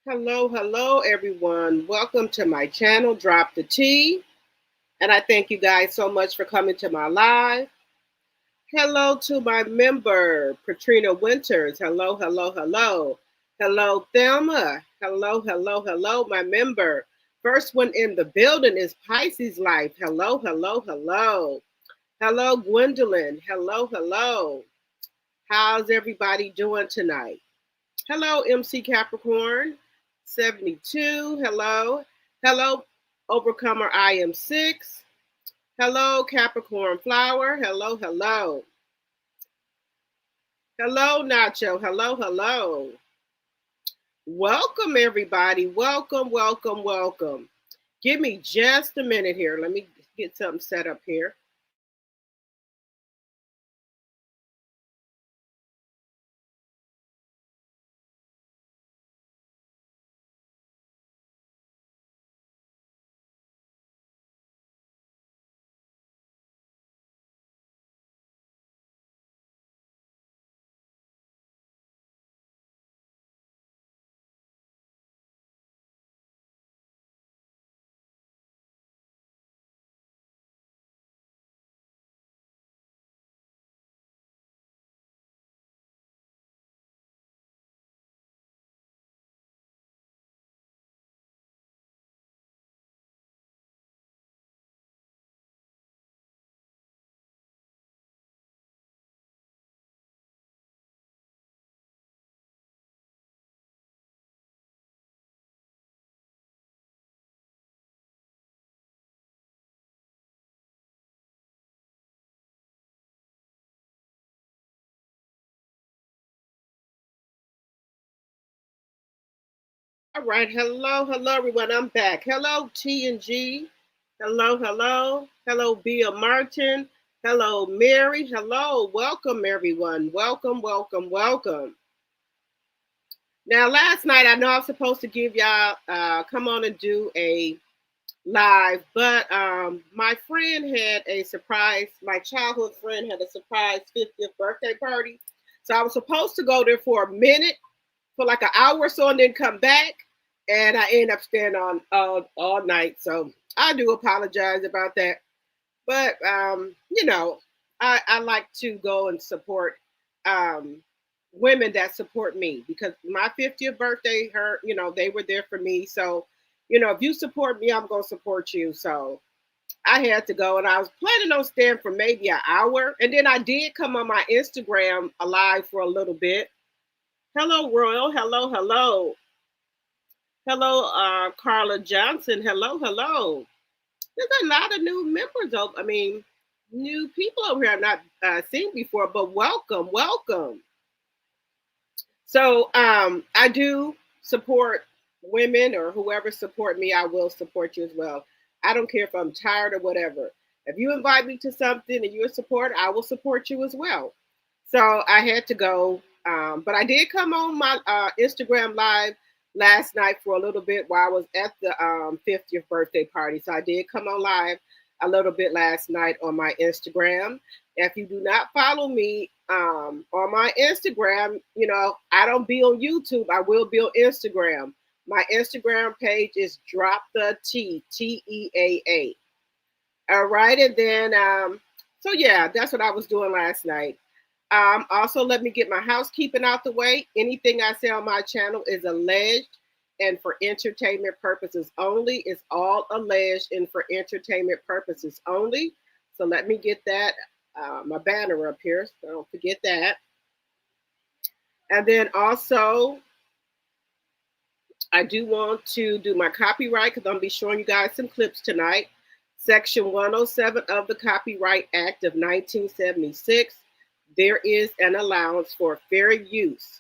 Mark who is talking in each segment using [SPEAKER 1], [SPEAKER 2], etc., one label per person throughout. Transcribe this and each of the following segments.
[SPEAKER 1] Hello, everyone. Welcome to my channel, Drop the Tea. And I thank you guys so much for coming to my live. Hello to my member, Patrina Winters. Hello. Hello, Thelma. Hello, my member. First one in the building is Pisces Life. Hello. Hello, Gwendolyn. Hello. How's everybody doing tonight? Hello, MC Capricorn 72. Hello, Overcomer I am 6. Hello, Capricorn Flower. Hello. Hello, Nacho. Hello. Welcome, everybody. Welcome. Give me just a minute here. Let me get something set up here. All right. Hello, everyone. I'm back. Hello, T and G. Hello, Bia Martin. Hello, Mary. Hello. Welcome, everyone. Welcome. Now, last night, I know I was supposed to give y'all, come on and do a live, but my friend had a surprise. My childhood friend had a surprise 50th birthday party. So I was supposed to go there for a minute, for like an hour or so, and then come back. And I ended up staying on all night. So I do apologize about that. But, I like to go and support women that support me, because my 50th birthday, they were there for me. So, if you support me, I'm going to support you. So I had to go, and I was planning on staying for maybe an hour. And then I did come on my Instagram alive for a little bit. Hello, Royal. Hello, Carla Johnson. Hello. There's a lot of new members new people over here I've not seen before, but welcome. So I do support women, or whoever support me, I will support you as well. I don't care if I'm tired or whatever. If you invite me to something and you're a supporter, I will support you as well. So I had to go, but I did come on my Instagram live last night for a little bit while I was at the 50th birthday party. So I did come on live a little bit last night on my Instagram. If you do not follow me on my Instagram, I don't be on YouTube. I will be on Instagram. My Instagram page is Drop the T, TEAA. All right. And then, so yeah, that's what I was doing last night. Also, let me get my housekeeping out the way. Anything I say on my channel is alleged and for entertainment purposes only. It's all alleged and for entertainment purposes only. So let me get that, my banner up here, so don't forget that. And then also, I do want to do my copyright, because I'm going to be showing you guys some clips tonight. Section 107 of the Copyright Act of 1976. There is an allowance for fair use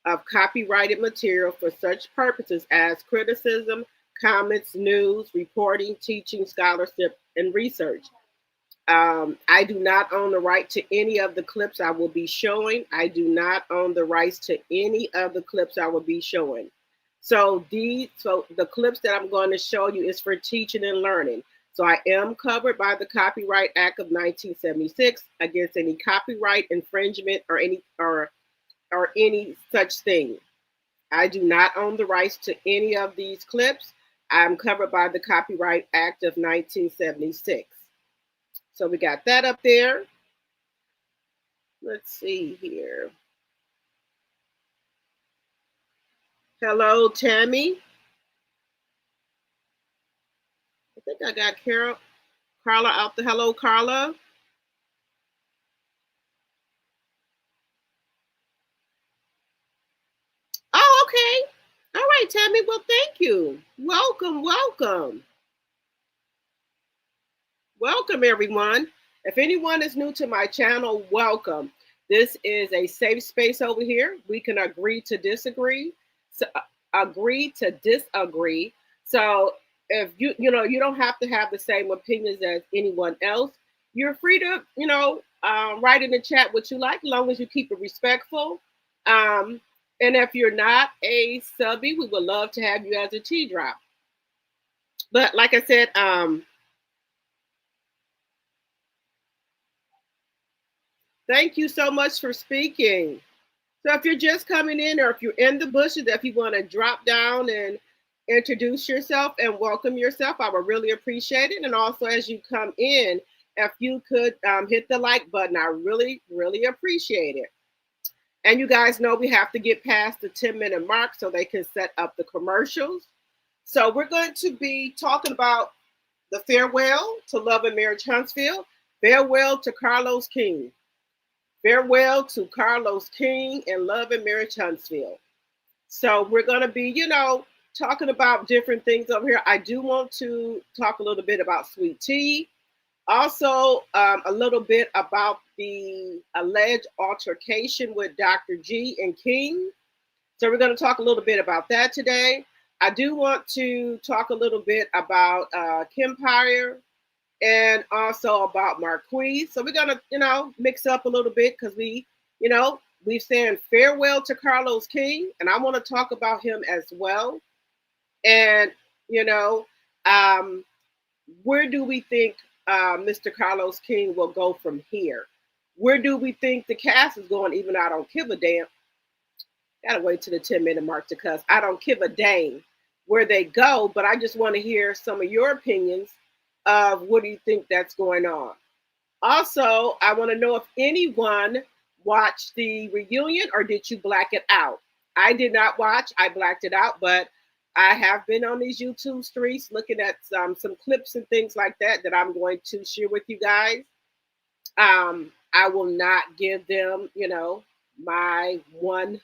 [SPEAKER 1] of copyrighted material for such purposes as criticism, comments, news, reporting, teaching, scholarship, and research. I do not own the right to any of the clips I will be showing. I do not own the rights to any of the clips I will be showing. So the clips that I'm going to show you is for teaching and learning. So I am covered by the Copyright Act of 1976 against any copyright infringement or any such thing. I do not own the rights to any of these clips. I'm covered by the Copyright Act of 1976. So we got that up there. Let's see here. Hello, Tammy. I think I got Carla out the. Hello, Carla. Oh, okay. All right, Tammy. Well, thank you. Welcome, welcome. Welcome, everyone. If anyone is new to my channel, welcome. This is a safe space over here. We can agree to disagree, agree to disagree. So if you don't have to have the same opinions as anyone else. You're free to write in the chat what you like, as long as you keep it respectful. And if you're not a subby, we would love to have you as a tea drop. But like I said, thank you so much for speaking. So if you're just coming in, or if you're in the bushes, if you want to drop down and introduce yourself and welcome yourself, I would really appreciate it. And also, as you come in, if you could hit the like button, I really, really appreciate it. And you guys know we have to get past the 10-minute mark so they can set up the commercials. So we're going to be talking about the farewell to Love and Marriage Huntsville, farewell to Carlos King. Farewell to Carlos King and Love and Marriage Huntsville. So we're going to be, talking about different things over here. I do want to talk a little bit about sweet tea. Also, a little bit about the alleged altercation with Dr. G and King. So we're going to talk a little bit about that today. I do want to talk a little bit about Kempire and also about Marquis. So we're going to, mix up a little bit because we've saying farewell to Carlos King, and I want to talk about him as well. And, where do we think Mr. Carlos King will go from here? Where do we think the cast is going? Even though I don't give a damn. Gotta wait to the 10-minute mark to cuss. I don't give a dang where they go, but I just want to hear some of your opinions of what do you think that's going on. Also, I want to know if anyone watched the reunion or did you black it out? I did not watch. I blacked it out, but I have been on these YouTube streets looking at some clips and things like that I'm going to share with you guys. I will not give them, my one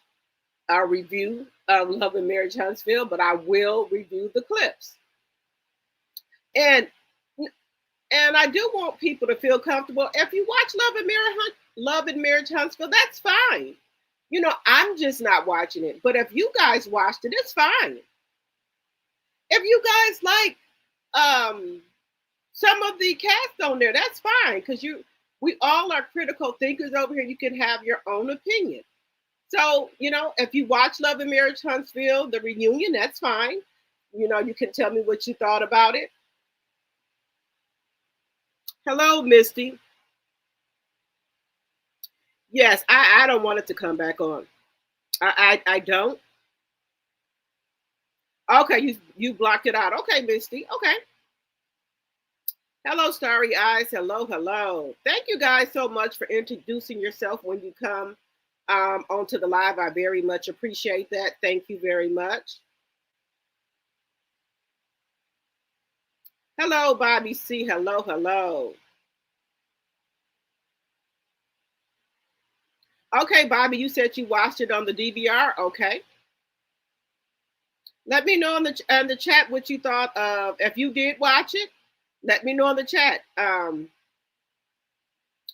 [SPEAKER 1] review of Love and Marriage Huntsville, but I will review the clips. And I do want people to feel comfortable. If you watch Love and Marriage Huntsville, that's fine. I'm just not watching it. But if you guys watched it, it's fine. If you guys like some of the cast on there, that's fine. Because we all are critical thinkers over here. You can have your own opinion. So, if you watch Love and Marriage Huntsville, the reunion, that's fine. You can tell me what you thought about it. Hello, Misty. Yes, I don't want it to come back on. I don't. Okay, you blocked it out. Okay, Misty. Okay. Hello, Starry Eyes. Hello. Thank you guys so much for introducing yourself when you come onto the live. I very much appreciate that. Thank you very much. Hello, Bobby C. Hello. Okay, Bobby, you said you watched it on the DVR. Okay. Let me know in the chat what you thought of. If you did watch it, let me know in the chat.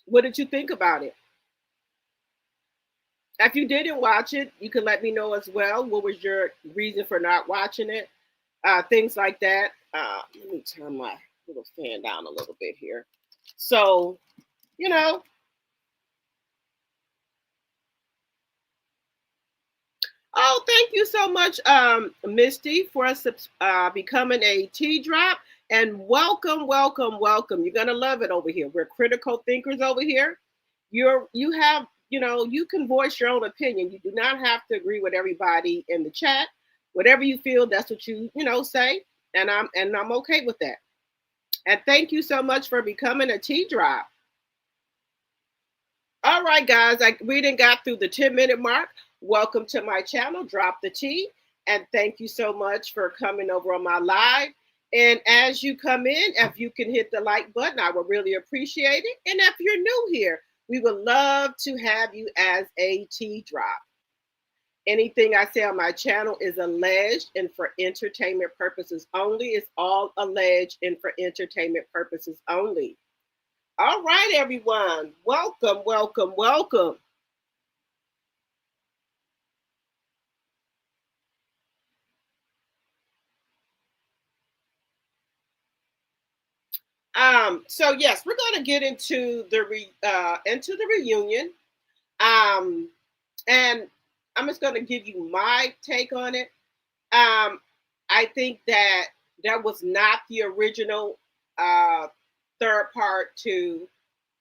[SPEAKER 1] What did you think about it? If you didn't watch it, you can let me know as well. What was your reason for not watching it? Things like that. Let me turn my little fan down a little bit here. So, Oh, thank you so much, Misty, for us becoming a tea drop. And welcome. You're gonna love it over here. We're critical thinkers over here. You have you can voice your own opinion. You do not have to agree with everybody in the chat. Whatever you feel, that's what say, and I'm okay with that. And thank you so much for becoming a tea drop. All right, guys, we didn't got through the 10-minute mark. Welcome to my channel, Drop the Tea, and thank you so much for coming over on my live. And as you come in, if you can hit the like button, I would really appreciate it. And if you're new here, we would love to have you as a tea drop. Anything I say on my channel is alleged and for entertainment purposes only. It's all alleged and for entertainment purposes only. All right, everyone. Welcome, welcome, welcome. So yes, we're going to get into the reunion. And I'm just going to give you my take on it. I think that was not the original third part to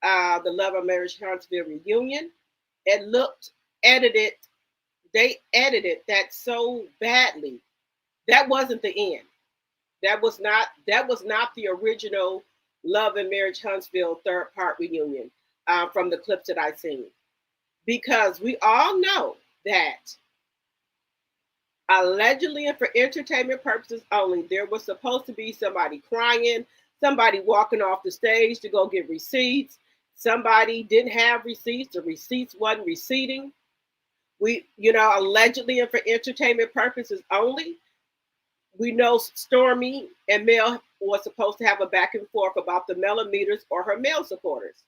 [SPEAKER 1] the Love of Marriage Huntsville reunion. It looked edited. They edited that so badly. That wasn't the end. That was not the original Love and Marriage Huntsville third part reunion from the clips that I've seen. Because we all know that allegedly and for entertainment purposes only, there was supposed to be somebody crying, somebody walking off the stage to go get receipts. Somebody didn't have receipts. The receipts wasn't receipting. Allegedly and for entertainment purposes only. We know Stormy and Mel was supposed to have a back and forth about the millimeters or her male supporters.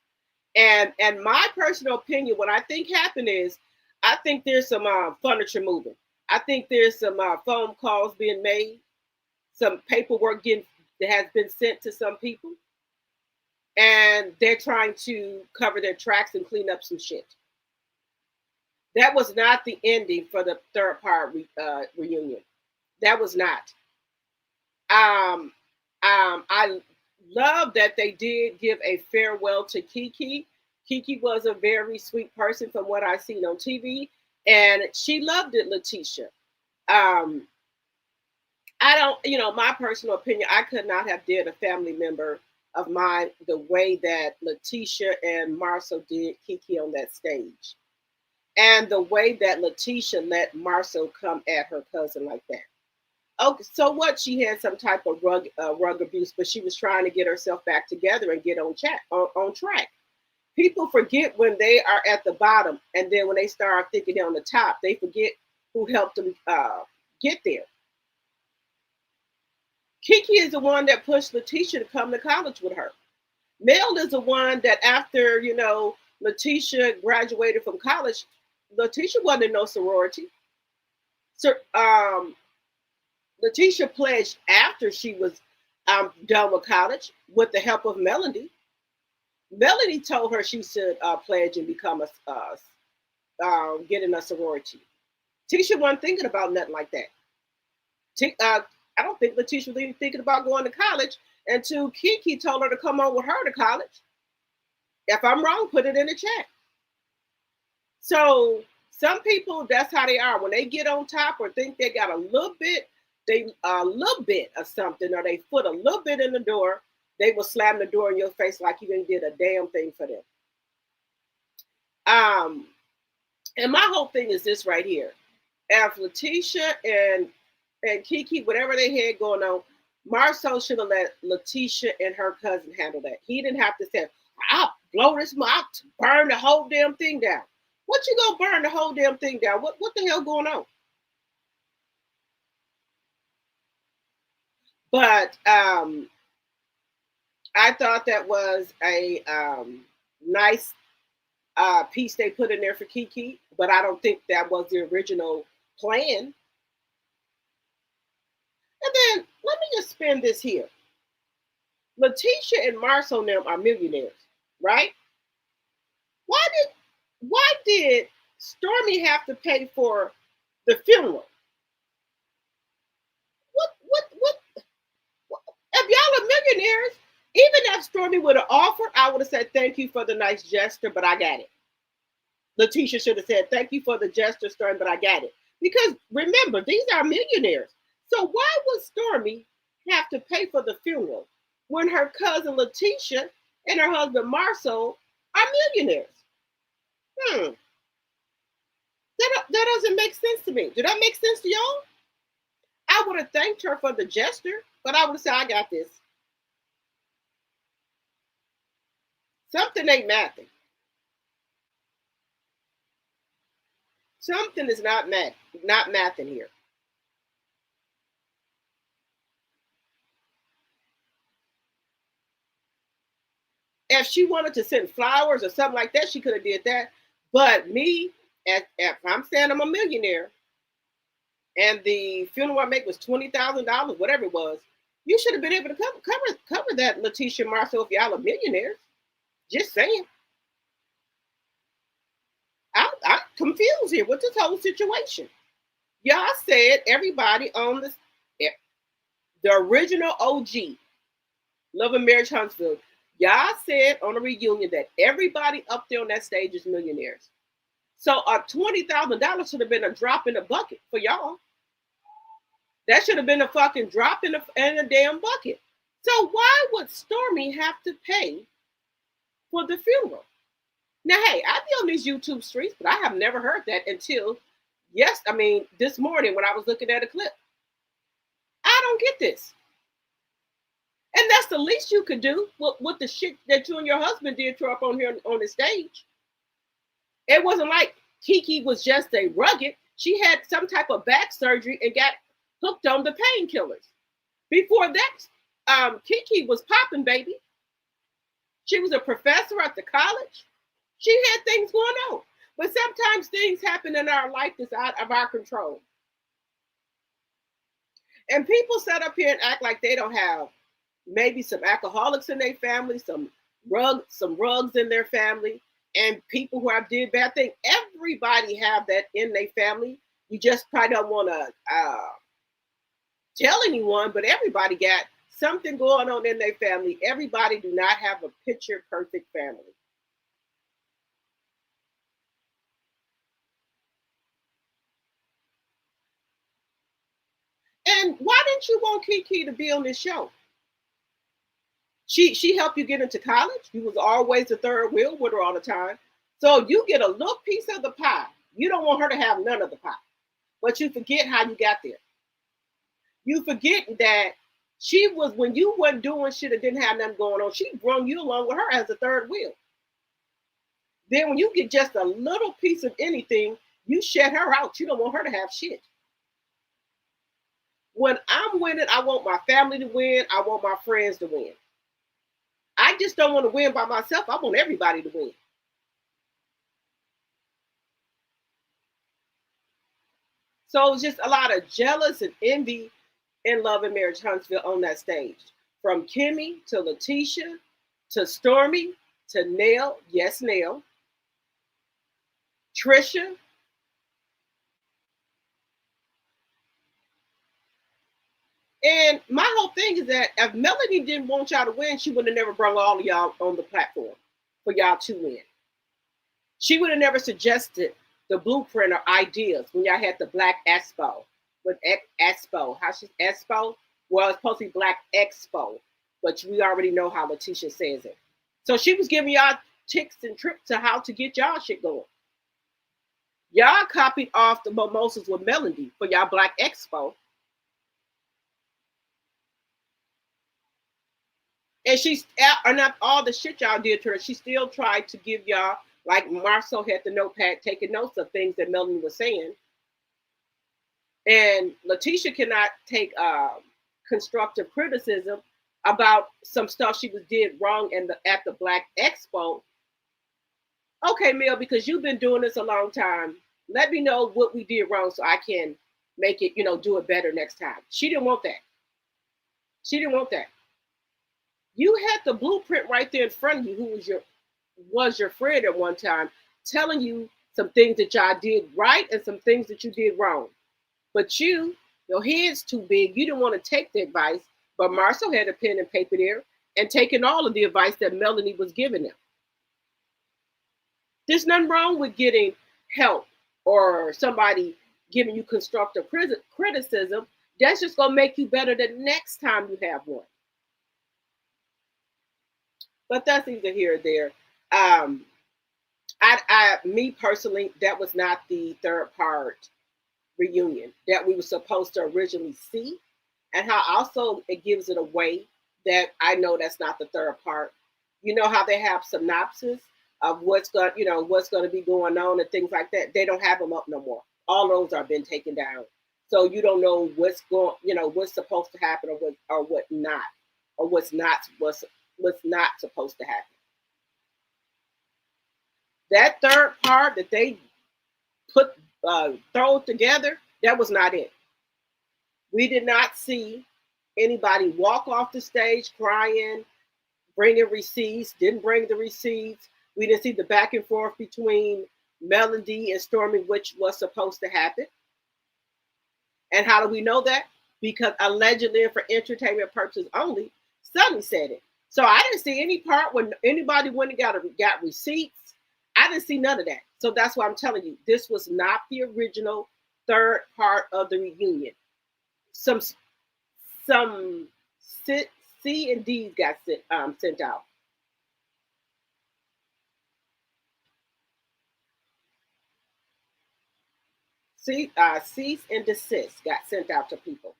[SPEAKER 1] And my personal opinion, what I think happened is, I think there's some furniture moving. I think there's some phone calls being made, some paperwork that has been sent to some people, and they're trying to cover their tracks and clean up some shit. That was not the ending for the third part reunion. That was not. I love that they did give a farewell to Kiki. Kiki was a very sweet person from what I've seen on TV, and she loved it, Laticia. I don't, my personal opinion, I could not have dared a family member of mine the way that Laticia and Marcel did Kiki on that stage. And the way that Laticia let Marcel come at her cousin like that. Okay, so what? She had some type of rug abuse, but she was trying to get herself back together and get on track. People forget when they are at the bottom, and then when they start thinking they're on the top, they forget who helped them get there. Kiki is the one that pushed Laticia to come to college with her. Mel is the one that after, Laticia graduated from college, Laticia wasn't in no sorority. So, Laticia pledged after she was done with college with the help of Melody. Melody told her she should pledge and become get in a sorority. Tisha wasn't thinking about nothing like that. I don't think Laticia was even thinking about going to college until Kiki told her to come on with her to college. If I'm wrong, put it in the chat. So some people, that's how they are. When they get on top or think they got a little bit of something, or they foot a little bit in the door, they will slam the door in your face like you didn't did a damn thing for them. And my whole thing is this right here. If Laticia and Kiki, whatever they had going on, Marcel should have let Laticia and her cousin handle that. He didn't have to say, I'll blow this, I'll burn the whole damn thing down. What you gonna burn the whole damn thing down? What the hell going on? But I thought that was a nice piece they put in there for Kiki, but I don't think that was the original plan. And then let me just spin this here. Laticia and Marcel and them are millionaires, right? Why did Stormy have to pay for the funeral? What? If y'all are millionaires, even if Stormy would have offered, I would have said thank you for the nice gesture, but I got it. Laticia should have said, thank you for the gesture, Stormy, but I got it. Because remember, these are millionaires. So why would Stormy have to pay for the funeral when her cousin Laticia and her husband Marcel are millionaires? That doesn't make sense to me. Did that make sense to y'all? I would have thanked her for the gesture, but I would have said, I got this. Something ain't mathing. Something is not mathing here. If she wanted to send flowers or something like that, she could have did that. But me, if I'm saying I'm a millionaire, and the funeral I make was $20,000, whatever it was, you should have been able to cover that, Laticia and Marcel, if y'all are millionaires. Just saying. I'm confused here with this whole situation. Y'all said everybody on the original OG, Love and Marriage Huntsville, y'all said on a reunion that everybody up there on that stage is millionaires. So a $20,000 should have been a drop in the bucket for y'all. That should have been a fucking drop in a damn bucket. So why would Stormy have to pay for the funeral? Now, hey, I be on these YouTube streets, but I have never heard that until this morning when I was looking at a clip. I don't get this. And that's the least you could do with the shit that you and your husband did to up on here on the stage. It wasn't like Kiki was just a rugged. She had some type of back surgery and got hooked on the painkillers. Before that, Kiki was popping, baby. She was a professor at the college. She had things going on. But sometimes things happen in our life that's out of our control. And people sit up here and act like they don't have maybe some alcoholics in their family, some rugs in their family, and people who have did bad things. Everybody have that in their family. You just probably don't want to tell anyone, but everybody got something going on in their family. Everybody do not have a picture perfect family. And why didn't you want Kiki to be on this show? She helped you get into college. You was always the third wheel with her all the time. So you get a little piece of the pie. You don't want her to have none of the pie. But you forget how you got there. You forget that she was, when you wasn't doing shit that didn't have nothing going on, she brung you along with her as a third wheel. Then when you get just a little piece of anything, you shut her out. You don't want her to have shit. When I'm winning, I want my family to win. I want my friends to win. I just don't want to win by myself. I want everybody to win. So it's just a lot of jealous and envy in Love and Marriage Huntsville on that stage. From Kimmy to Laticia to Stormy to Nell, yes, Nell, Trisha. And my whole thing is that if Melanie didn't want y'all to win, she would have never brought all of y'all on the platform for y'all to win. She would have never suggested the blueprint or ideas when y'all had the Black Expo. With Expo, how she's Expo? Well, it's supposed to be Black Expo, but we already know how Laticia says it. So she was giving y'all tips and tricks to how to get y'all shit going. Y'all copied off the mimosas with Melody for y'all Black Expo. And she's not all the shit y'all did to her. She still tried to give y'all, like Marcel had the notepad taking notes of things that Melanie was saying. And Laticia cannot take constructive criticism about some stuff she did wrong at the Black Expo. Okay, Mel, because you've been doing this a long time, let me know what we did wrong so I can make it, do it better next time. She didn't want that. She didn't want that. You had the blueprint right there in front of you, who was your friend at one time, telling you some things that y'all did right and some things that you did wrong. But your head's too big. You didn't want to take the advice. But Marcel had a pen and paper there and taken all of the advice that Melanie was giving him. There's nothing wrong with getting help or somebody giving you constructive criticism. That's just going to make you better the next time you have one. But that's either here or there. Me personally, that was not the third part reunion that we were supposed to originally see, and how also it gives it away that I know that's not the third part. You know how they have synopsis of what's going, what's going to be going on and things like that. They don't have them up no more. All those are been taken down, so you don't know what's going, what's supposed to happen or what not, or what's not supposed to happen. That third part that they throw together, that was not it. We did not see anybody walk off the stage crying, bringing receipts, didn't bring the receipts. We didn't see the back and forth between Melody and Stormy, which was supposed to happen. And how do we know that? Because allegedly and for entertainment purposes only, Sonny said it. So I didn't see any part when anybody went and got receipts. I didn't see none of that. So that's why I'm telling you, this was not the original third part of the reunion. Some C and D's got sent out. Cease and desist got sent out to people,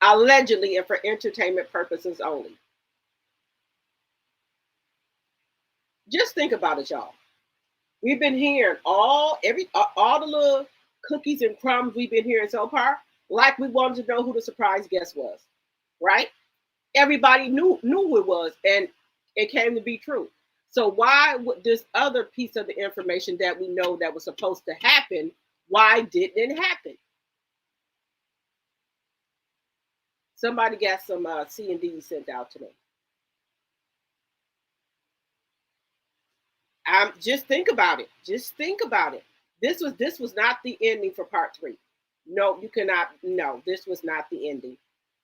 [SPEAKER 1] allegedly and for entertainment purposes only. Just think about it, y'all. We've been hearing all the little cookies and crumbs we've been hearing so far, like we wanted to know who the surprise guest was, right? Everybody knew who it was, and it came to be true. So why would this other piece of the information that we know that was supposed to happen, why didn't it happen? Somebody got some C and D sent out to me. Just think about it. Just think about it. This was not the ending for part 3. No, you cannot. No, this was not the ending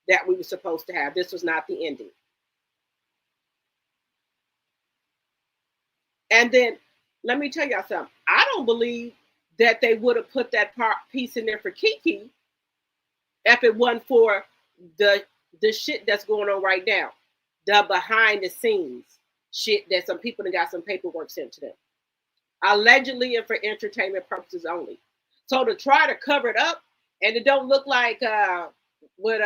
[SPEAKER 1] that we were supposed to have. This was not the ending. And then let me tell y'all something. I don't believe that they would have put that piece in there for Kiki if it wasn't for the shit that's going on right now, the behind the scenes shit that some people that got some paperwork sent to them, allegedly and for entertainment purposes only. So to try to cover it up and it don't look like what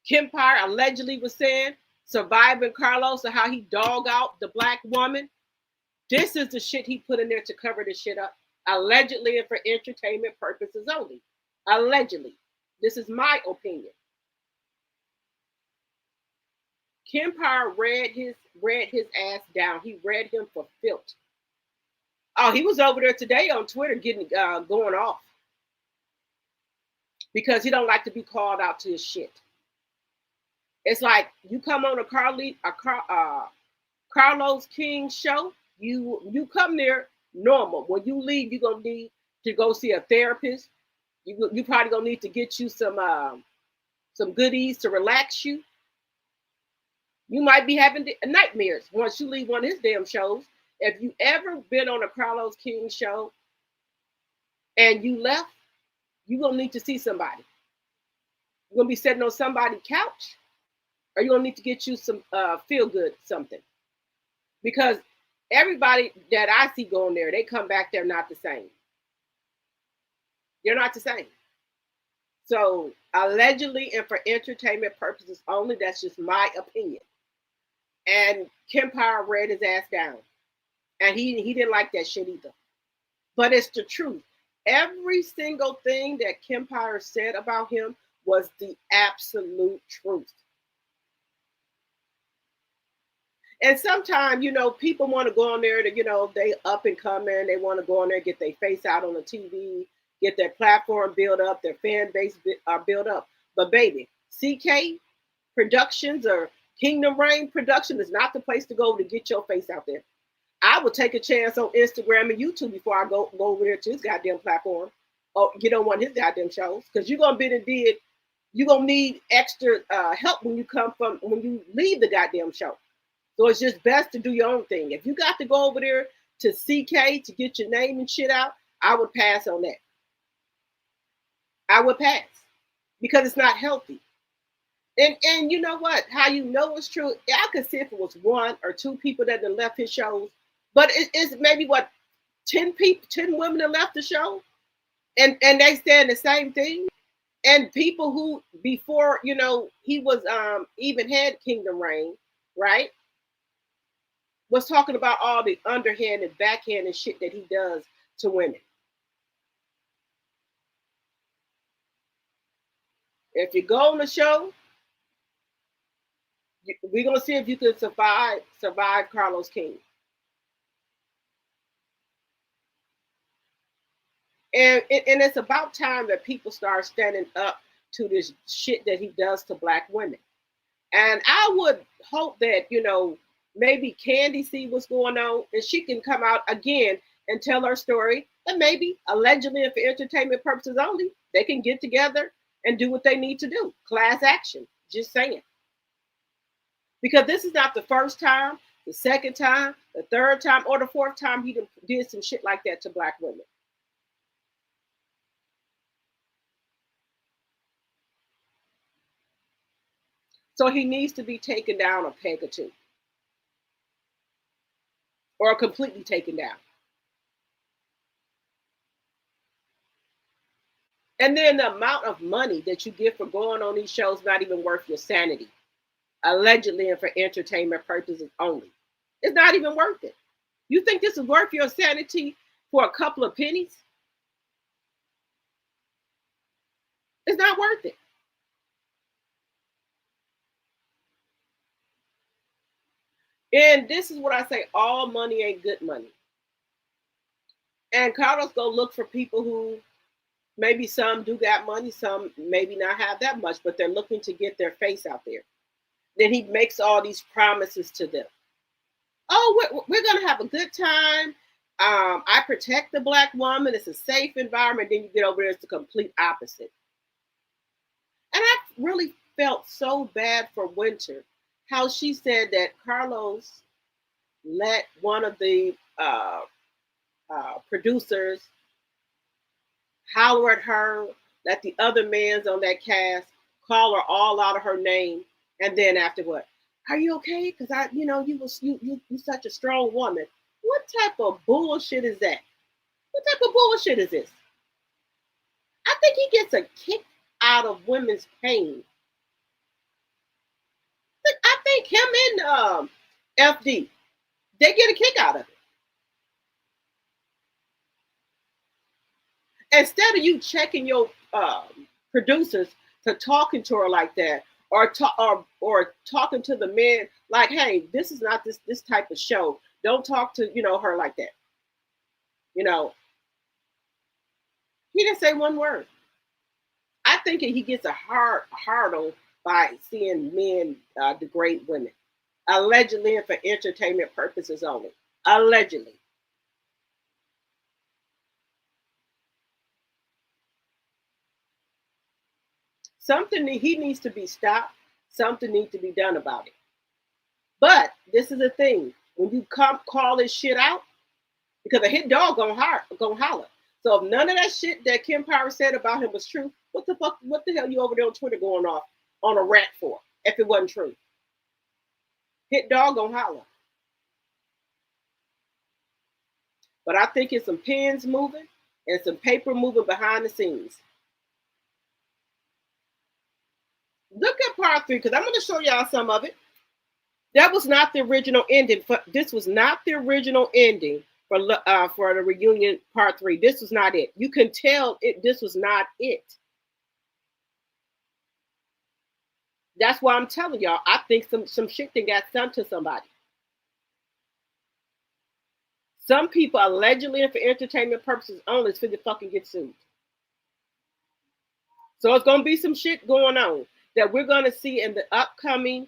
[SPEAKER 1] Kempire allegedly was saying, surviving Carlos, or how he dog out the black woman. This is the shit he put in there to cover this shit up, allegedly and for entertainment purposes only. Allegedly. This is my opinion. Kempire read his ass down. He read him for filth. Oh, he was over there today on Twitter getting going off because he don't like to be called out to his shit. It's like you come on a Carlos King show, you come there normal. When you leave, you're gonna need to go see a therapist. You probably gonna need to get you some goodies to relax you. You might be having nightmares once you leave one of his damn shows. If you ever been on a Carlos King show and you left, you're going to need to see somebody. You're going to be sitting on somebody's couch, or you're going to need to get you some feel good something. Because everybody that I see going there, they come back, they're not the same. They're not the same. So allegedly and for entertainment purposes only, that's just my opinion. And Kempire read his ass down. And he didn't like that shit either. But it's the truth. Every single thing that Kempire said about him was the absolute truth. And sometimes, people want to go on there to, they up and coming. They want to go on there, get their face out on the TV, get their platform built up, their fan base built up. But baby, CK Productions or Kingdom Reign Production is not the place to go to get your face out there. I would take a chance on Instagram and YouTube before I go over there to his goddamn platform or get on one of his goddamn shows, because you're gonna you're gonna need extra help when you leave the goddamn show. So it's just best to do your own thing. If you got to go over there to CK to get your name and shit out, I would pass on that. I would pass because it's not healthy. And you know what? How you know it's true? I could see if it was one or two people that had left his shows, but it's maybe what 10 people, 10 women that left the show, and they saying the same thing. And people who before he was even had Kingdom Reign, right? Was talking about all the underhand and backhand and shit that he does to women. If you go on the show, we're gonna see if you can survive Carlos King. And it's about time that people start standing up to this shit that he does to black women. And I would hope that, maybe Candy see what's going on and she can come out again and tell her story. And maybe, allegedly and for entertainment purposes only, they can get together and do what they need to do. Class action. Just saying. Because this is not the first time, the second time, the third time, or the fourth time he did some shit like that to black women. So he needs to be taken down a peg or two. Or completely taken down. And then the amount of money that you get for going on these shows not even worth your sanity. Allegedly and for entertainment purposes only. It's not even worth it. You think this is worth your sanity for a couple of pennies? It's not worth it. And this is what I say, all money ain't good money. And Carlos go look for people who maybe some do got money, some maybe not have that much, but they're looking to get their face out there. Then he makes all these promises to them. Oh, we're going to have a good time. I protect the black woman. It's a safe environment. Then you get over there, it's the complete opposite. And I really felt so bad for Winter, how she said that Carlos let one of the producers holler at her, let the other mans on that cast call her all out of her name, and then after what? Are you okay? Because you such a strong woman. What type of bullshit is that? What type of bullshit is this? I think he gets a kick out of women's pain. I think him and FD, they get a kick out of it. Instead of you checking your producers to talking to her like that, or talking to the men like, hey, this is not this type of show. Don't talk to her like that. He didn't say one word. I think he gets a hard on by seeing men degrade women, allegedly and for entertainment purposes only. Allegedly. Something he needs to be stopped. Something needs to be done about it. But this is the thing: when you call this shit out, because a hit dog gonna holler. So if none of that shit that Kim Power said about him was true, what the hell you over there on Twitter going off on a rant for? If it wasn't true, hit dog gonna holler. But I think it's some pens moving and some paper moving behind the scenes. Look at part 3 because I'm going to show y'all some of it. That was not the original ending. This was not the original ending for the reunion part 3. This was not it. You can tell this was not it. That's why I'm telling y'all. I think some shit that got done to somebody. Some people allegedly and for entertainment purposes only is finna fucking get sued. So it's gonna be some shit going on that we're gonna see in the upcoming,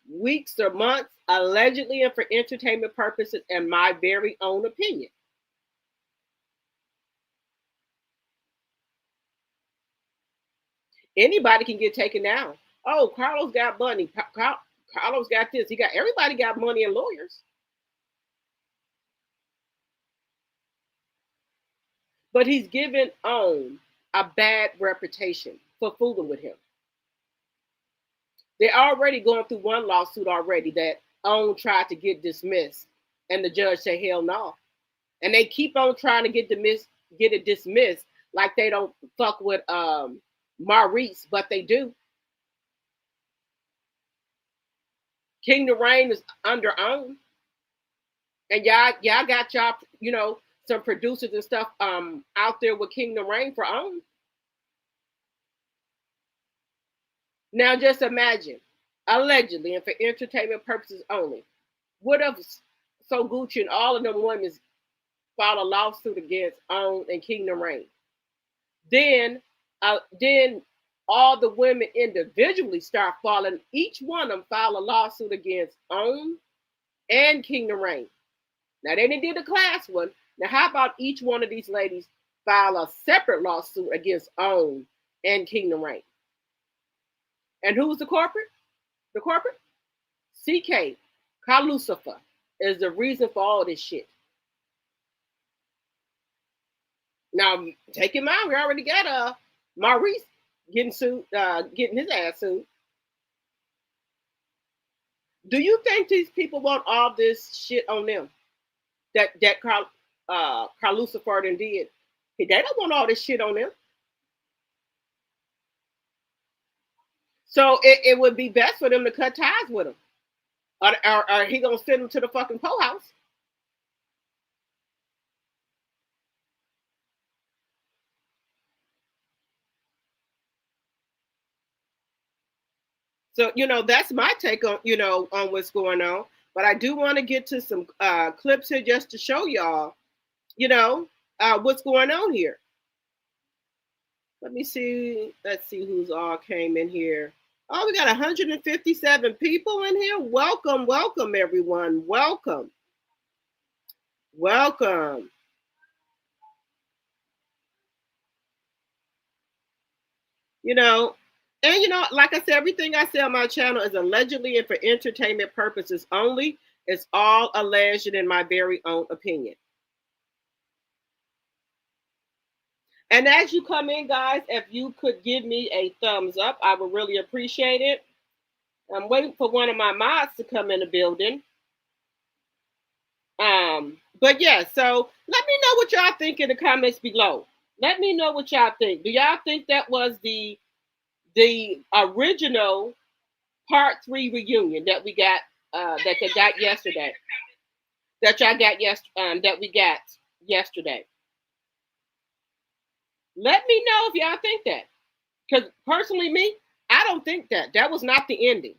[SPEAKER 1] weeks or months, allegedly and for entertainment purposes, and my very own opinion. Anybody can get taken down. Oh, Carlos got money. Carlos got this. Everybody got money and lawyers. But he's given OWN a bad reputation for fooling with him. They're already going through one lawsuit already that OWN tried to get dismissed, and the judge said, hell no. And they keep on trying to get it dismissed like they don't fuck with Maurice, but they do. Kingdom Reign is under OWN. And y'all got y'all, some producers and stuff out there with Kingdom Reign for OWN. Now just imagine, allegedly and for entertainment purposes only, what if So Gucci and all of them women file a lawsuit against OWN and Kingdom Reign? Then all the women individually start filing, each one of them file a lawsuit against OWN and Kingdom Reign. Now they didn't do the class one. Now how about each one of these ladies file a separate lawsuit against OWN and Kingdom Reign? And who's the corporate? The corporate? CK, Lucifer, is the reason for all this shit. Now, take in mind, we already got Maurice getting sued, getting his ass sued. Do you think these people want all this shit on them? That Carl Lucifer did? They don't want all this shit on them. So it would be best for them to cut ties with him. Or he gonna send them to the fucking po house. So, that's my take on, on what's going on. But I do want to get to some clips here just to show y'all, what's going on here. Let me see. Let's see who's all came in here. Oh, we got 157 people in here. Welcome, welcome, everyone. Welcome. Welcome. And like I said, everything I say on my channel is allegedly and for entertainment purposes only. It's all alleged and in my very own opinion. And as you come in, guys, if you could give me a thumbs up, I would really appreciate it. I'm waiting for one of my mods to come in the building. But yeah, so let me know what y'all think in the comments below. Let me know what y'all think. Do y'all think that was the original part 3 reunion that we got that they got yesterday? That y'all got that we got yesterday. Let me know if y'all think that. Because personally, me, I don't think that. That was not the ending.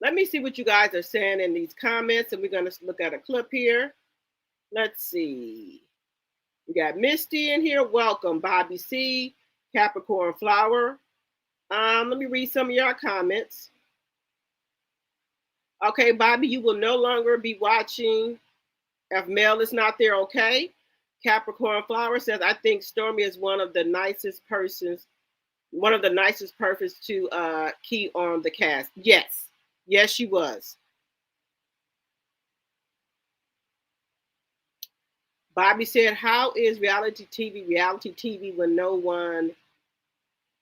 [SPEAKER 1] Let me see what you guys are saying in these comments, and we're going to look at a clip here. Let's see. We got Misty in here. Welcome, Bobby C, Capricorn Flower. Let me read some of your comments. Okay, Bobby, you will no longer be watching if Mel is not there, okay? Capricorn Flower says, I think Stormy is one of the nicest persons to key on the cast. Yes. Yes, she was. Bobby said, how is reality TV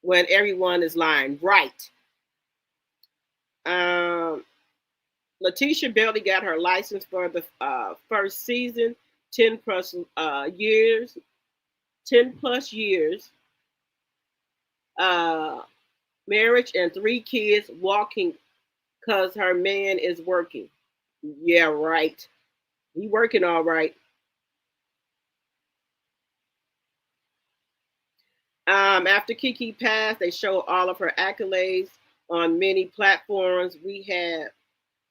[SPEAKER 1] when everyone is lying? Right. Laticia barely got her license for the first season, 10 plus years. Marriage and 3 kids, walking because her man is working. Yeah, right. He working all right. After Kiki passed, they show all of her accolades on many platforms. We have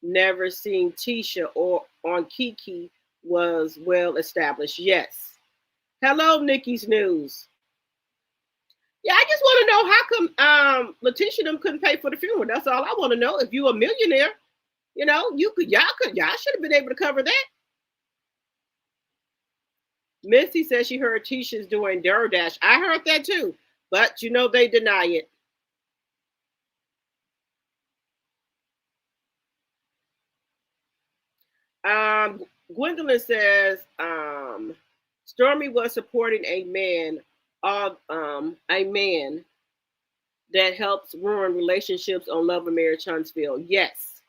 [SPEAKER 1] never seen Tisha or on Kiki was well established. Yes. Hello, Nikki's News. Yeah, I just want to know how come Laticia them couldn't pay for the funeral. That's all I want to know. If you a millionaire, y'all should have been able to cover that. Missy says she heard Tisha's doing DoorDash. I heard that too, but they deny it. Gwendolyn says, Stormy was supporting a man that helps ruin relationships on Love and Marriage Huntsville. Yes.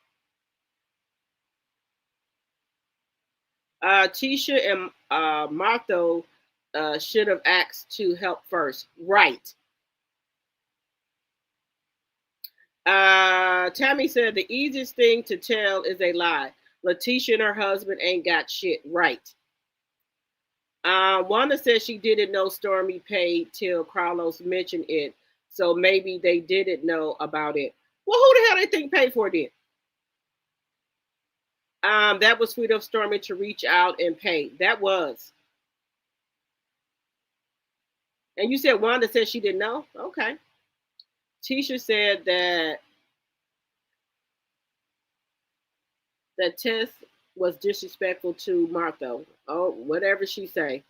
[SPEAKER 1] Tisha and Martel should have asked to help first. Right. Tammy said the easiest thing to tell is a lie. Laticia and her husband ain't got shit. Right. Wanda said she didn't know Stormy paid till Carlos mentioned it. So maybe they didn't know about it. Well, who the hell they think paid for it? That was sweet of Stormy to reach out and pay. That was. And you said Wanda said she didn't know? Okay. Tisha said that Tess was disrespectful to Martha. Oh, whatever she say.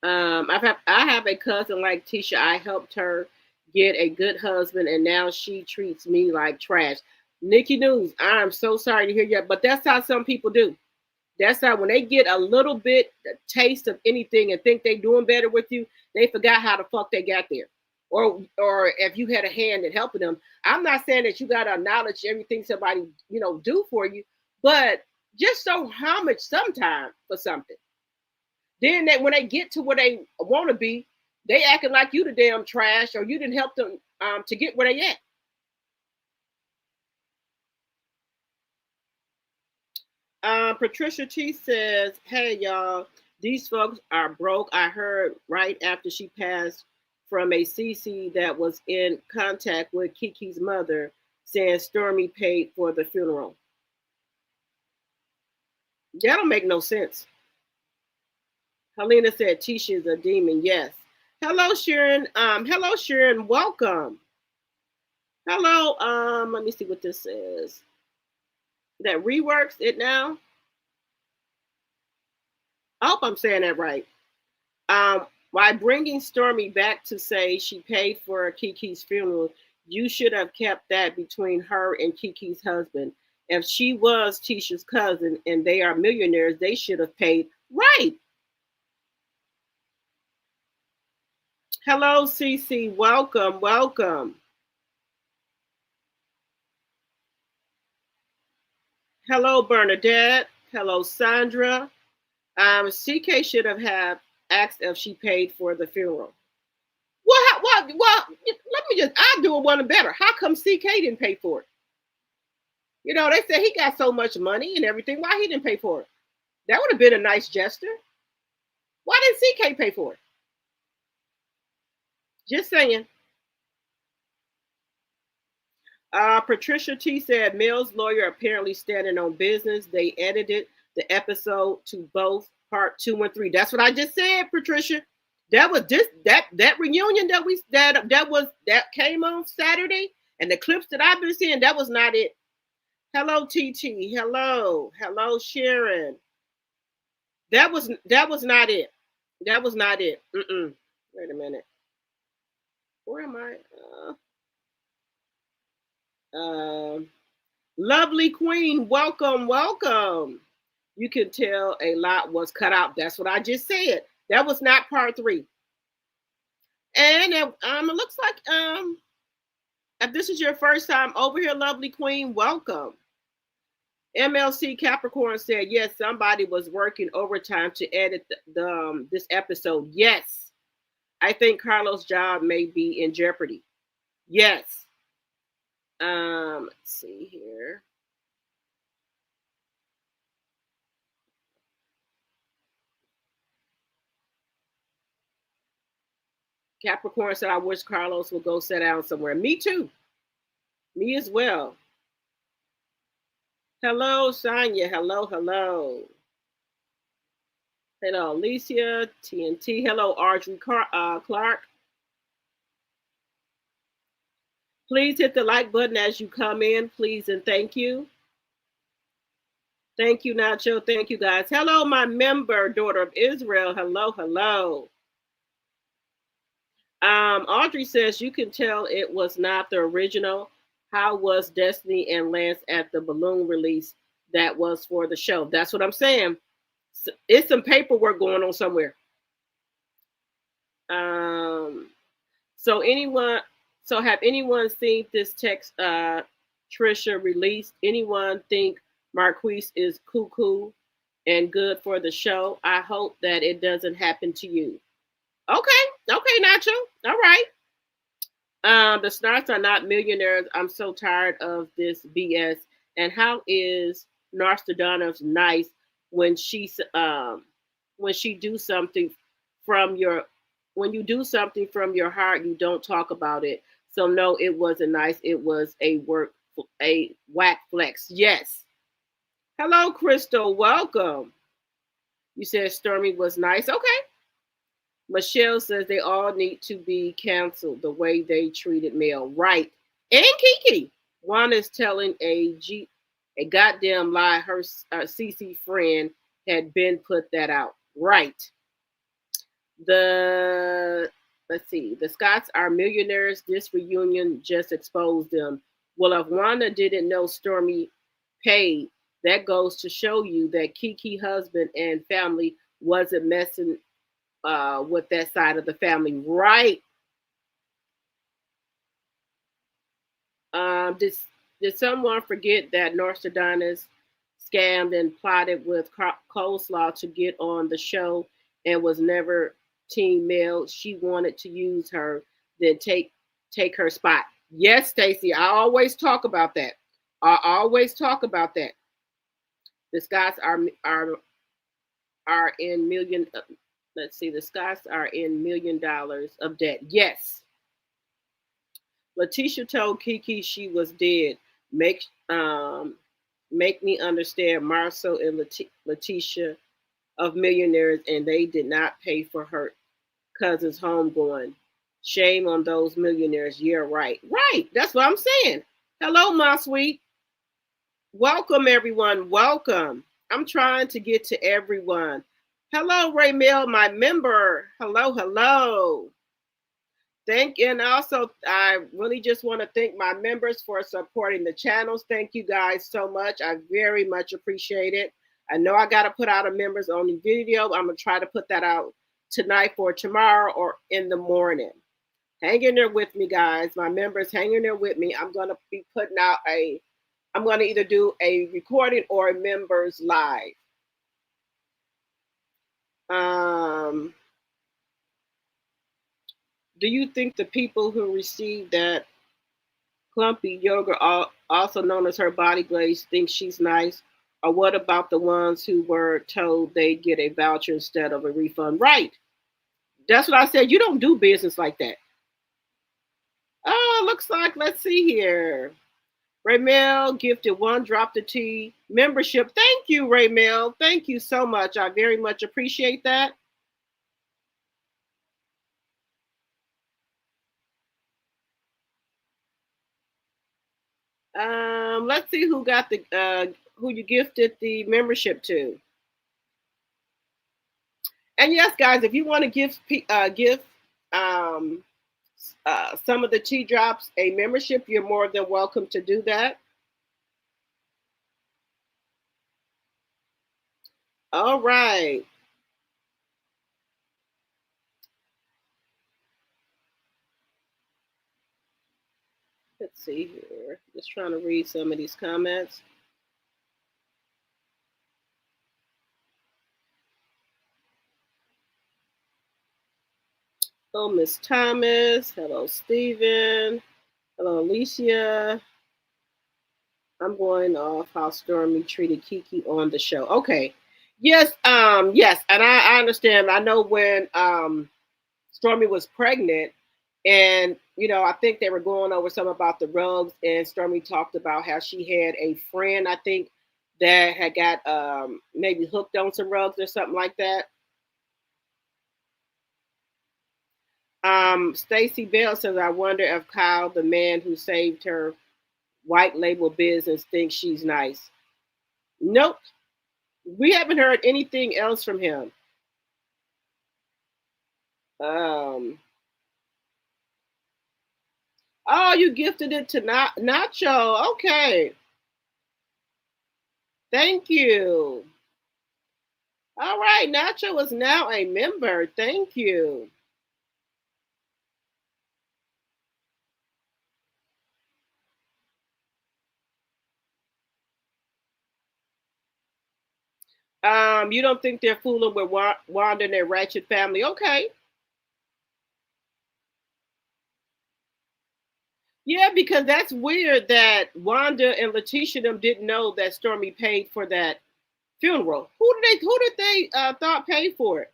[SPEAKER 1] I have a cousin like Tisha. I helped her get a good husband, and now she treats me like trash. Nikki News, I'm so sorry to hear you, but that's how some people do. That's how when they get a little bit a taste of anything and think they're doing better with you, they forgot how the fuck they got there. Or if you had a hand in helping them. I'm not saying that you gotta acknowledge everything somebody, do for you, but just show homage sometime for something. Then when they get to where they want to be, they acting like you the damn trash or you didn't help them to get where they at. Patricia T says, hey, y'all, these folks are broke. I heard right after she passed from a CC that was in contact with Kiki's mother saying Stormy paid for the funeral. That don't make no sense. Helena said Tisha is a demon. Yes. Hello, Sharon. Hello, Sharon. Welcome. Hello. Let me see what this says. That reworks it now. I hope I'm saying that right. By bringing Stormy back to say she paid for Kiki's funeral, you should have kept that between her and Kiki's husband. If she was Tisha's cousin and they are millionaires, they should have paid. Right. Hello, Cece. Welcome, welcome. Hello, Bernadette. Hello, Sandra. CK should have asked if she paid for the funeral. Well, let me I'll do one better. How come CK didn't pay for it? They said he got so much money and everything. Why he didn't pay for it? That would have been a nice gesture. Why didn't CK pay for it? Just saying. Patricia T said Mill's lawyer apparently standing on business. They edited the episode to both part 2 and 3. That's what I just said, Patricia. That was just that reunion that came on Saturday, and the clips that I've been seeing, that was not it. Hello, TT. Hello, Sharon. That was not it. That was not it. Wait a minute. Where am I? Lovely Queen, welcome. You can tell a lot was cut out. That's what I just said. That was not part 3. And it looks like if this is your first time over here, Lovely Queen, welcome. MLC Capricorn said, yes, somebody was working overtime to edit this episode. Yes. I think Carlos' job may be in jeopardy. Yes. Let's see here. Capricorn said, I wish Carlos would go sit down somewhere. Me too. Me as well. Hello, Sonia. Hello. Hello, Alicia, TNT. Hello, Audrey Clark. Please hit the like button as you come in, please, and thank you. Thank you, Nacho. Thank you, guys. Hello, my member, daughter of Israel. Hello. Audrey says you can tell it was not the original. How was Destiny and Lance at the balloon release that was for the show? That's what I'm saying. It's some paperwork going on somewhere. Um, so anyone, so have anyone seen this text Trisha released? Anyone think Marquis is cuckoo and good for the show? I hope that it doesn't happen to you. Okay, Nacho. All right. The Snarks are not millionaires. I'm so tired of this BS. And how is Nostradamus nice when when she do something from your when you do something from your heart, you don't talk about it. So no, it wasn't nice. It was a whack flex. Yes. Hello, Crystal. Welcome. You said Stormy was nice. Okay. Michelle says they all need to be canceled the way they treated Mel. Right. And Kiki. Wanda is telling a goddamn lie. Her CC friend had been put that out. Right. The let's see. The Scots are millionaires. This reunion just exposed them. Well, if Wanda didn't know Stormy paid, that goes to show you that Kiki husband and family wasn't messing with that side of the family. Right. Did someone forget that Nostradamus scammed and plotted with Coleslaw to get on the show and was never Team Mel? She wanted to use her, then take her spot. Yes, Stacy. I always talk about that. I always talk about that. The Scots are in million. Let's see. The Scots are in $1 million of debt. Yes. Laticia told Kiki she was dead. Make me understand Marcel and Laticia of Millionaires, and they did not pay for her cousin's homegoing. Shame on those millionaires. Yeah, right. Right. That's what I'm saying. Hello, my sweet. Welcome, everyone. Welcome. I'm trying to get to everyone. Hello, Raymel, my member. Hello. And also I really just want to thank my members for supporting the channels. Thank you guys so much. I very much appreciate it. I know I got to put out a members only video. I'm going to try to put that out tonight for tomorrow or in the morning. Hang in there with me, guys. My members, hang in there with me. I'm going to be putting out I'm going to either do a recording or a members live. Do you think the people who received that clumpy yogurt, also known as her body glaze, think she's nice? Or what about the ones who were told they get a voucher instead of a refund? Right. That's what I said. You don't do business like that. Oh, looks like, let's see here. Raymel gifted one Drop the Tea membership. Thank you, Raymel. Thank you so much. I very much appreciate that. Let's see who got who you gifted the membership to. And yes, guys, if you want to give some of the tea drops a membership, you're more than welcome to do that. All right. Let's see here. Just trying to read some of these comments. Hello, Miss Thomas. Hello, Stephen. Hello, Alicia. I'm going off how Stormy treated Kiki on the show. Okay. Yes, yes, and I understand. I know when Stormy was pregnant, and I think they were going over some about the rugs, and Stormy talked about how she had a friend, I think, that had got maybe hooked on some rugs or something like that. Stacy Bell says, I wonder if Kyle, the man who saved her white label business, thinks she's nice. Nope. We haven't heard anything else from him. Oh, you gifted it to Nacho. Okay. Thank you. All right, Nacho is now a member. Thank you. You don't think they're fooling with Wanda and their ratchet family? Okay. Yeah, because that's weird that Wanda and Letitia them didn't know that Stormy paid for that funeral. Who did they thought paid for it?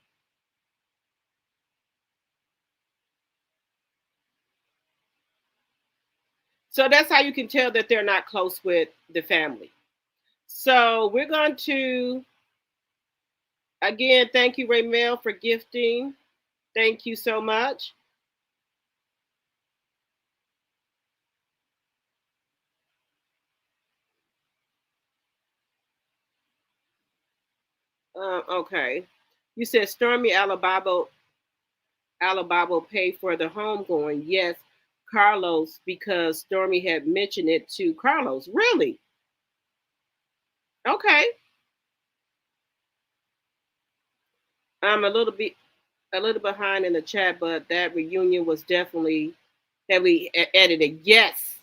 [SPEAKER 1] So that's how you can tell that they're not close with the family. So we're going to again thank you, Raymel, for gifting. Thank you so much. Okay. You said Stormy Alabama paid for the homegoing. Yes, Carlos, because Stormy had mentioned it to Carlos. Really? Okay. I'm a little behind in the chat, but that reunion was definitely that we edited. Yes,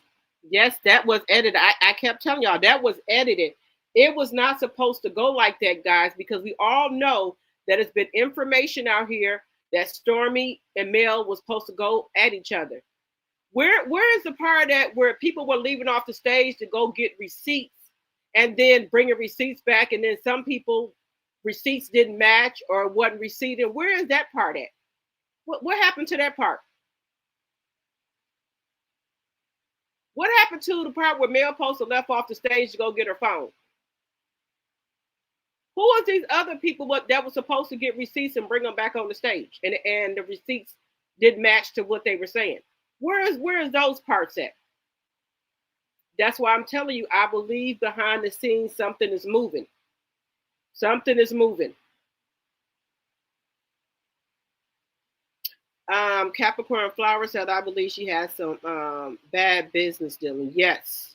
[SPEAKER 1] yes, that was edited. I kept telling y'all that was edited. It was not supposed to go like that, guys, because we all know that it's been information out here that Stormy and Mel was supposed to go at each other. Where is the part that where people were leaving off the stage to go get receipts and then bringing receipts back, and then some people receipts didn't match or wasn't receipted? Where is that part at? What happened to that part? What happened to the part where Mel Poster left off the stage to go get her phone? Who was these other people that was supposed to get receipts and bring them back on the stage, and the receipts didn't match to what they were saying? Where is those parts at? That's why I'm telling you, I believe behind the scenes something is moving. Something is moving. Capricorn Flower said, I believe she has some bad business dealing. Yes.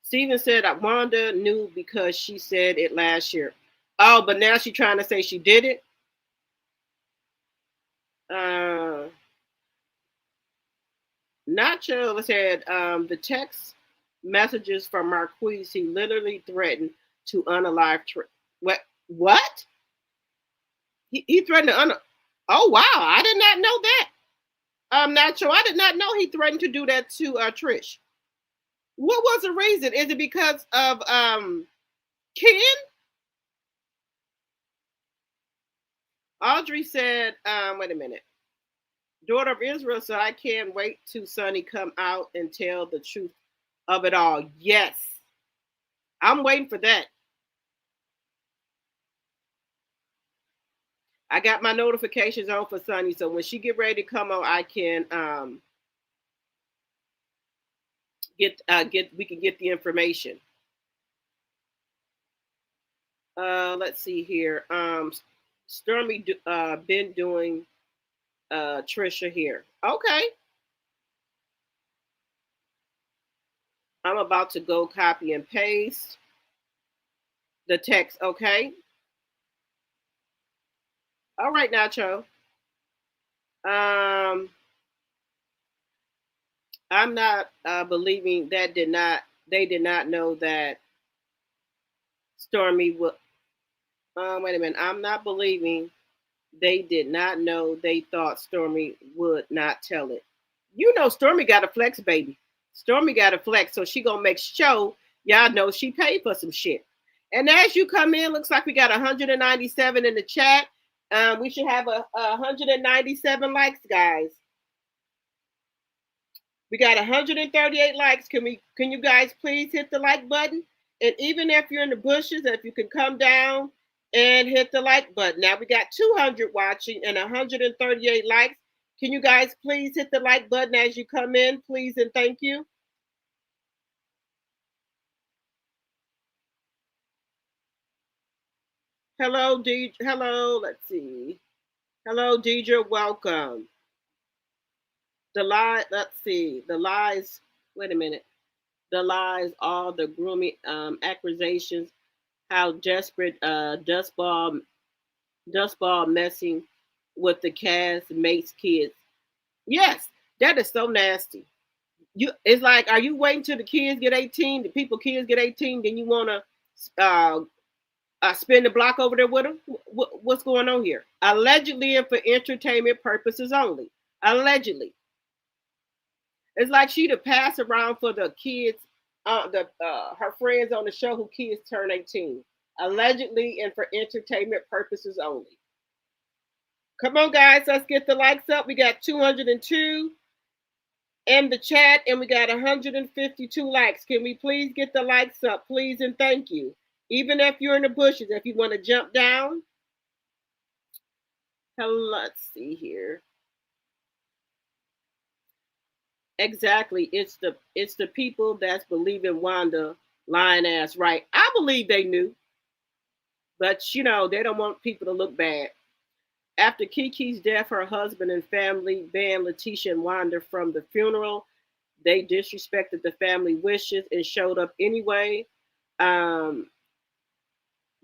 [SPEAKER 1] Steven said that Wanda knew because she said it last year. Oh, but now she's trying to say she did it. Uh, Nacho said the text messages from Marquis, he literally threatened to unalive. What? What? He threatened to Oh wow! I did not know that. Nacho, I did not know he threatened to do that to Trish. What was the reason? Is it because of Ken? Audrey said, wait a minute. Daughter of Israel said, I can't wait to Sonny come out and tell the truth of it all. Yes. I'm waiting for that. I got my notifications on for Sonny, so when she get ready to come on, I can we can get the information. Let's see here. Stormy been doing Trisha here. Okay. I'm about to go copy and paste the text. Okay. All right, Nacho. Um, I'm not believing that they did not know that Stormy would. Wait a minute. I'm not believing they did not know. They thought Stormy would not tell it. You know, Stormy got a flex, baby. Stormy got a flex, so she gonna make sure y'all know she paid for some shit. And as you come in, looks like we got 197 in the chat. We should have a 197 likes, guys. We got 138 likes. Can you guys please hit the like button? And even if you're in the bushes, if you can come down and hit the like button. Now we got 200 watching and 138 likes. Can you guys please hit the like button as you come in, please and thank you. Hello, let's see. Hello, Deidre, welcome. Let's see. The lies, wait a minute. The lies, all the grooming accusations how desperate dustball messing with the cast mates kids. Yes, that is so nasty. It's like, are you waiting till the kids get 18? The kids get 18, then you want to spin the block over there with them? What's going on here? Allegedly and for entertainment purposes only. Allegedly. It's like she'd have passed around for the kids, her friends on the show who kids turn 18. Allegedly and for entertainment purposes only. Come on, guys, let's get the likes up. We got 202 in the chat, and we got 152 likes. Can we please get the likes up, please, and thank you. Even if you're in the bushes, if you want to jump down. Let's see here. Exactly. It's the people that's believing Wanda lying ass right. I believe they knew, but they don't want people to look bad. After Kiki's death, her husband and family banned Laticia and Wanda from the funeral. They disrespected the family wishes and showed up anyway.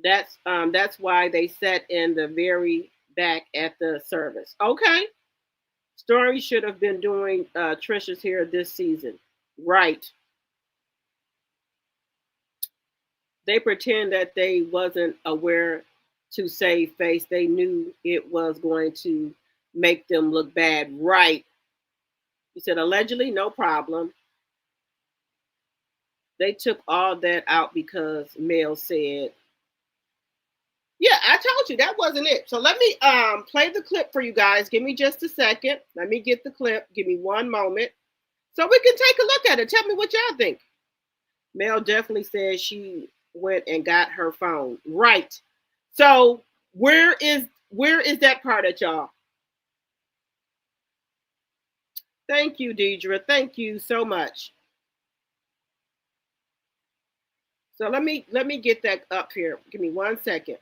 [SPEAKER 1] That's why they sat in the very back at the service. Okay. Stormy should have been doing Trisha's hair this season. Right. They pretend that they wasn't aware to save face. They knew it was going to make them look bad. Right. You said allegedly, no problem. They took all that out because Mel said, yeah, I told you that wasn't it. So let me play the clip for you guys. Give me just a second. Let me get the clip. Give me one moment so we can take a look at it. Tell me what y'all think. Mel definitely said she went and got her phone. Right. So where is that part at, y'all? Thank you, Deidre. Thank you so much. So let me get that up here. Give me 1 second.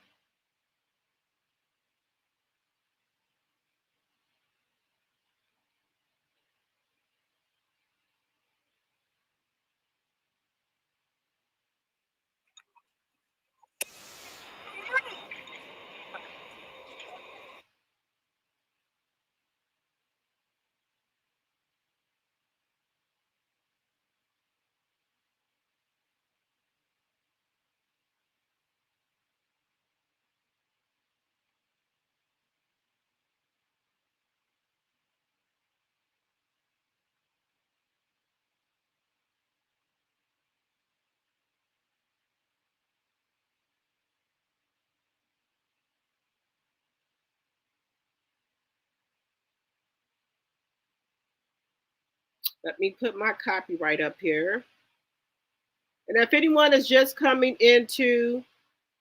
[SPEAKER 1] Let me put my copyright up here. And if anyone is just coming into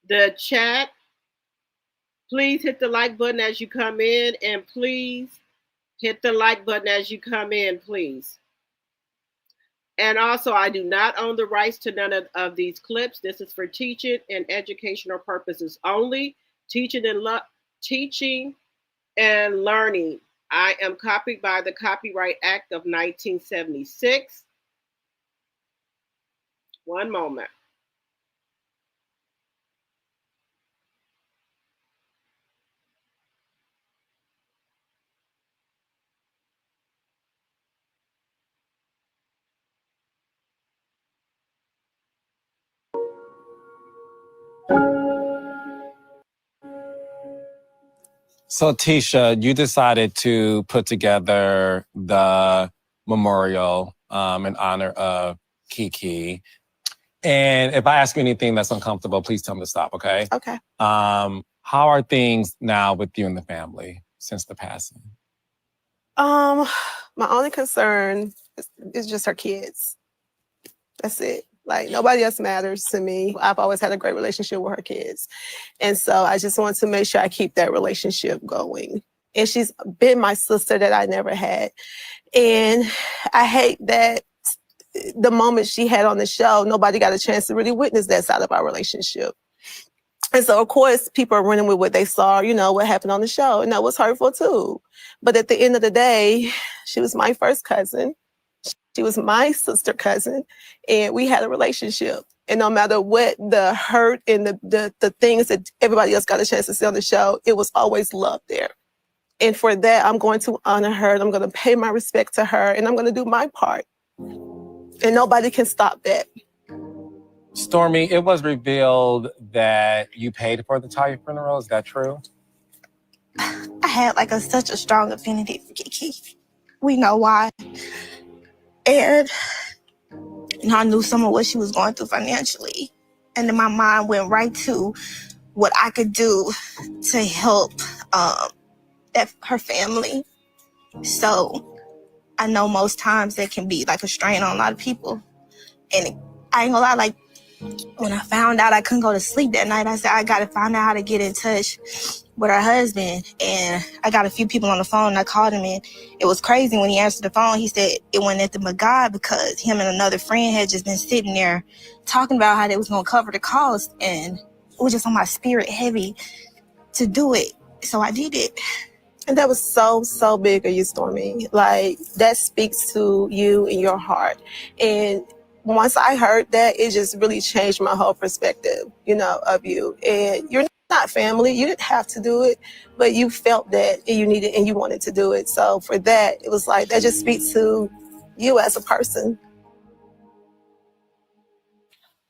[SPEAKER 1] the chat, please hit the like button as you come in, and please hit the like button as you come in, please. And also, I do not own the rights to none of these clips. This is for teaching and educational purposes only. Teaching and learning. I am copied by the Copyright Act of 1976. One moment.
[SPEAKER 2] So, Tisha, you decided to put together the memorial in honor of Kiki. And if I ask you anything that's uncomfortable, please tell me to stop, okay?
[SPEAKER 3] Okay.
[SPEAKER 2] How are things now with you and the family since the passing?
[SPEAKER 3] My only concern is just her kids. That's it. Like, nobody else matters to me. I've always had a great relationship with her kids. And so I just want to make sure I keep that relationship going. And she's been my sister that I never had. And I hate that the moment she had on the show, nobody got a chance to really witness that side of our relationship. And so, of course, people are running with what they saw, what happened on the show. And that was hurtful, too. But at the end of the day, she was my first cousin. She was my sister cousin. And we had a relationship. And no matter what the hurt and the things that everybody else got a chance to see on the show, it was always love there. And for that, I'm going to honor her. And I'm going to pay my respect to her. And I'm going to do my part. And nobody can stop that.
[SPEAKER 2] Stormy, it was revealed that you paid for the entire funeral. Is that true?
[SPEAKER 4] I had like such a strong affinity for Kiki. We know why. And I knew some of what she was going through financially. And then my mind went right to what I could do to help her family. So I know most times that can be like a strain on a lot of people. And I ain't gonna lie, like when I found out I couldn't go to sleep that night, I said, I gotta find out how to get in touch with her husband. And I got a few people on the phone and I called him, and it was crazy when he answered the phone. He said it wasn't nothing but God, because him and another friend had just been sitting there talking about how they was gonna cover the cost, and it was just on my spirit heavy to do it. So I did it.
[SPEAKER 3] And that was so, so big of you, Stormy. Like, that speaks to you and your heart. And once I heard that, it just really changed my whole perspective, of you. And you're not family. You didn't have to do it, but you felt that and you needed and you wanted to do it. So for that, it was like, that just speaks to you as a person.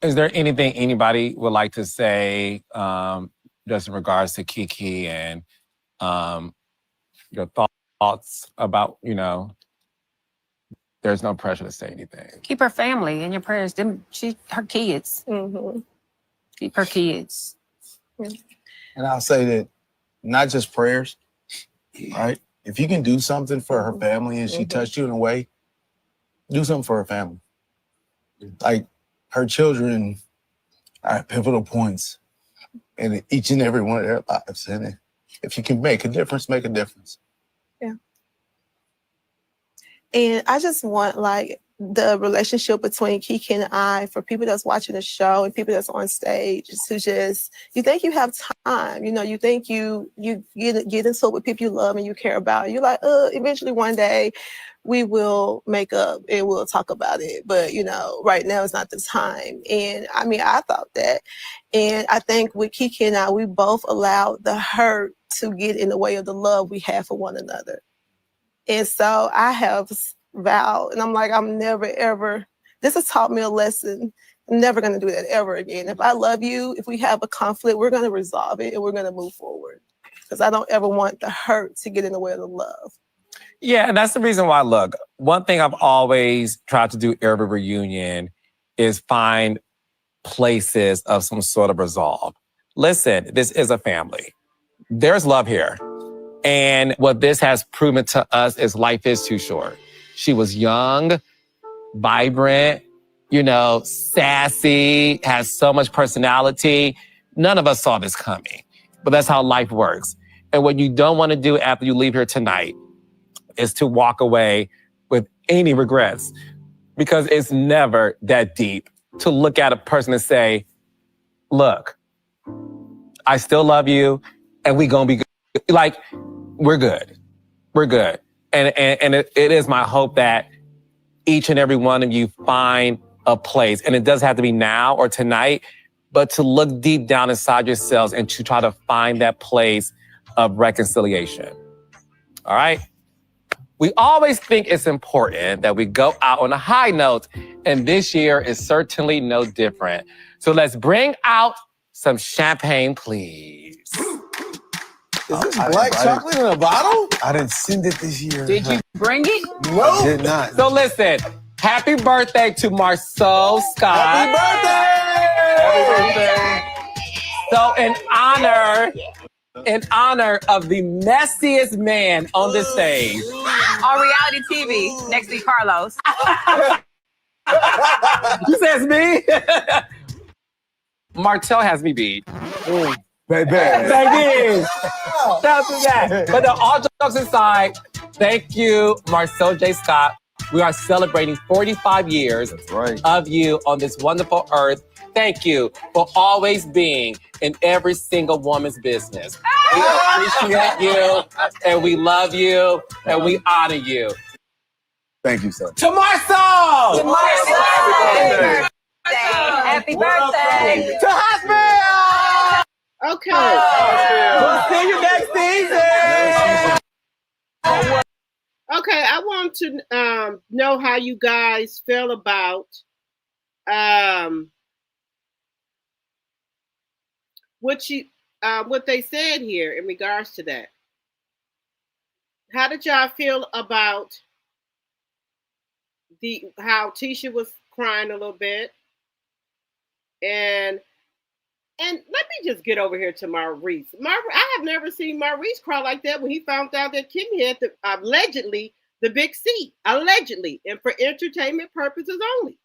[SPEAKER 2] Is there anything anybody would like to say just in regards to Kiki and your thoughts about, there's no pressure to say anything.
[SPEAKER 5] Keep her family in your prayers. Her kids.
[SPEAKER 3] Mm-hmm.
[SPEAKER 5] Keep her kids.
[SPEAKER 6] And I'll say that not just prayers, right? If you can do something for her family and she touched you in a way, do something for her family. Like, her children are at pivotal points in each and every one of their lives. And if you can make a difference, make a difference.
[SPEAKER 3] Yeah. And I just want, the relationship between Kiki and I, for people that's watching the show and people that's on stage, to just, you think you have time, you think you get into it with people you love and you care about. You're like, eventually one day we will make up and we'll talk about it. But, right now is not the time. And I thought that. And I think with Kiki and I, we both allowed the hurt to get in the way of the love we have for one another. And so I have vowed, and I'm like, I'm never, ever, this has taught me a lesson. I'm never going to do that ever again. If I love you, if we have a conflict, we're going to resolve it and we're going to move forward. Because I don't ever want the hurt to get in the way of the love.
[SPEAKER 2] Yeah, and that's the reason why, look, one thing I've always tried to do every reunion is find places of some sort of resolve. Listen, this is a family. There's love here. And what this has proven to us is life is too short. She was young, vibrant, sassy, has so much personality. None of us saw this coming, but that's how life works. And what you don't want to do after you leave here tonight is to walk away with any regrets, because it's never that deep to look at a person and say, look, I still love you and we gonna be good. Like, we're good. We're good. And it is my hope that each and every one of you find a place, and it doesn't have to be now or tonight, but to look deep down inside yourselves and to try to find that place of reconciliation. All right? We always think it's important that we go out on a high note, and this year is certainly no different. So let's bring out some champagne, please.
[SPEAKER 6] Is this black chocolate in a bottle?
[SPEAKER 7] I didn't send it this year.
[SPEAKER 5] Did you bring it?
[SPEAKER 6] No.
[SPEAKER 7] I did not.
[SPEAKER 2] So listen, happy birthday to Marceau Scott.
[SPEAKER 6] Happy birthday!
[SPEAKER 2] So in honor of the messiest man on the stage.
[SPEAKER 5] On reality TV, next to Carlos.
[SPEAKER 2] You says me? Martel has me beat.
[SPEAKER 7] Baby.
[SPEAKER 2] Baby. Shout out to that. But all jokes aside, thank you, Marceau J. Scott. We are celebrating 45 years of you on this wonderful earth. Thank you for always being in every single woman's business. We appreciate you, and we love you, and we honor you.
[SPEAKER 6] Thank you, sir.
[SPEAKER 2] To Marceau!
[SPEAKER 5] Happy Happy birthday.
[SPEAKER 7] To Huntsville!
[SPEAKER 1] Okay.
[SPEAKER 7] We'll see you next season!
[SPEAKER 1] Okay, I want to know how you guys feel about what they said here in regards to that. How did y'all feel about how Tisha was crying a little bit? And let me just get over here to Maurice. I have never seen Maurice cry like that when he found out that Kimmy had allegedly the big C, allegedly, and for entertainment purposes only.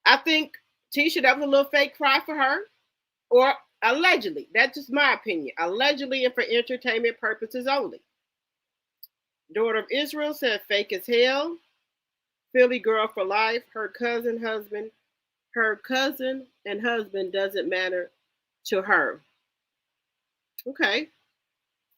[SPEAKER 1] I think Tisha, that was a little fake cry for her, or allegedly. That's just my opinion. Allegedly and for entertainment purposes only. Daughter of Israel said fake as hell. Philly girl for life. Her cousin and husband doesn't matter to her. Okay.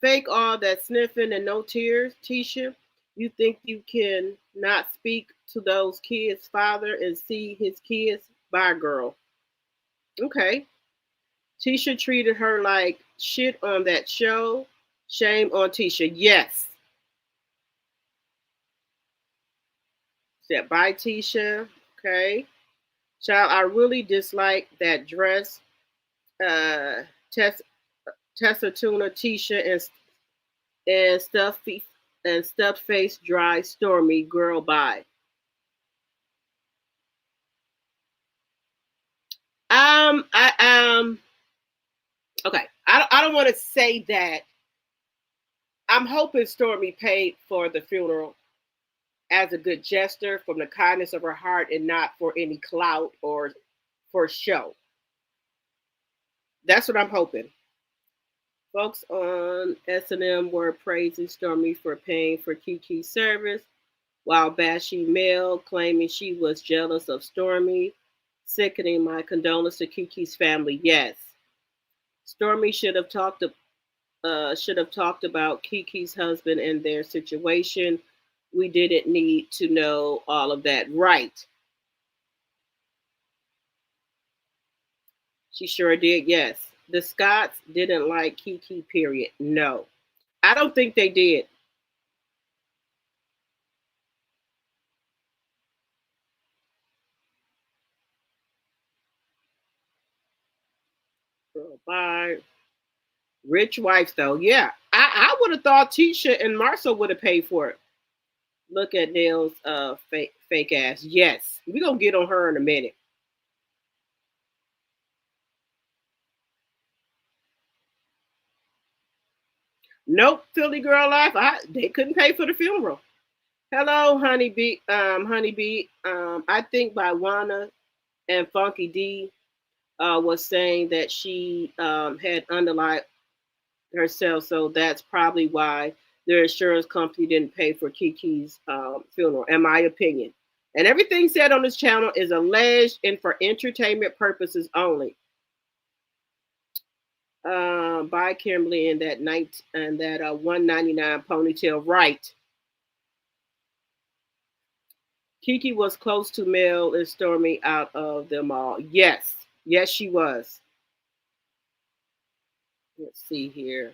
[SPEAKER 1] Fake all that sniffing and no tears. Tisha, you think you can not speak to those kids' father and see his kids? Bye, girl. Okay. Tisha treated her like shit on that show. Shame on Tisha. Yes. Said bye, Tisha. Okay. Child, I really dislike that dress. Tessa Tuna, Tisha, and stuffed face dry Stormy. Girl, bye. Okay. I don't want to say that. I'm hoping Stormy paid for the funeral as a good gesture from the kindness of her heart and not for any clout or for show. That's what I'm hoping. Folks on S&M were praising Stormy for paying for Kiki's service, while bashing Mel, claiming she was jealous of Stormy. Sickening. My condolences to Kiki's family. Yes. Stormy should have talked about Kiki's husband and their situation. We didn't need to know all of that. Right. She sure did, yes. The Scotts didn't like Kiki, period. No. I don't think they did. Girl, bye. Rich wife, though. Yeah. I would have thought Tisha and Marcel would have paid for it. Look at Nell's fake ass. Yes. We're going to get on her in a minute. Nope, Philly girl life. They couldn't pay for the funeral. Hello, honeybee. I think by Wanda and Funky D was saying that she had underlined herself, so that's probably why their insurance company didn't pay for Kiki's funeral, in my opinion. And everything said on this channel is alleged and for entertainment purposes only. By Kimberly and that $199 ponytail, right? Kiki was close to Mel and Stormy out of them all. Yes, yes, she was. Let's see here.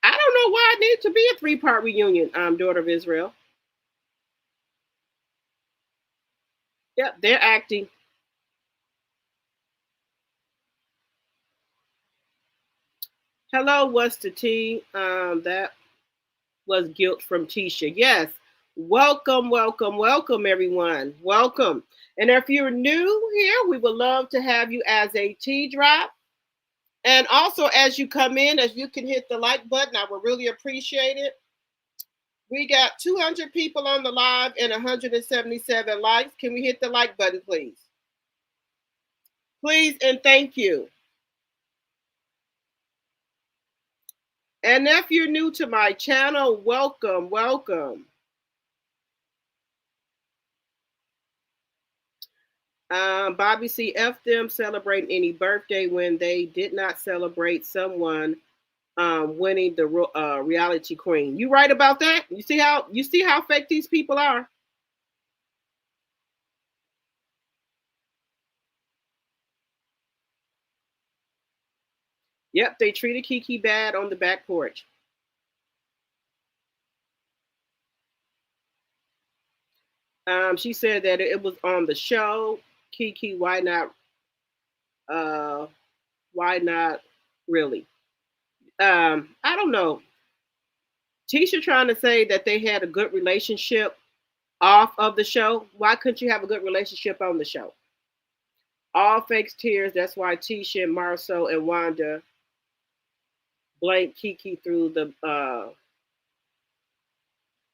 [SPEAKER 1] I don't know why it needs to be a 3-part reunion. Daughter of Israel. Yep, they're acting. Hello, what's the tea? That was guilt from Tisha. Yes. Welcome, welcome, welcome, everyone. Welcome. And if you're new here, we would love to have you as a tea drop. And also, as you come in, as you can hit the like button, I would really appreciate it. We got 200 people on the live and 177 likes. Can we hit the like button, please? Please and thank you. And if you're new to my channel, welcome, welcome. Bobby C. F them celebrating any birthday when they did not celebrate someone winning the reality queen. You right about that? You see how fake these people are? Yep, they treated Kiki bad on the back porch. She said that it was on the show. Kiki, why not? Why not really? I don't know. Tisha trying to say that they had a good relationship off of the show. Why couldn't you have a good relationship on the show? All fakes tears. That's why Tisha and Marcel and Wanda blanked Kiki through the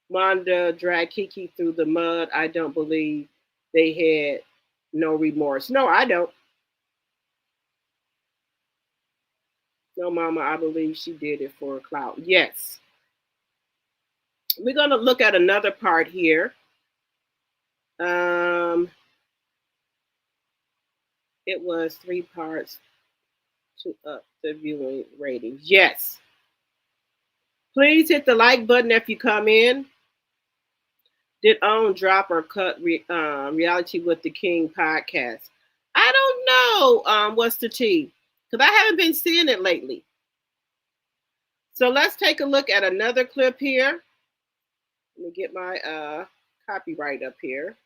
[SPEAKER 1] Wanda dragged Kiki through the mud. I don't believe they had no remorse. No, I don't. No, Mama, I believe she did it for clout. Yes. We're going to look at another part here. It was 3 parts to up the viewing ratings. Yes. Please hit the like button if you come in. Did OWN drop or cut Reality with the King podcast? I don't know what's the tea, because I haven't been seeing it lately. So let's take a look at another clip here. Let me get my copyright up here.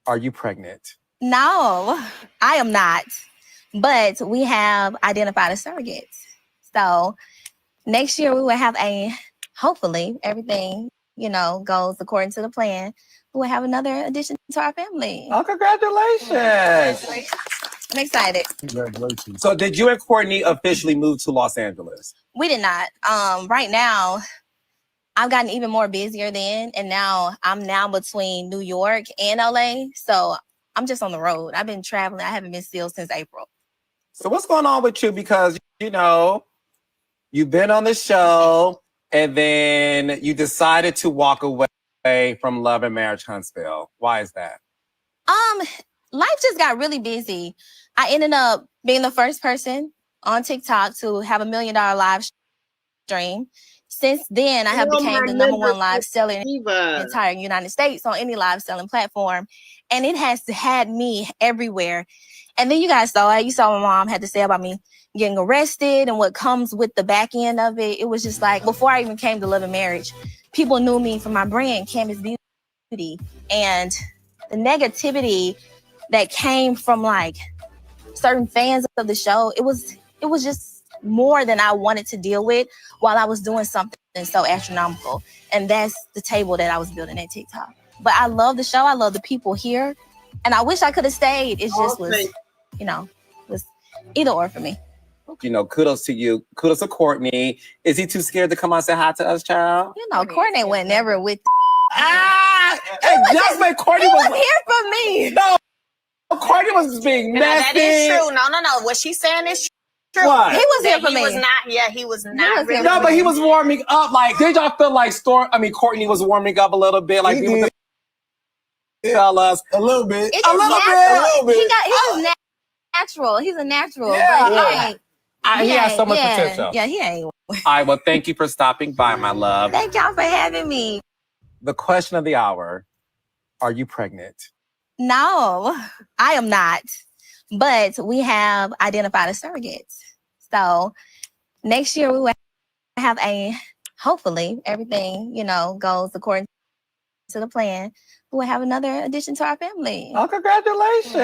[SPEAKER 2] Are you pregnant?
[SPEAKER 4] No, I am not. But we have identified a surrogate. So next year we will have hopefully everything, goes according to the plan. We will have another addition to our family.
[SPEAKER 2] Oh, congratulations.
[SPEAKER 4] I'm excited.
[SPEAKER 6] Congratulations.
[SPEAKER 2] So did you and Courtney officially move to Los Angeles?
[SPEAKER 4] We did not. Right now, I've gotten even more busier then, and now I'm between New York and LA. So I'm just on the road. I've been traveling. I haven't been still since April.
[SPEAKER 2] So what's going on with you? Because, you've been on the show and then you decided to walk away from Love and Marriage Huntsville. Why is that?
[SPEAKER 4] Life just got really busy. I ended up being the first person on TikTok to have $1 million live stream. Since then, I have become the #1 live seller in the entire United States on any live selling platform. And it has had me everywhere. And then you guys saw it. You saw what my mom had to say about me getting arrested and what comes with the back end of it. It was just like, before I even came to Love and Marriage, people knew me from my brand, Canvas Beauty. And the negativity that came from like certain fans of the show, it was just more than I wanted to deal with while I was doing something so astronomical. And that's the table that I was building at TikTok. But I love the show. I love the people here. And I wish I could have stayed. It just was, was either or for me.
[SPEAKER 2] Kudos to you. Kudos to Courtney. Is he too scared to come out and say hi to us, child?
[SPEAKER 4] Courtney went never with.
[SPEAKER 2] Just when Courtney was
[SPEAKER 4] here for me.
[SPEAKER 2] No, Courtney was being messy.
[SPEAKER 8] That is true. No. What she's saying is true.
[SPEAKER 2] What?
[SPEAKER 4] He was here for me.
[SPEAKER 8] He was not. He was not. Really
[SPEAKER 2] no, but he was warming up. Like, did y'all feel like Courtney was warming up a little bit? Like, people tell us
[SPEAKER 6] a little bit.
[SPEAKER 4] A little bit. He was natural. He's a natural.
[SPEAKER 2] Yeah. He has so much potential.
[SPEAKER 4] Yeah, he ain't.
[SPEAKER 2] All right, well, thank you for stopping by, my love.
[SPEAKER 4] Thank y'all for having me.
[SPEAKER 2] The question of the hour, are you pregnant?
[SPEAKER 4] No, I am not. But we have identified a surrogate. So next year we will have hopefully everything, goes according to the plan. We will have another addition to our family.
[SPEAKER 2] Oh, congratulations.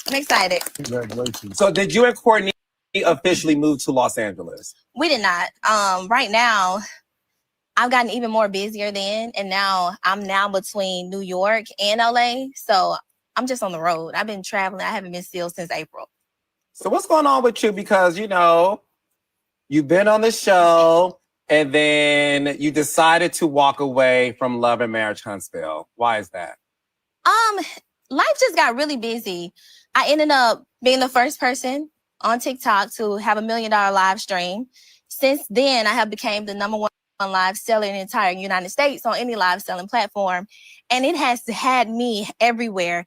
[SPEAKER 4] I'm excited.
[SPEAKER 6] Congratulations.
[SPEAKER 2] So did you and Courtney officially move to Los Angeles?
[SPEAKER 4] We did not. Right now, I've gotten even more busier then, and now I'm between New York and LA. So I'm just on the road. I've been traveling. I haven't been still since April.
[SPEAKER 2] So what's going on with you? Because, you've been on the show And then you decided to walk away from Love and Marriage Huntsville. Why is that?
[SPEAKER 4] Life just got really busy. I ended up being the first person on TikTok to have $1 million live stream. Since then, I have become the #1 live seller in the entire United States on any live selling platform. And it has had me everywhere.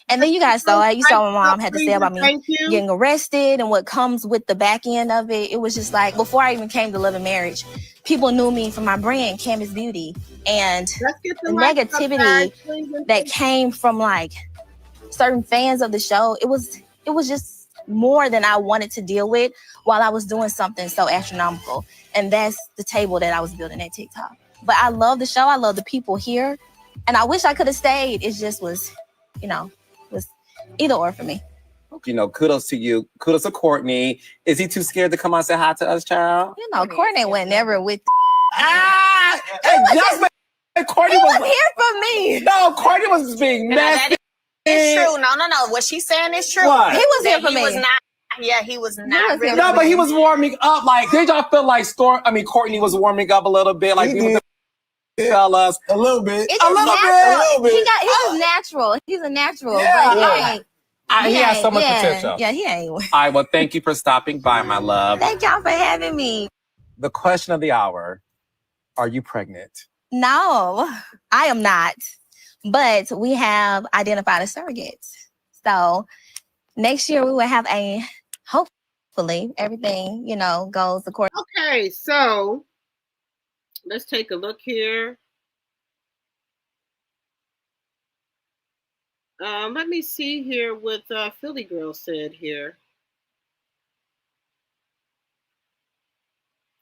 [SPEAKER 4] And then you guys saw it. You saw my mom had to say about me getting arrested and what comes with the back end of it. It was just like, before I even came to Love and Marriage, people knew me from my brand, Canvas Beauty. And the negativity that came from like certain fans of the show, it was just more than I wanted to deal with while I was doing something so astronomical. And that's the table that I was building at TikTok. But I love the show. I love the people here. And I wish I could have stayed. It just was, was either or for me.
[SPEAKER 2] Kudos to you. Kudos to Courtney. Is he too scared to come out and say hi to us, child?
[SPEAKER 4] Courtney went never with.
[SPEAKER 2] Courtney
[SPEAKER 4] was here for me.
[SPEAKER 2] No, Courtney was being messy.
[SPEAKER 8] It's true. No. What she's saying is true.
[SPEAKER 2] What?
[SPEAKER 4] He was here for me.
[SPEAKER 8] He was not really.
[SPEAKER 2] No, but he was warming up. Like, did y'all feel like Courtney was warming up a little bit? Like, people tell us
[SPEAKER 6] a little bit.
[SPEAKER 4] He was natural. He's a natural.
[SPEAKER 2] Yeah. He has so much potential.
[SPEAKER 4] Yeah, he ain't.
[SPEAKER 2] All right, well, thank you for stopping by, my love.
[SPEAKER 4] Thank y'all for having me.
[SPEAKER 2] The question of the hour, are you pregnant?
[SPEAKER 4] No, I am not. But we have identified a surrogate. So next year we will have hopefully everything, goes according.
[SPEAKER 1] Okay, so let's take a look here. Let me see here what Philly Girl said here.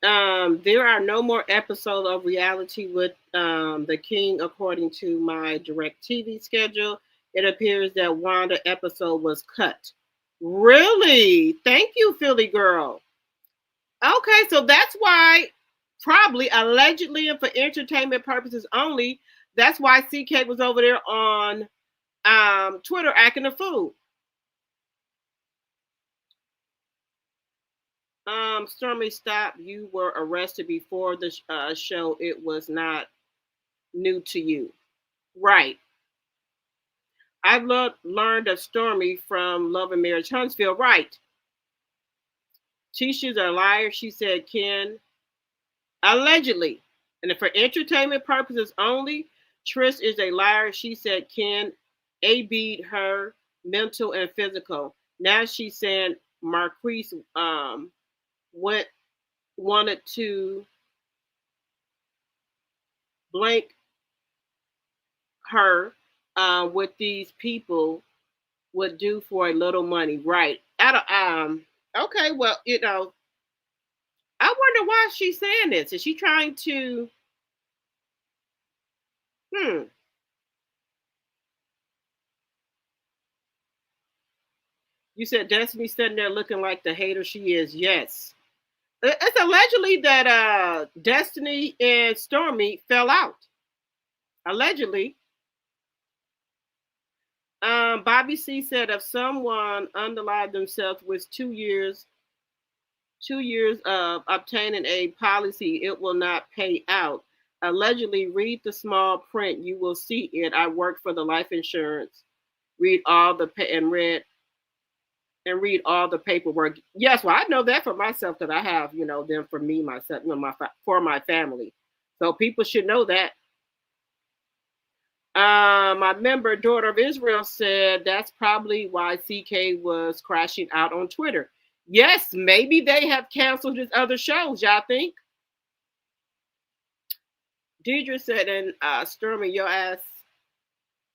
[SPEAKER 1] There are no more episodes of reality with the King according to my DirecTV schedule. It appears that Wanda episode was cut. Really? Thank you, Philly Girl. Okay, so that's why, probably, allegedly, and for entertainment purposes only, that's why CK was over there on Twitter acting a fool. Stormy, stop. You were arrested before the show. It was not new to you. Right. I've learned of Stormy from Love and Marriage Huntsville. Right. Tisha's a liar, she said, Ken. Allegedly. And for entertainment purposes only, Trish is a liar, she said, Ken. A-beat her mental and physical. Now she's saying Marquis wanted to blank her what these people would do for a little money. Right. Okay, well, I wonder why she's saying this. Is she trying to You said Destiny sitting there looking like the hater she is. Yes. It's allegedly that Destiny and Stormy fell out. Allegedly. Bobby C said if someone underlined themselves with 2 years of obtaining a policy, it will not pay out. Allegedly, read the small print. You will see it. I work for the life insurance. Read all the read all the paperwork. Yes, well, I know that for myself because I have, them for me, myself, for my family. So people should know that. My member, Daughter of Israel, said that's probably why CK was crashing out on Twitter. Yes, maybe they have canceled his other shows, y'all think? Deidre said, and Stormy, your ass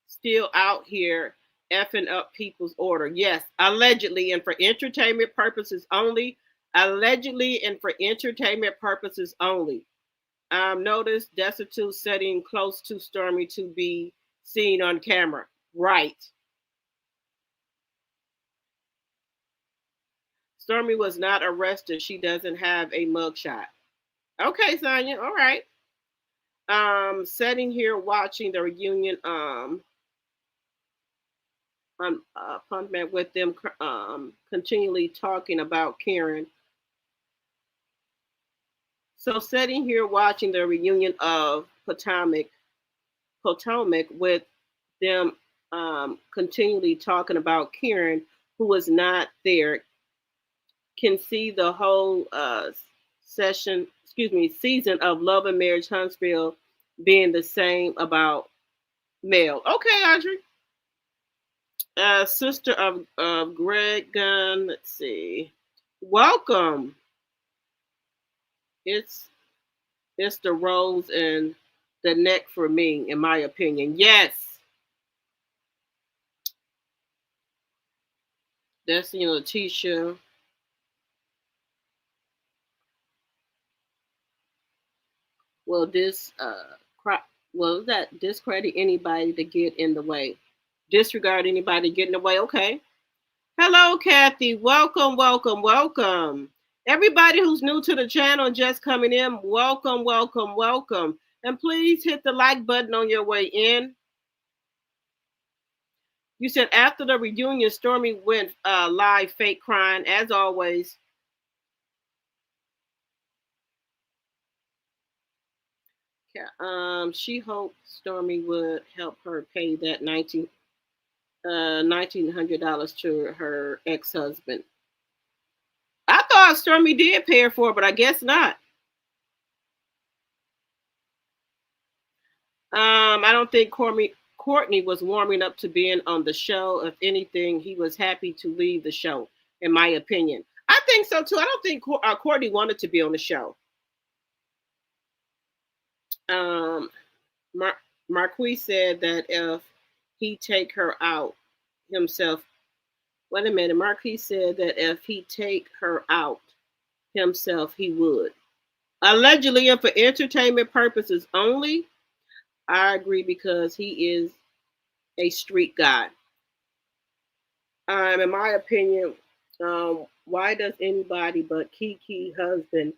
[SPEAKER 1] still out here effing up people's order. Yes, allegedly, and for entertainment purposes only. Allegedly, and for entertainment purposes only. Notice Destitute sitting close to Stormy to be seen on camera. Right. Stormy was not arrested. She doesn't have a mugshot. Okay, Sonia. All right. Sitting here watching the reunion with them continually talking about Karen. So sitting here watching the reunion of Potomac with them continually talking about Karen, who was not there, can see the whole season of Love and Marriage Huntsville being the same about Mel. Okay, Audrey. Sister of Greg Gunn. Let's see. Welcome. It's the rose and the neck for me, in my opinion. Yes. That's Laticia. Will this that discredit anybody to get in the way? Disregard anybody to get in the way? Okay. Hello, Kathy. Welcome, welcome, welcome. Everybody who's new to the channel and just coming in, welcome, welcome, welcome. And please hit the like button on your way in. You said after the reunion, Stormy went live fake crying, as always. She hoped Stormy would help her pay that $1,900 to her ex-husband. I thought Stormy did pay her for it, but I guess not. I don't think Courtney was warming up to being on the show. If anything, he was happy to leave the show, in my opinion. I think so too. I don't think Courtney wanted to be on the show. Marquis said that if he take her out himself, wait a minute. Marquis said that if he take her out himself, he would. Allegedly, and for entertainment purposes only. I agree because he is a street guy. In my opinion, why does anybody but Kiki husband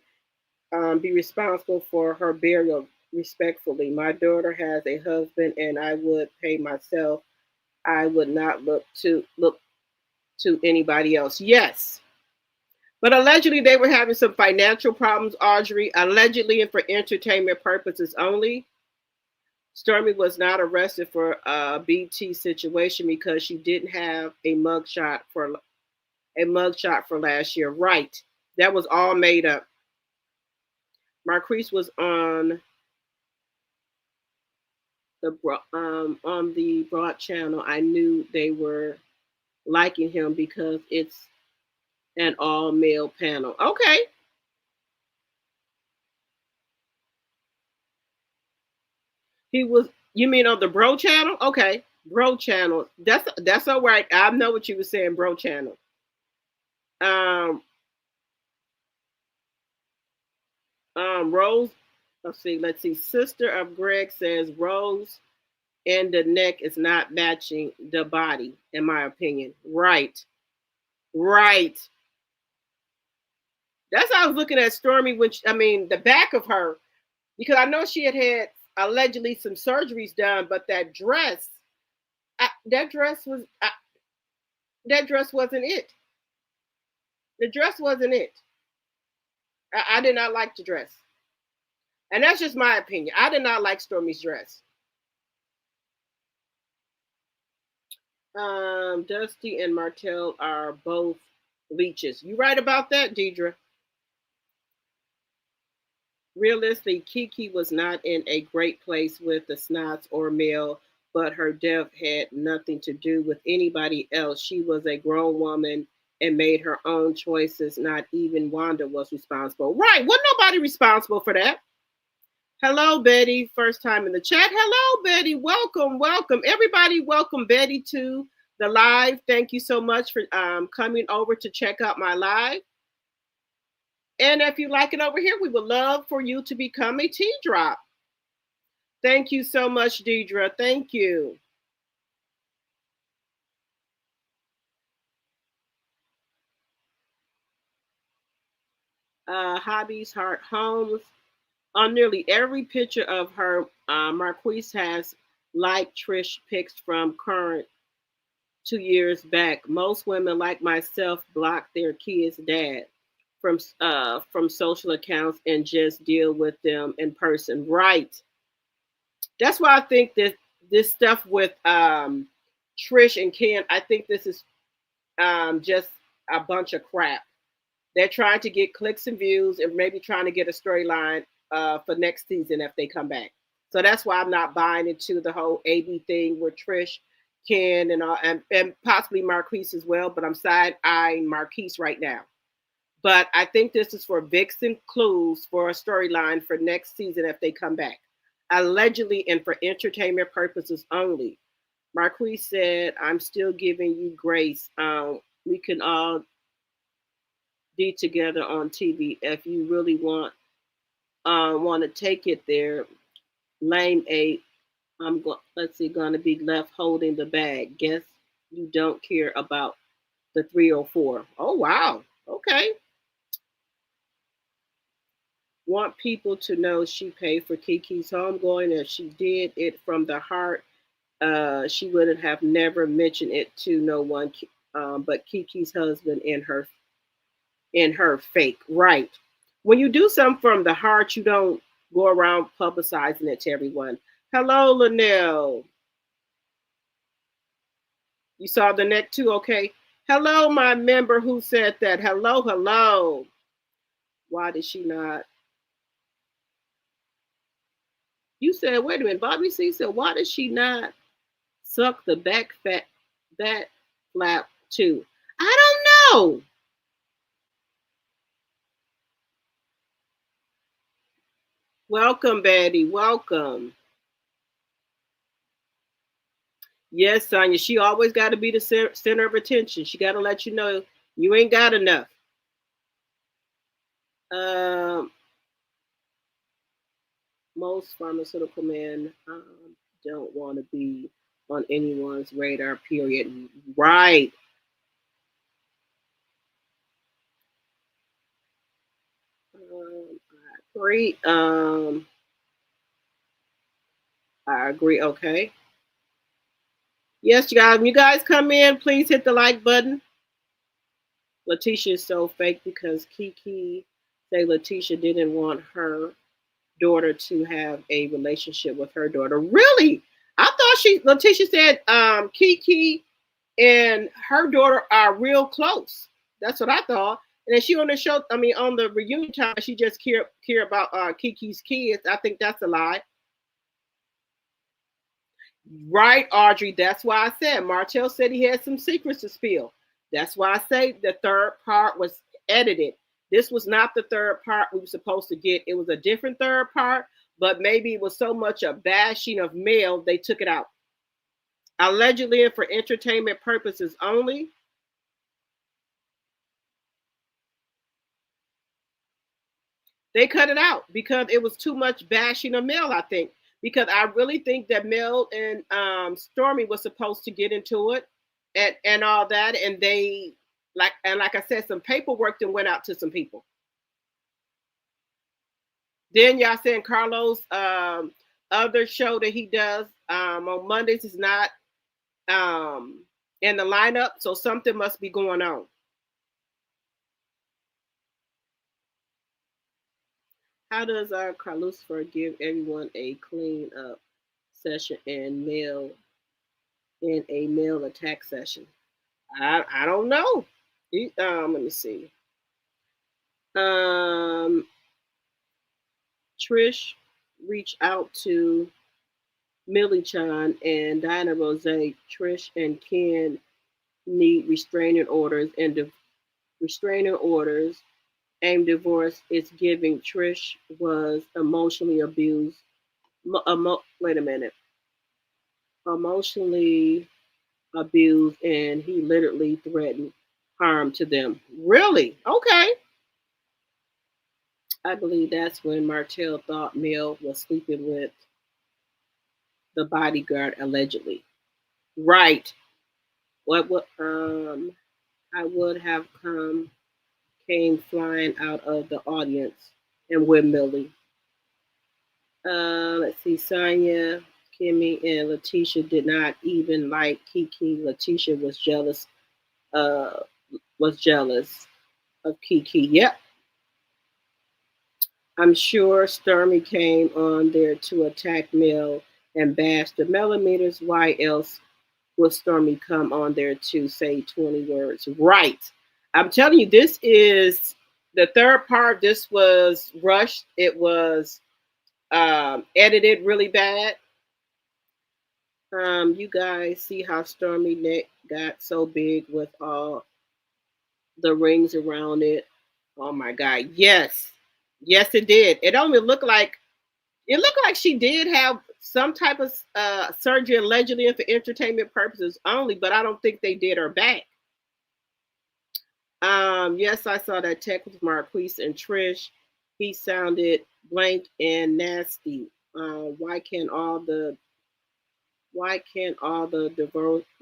[SPEAKER 1] be responsible for her burial? Respectfully, my daughter has a husband, and I would pay myself. I would not look to anybody else. Yes, but allegedly they were having some financial problems. Audrey, allegedly, and for entertainment purposes only. Stormy was not arrested for a BT situation because she didn't have a mugshot for last year. Right, that was all made up. Marquise was on the broad channel. I knew they were liking him because it's an all male panel. Okay. He was, you mean on the bro channel? Okay. Bro channel. That's all right. I know what you were saying, bro channel. Rose, let's see. Sister of Greg says Rose and the neck is not matching the body, in my opinion. Right. Right. That's how I was looking at Stormy, the back of her, because I know she had allegedly some surgeries done, but that dress wasn't it. The dress wasn't it. I did not like the dress. And that's just my opinion. I did not like Stormy's dress. Dusty and Martel are both leeches. You right about that, Deidre? Realistically, Kiki was not in a great place with the Snots or Mel, but her death had nothing to do with anybody else. She was a grown woman and made her own choices. Not even Wanda was responsible. Right, wasn't nobody responsible for that. Hello, Betty. First time in the chat. Hello, Betty. Welcome, welcome. Everybody, welcome Betty to the live. Thank you so much for coming over to check out my live. And if you like it over here, we would love for you to become a T-Drop. Thank you so much, Deidre. Thank you. Hobbies, Heart Homes. On nearly every picture of her, Marquise has liked Trish pics from current 2 years back. Most women, like myself, block their kids' dad. from social accounts and just deal with them in person. Right. That's why I think this stuff with Trish and Ken, I think this is just a bunch of crap. They're trying to get clicks and views and maybe trying to get a storyline for next season if they come back. So that's why I'm not buying into the whole AB thing with Trish, Ken, and possibly Marquis as well. But I'm side-eyeing Marquis right now. But I think this is for Vixen clues for a storyline for next season if they come back. Allegedly and for entertainment purposes only. Marquis said, I'm still giving you grace. We can all be together on TV if you really want to take it there. Lame 8. Gonna be left holding the bag. Guess you don't care about the 304. Oh wow. Okay. Want people to know she paid for Kiki's homegoing. If she did it from the heart, she wouldn't have never mentioned it to no one but Kiki's husband and her fake. Right. When you do something from the heart, you don't go around publicizing it to everyone. Hello, Linnell. You saw the neck too, okay? Hello, my member who said that. Hello, hello. Why did she not? You said, wait a minute, Bobby C said, why did she not suck the back flap too? I don't know. Welcome, Betty. Welcome. Yes, Sonia. She always got to be the center of attention. She got to let you know you ain't got enough. Most pharmaceutical men don't want to be on anyone's radar, period. Right. I agree. I agree. Okay. Yes, you guys. When you guys come in, please hit the like button. Laticia is so fake because Kiki say Laticia didn't want her daughter to have a relationship with her daughter. Really? I thought Laticia said Kiki and her daughter are real close. That's what I thought. And then she on the show, on the reunion time, she just care about Kiki's kids. I think that's a lie. Right, Audrey. That's why I said Martel said he had some secrets to spill. That's why I say the third part was edited. This was not the third part we were supposed to get. It was a different third part, but maybe it was so much a bashing of male, they took it out. Allegedly and for entertainment purposes only. They cut it out because it was too much bashing of Mel, I think. Because I really think that Mel and Stormy was supposed to get into it and all that. And they, like I said, some paperwork then went out to some people. Then y'all saying Carlos' other show that he does on Mondays is not in the lineup. So something must be going on. How does Carlos give everyone a clean up session and mail in a mail attack session? I don't know. Let me see. Trish reached out to Millie Chan and Diana Rose. Trish and Ken need restraining orders and restraining orders. AIM divorce is giving. Trish was emotionally abused. Wait a minute. Emotionally abused, and he literally threatened harm to them. Really? Okay. I believe that's when Martel thought Mel was sleeping with the bodyguard allegedly. Right. I would have came flying out of the audience and with Millie. Let's see, Sonia, Kimmy, and Laticia did not even like Kiki. Laticia was jealous of Kiki. Yep, I'm sure Stormy came on there to attack Mel and bash the millimeters. Why else would Stormy come on there to say 20 words? Right. I'm telling you, this is the third part. This was rushed. It was edited really bad. You guys see how Stormy neck got so big with all the rings around it. Oh my God. Yes. Yes, it did. It looked like she did have some type of surgery allegedly for entertainment purposes only, but I don't think they did her back. Yes, I saw that text with Marquis and Trish. He sounded blank and nasty. Why can't all the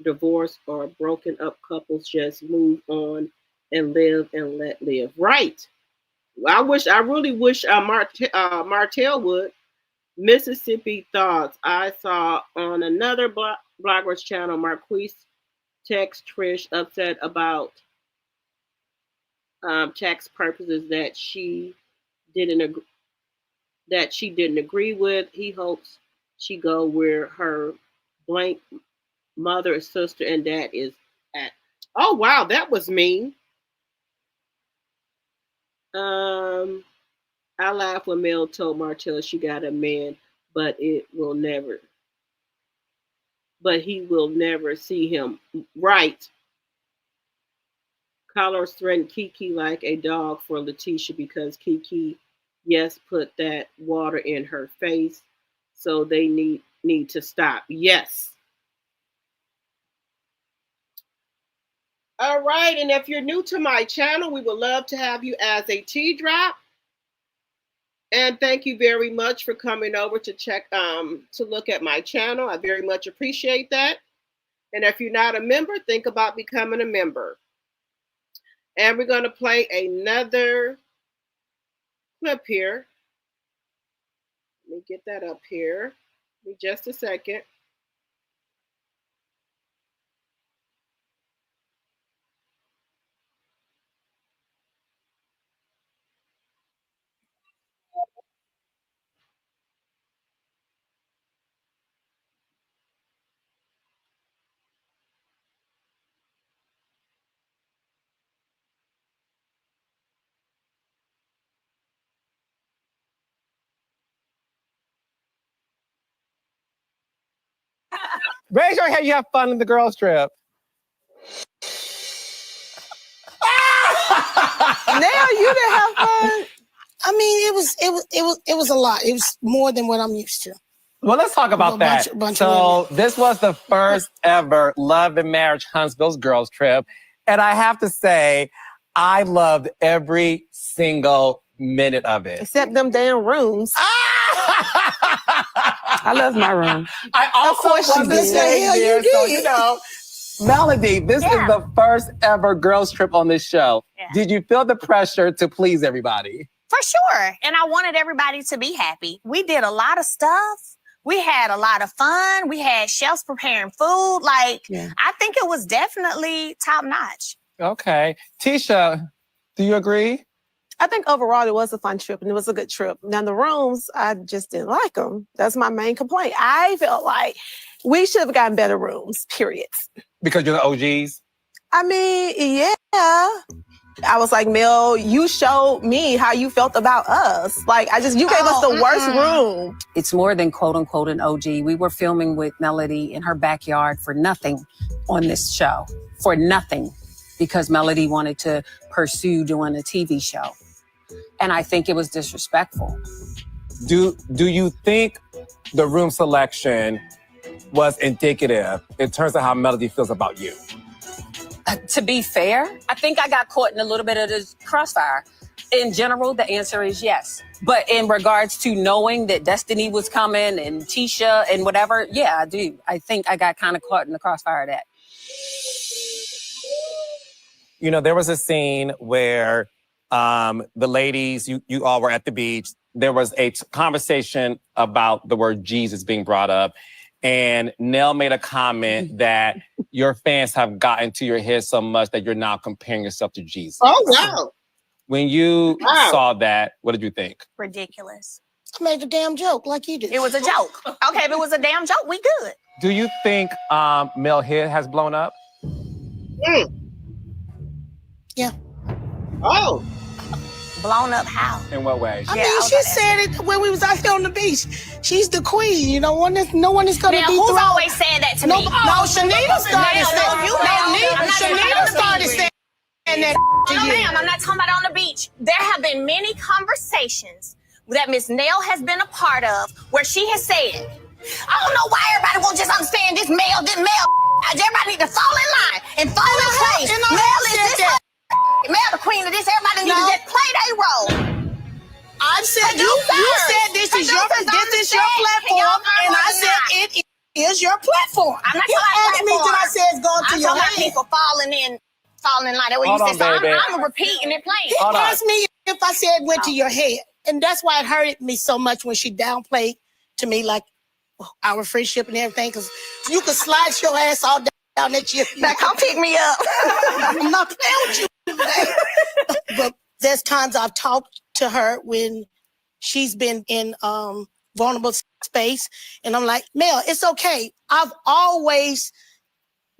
[SPEAKER 1] divorce or broken up couples just move on and live and let live? Right. I really wish Martel would. Mississippi thoughts. I saw on another blogger's channel, Marquis text Trish upset about tax purposes that she didn't agree with. He hopes she go where her blank mother, sister, and dad is at. Oh wow, that was mean. I laughed when Mel told Martel she got a man, but he will never see him. Right. Carlos threatened Kiki like a dog for Laticia because Kiki, yes, put that water in her face. So they need to stop. Yes. All right, and if you're new to my channel, we would love to have you as a tea drop. And thank you very much for coming over to check to look at my channel. I very much appreciate that. And if you're not a member, think about becoming a member. And we're going to play another clip here. Let me get that up here. Give me just a second.
[SPEAKER 2] Raise your hand. You have fun in the girls' trip.
[SPEAKER 3] Now you didn't have fun.
[SPEAKER 9] I mean, it was a lot. It was more than what I'm used to.
[SPEAKER 2] Well, let's talk about that. So this was the first ever Love and Marriage Huntsville's girls trip. And I have to say, I loved every single minute of it.
[SPEAKER 3] Except them damn rooms.
[SPEAKER 5] I love my room.
[SPEAKER 2] I also wanted to say here, so you know, Melody, this is the first ever girls trip on this show.
[SPEAKER 8] Yeah.
[SPEAKER 2] Did you feel the pressure to please everybody?
[SPEAKER 8] For sure. And I wanted everybody to be happy. We did a lot of stuff. We had a lot of fun. We had chefs preparing food. I think it was definitely top notch.
[SPEAKER 2] Okay. Tisha, do you agree?
[SPEAKER 3] I think overall it was a fun trip and it was a good trip. Now the rooms, I just didn't like them. That's my main complaint. I felt like we should have gotten better rooms, period.
[SPEAKER 2] Because you're the OGs?
[SPEAKER 3] I mean, yeah. I was like, Mel, you showed me how you felt about us. You gave us the worst room.
[SPEAKER 5] It's more than quote unquote an OG. We were filming with Melody in her backyard for nothing on this show. For nothing. Because Melody wanted to pursue doing a TV show. And I think it was disrespectful.
[SPEAKER 2] Do you think the room selection was indicative in terms of how Melody feels about you?
[SPEAKER 5] To be fair, I think I got caught in a little bit of this crossfire. In general, the answer is yes. But in regards to knowing that Destiny was coming and Tisha and whatever, yeah, I do. I think I got kind of caught in the crossfire of that.
[SPEAKER 2] You know, there was a scene where the ladies, you all were at the beach. There was a conversation about the word Jesus being brought up. And Nell made a comment that your fans have gotten to your head so much that you're now comparing yourself to Jesus.
[SPEAKER 1] Oh, wow.
[SPEAKER 2] When you saw that, what did you think?
[SPEAKER 8] Ridiculous.
[SPEAKER 9] I made a damn joke like you did.
[SPEAKER 8] It was a joke. Okay, if it was a damn joke, we good.
[SPEAKER 2] Do you think Mel Head has blown up?
[SPEAKER 9] Yeah.
[SPEAKER 1] Oh.
[SPEAKER 8] Blown up how?
[SPEAKER 2] In what way?
[SPEAKER 9] I mean, she said it when we was out there on the beach. She's the queen. You know, no one is going to
[SPEAKER 8] Now,
[SPEAKER 9] be
[SPEAKER 8] who's
[SPEAKER 9] thrown.
[SPEAKER 8] always said that to me?
[SPEAKER 9] No, Shanita started saying. Shanita started saying that to
[SPEAKER 8] No,
[SPEAKER 9] you.
[SPEAKER 8] ma'am, I'm not talking about on the beach. There have been many conversations that Miss Nell has been a part of where she has said, I don't know why everybody won't just understand this male. Everybody need to fall in line and fall in place. Mel is this. Mel the queen of this. Everybody need to just play their role.
[SPEAKER 9] I said you said this is your platform, and I said it is your platform.
[SPEAKER 8] I'm not
[SPEAKER 9] you asked me did I say it's going to your head?
[SPEAKER 8] People falling in line. That's what you said. So I'm repeating it plain.
[SPEAKER 9] He asked me if I said it went to your head, and that's why it hurted me so much when she downplayed to me like our friendship and everything, because you could slide your ass all down at you.
[SPEAKER 8] Now come pick me up.
[SPEAKER 9] I'm not playing with you today. But there's times I've talked to her when she's been in vulnerable space, and I'm like, Mel, it's okay. I've always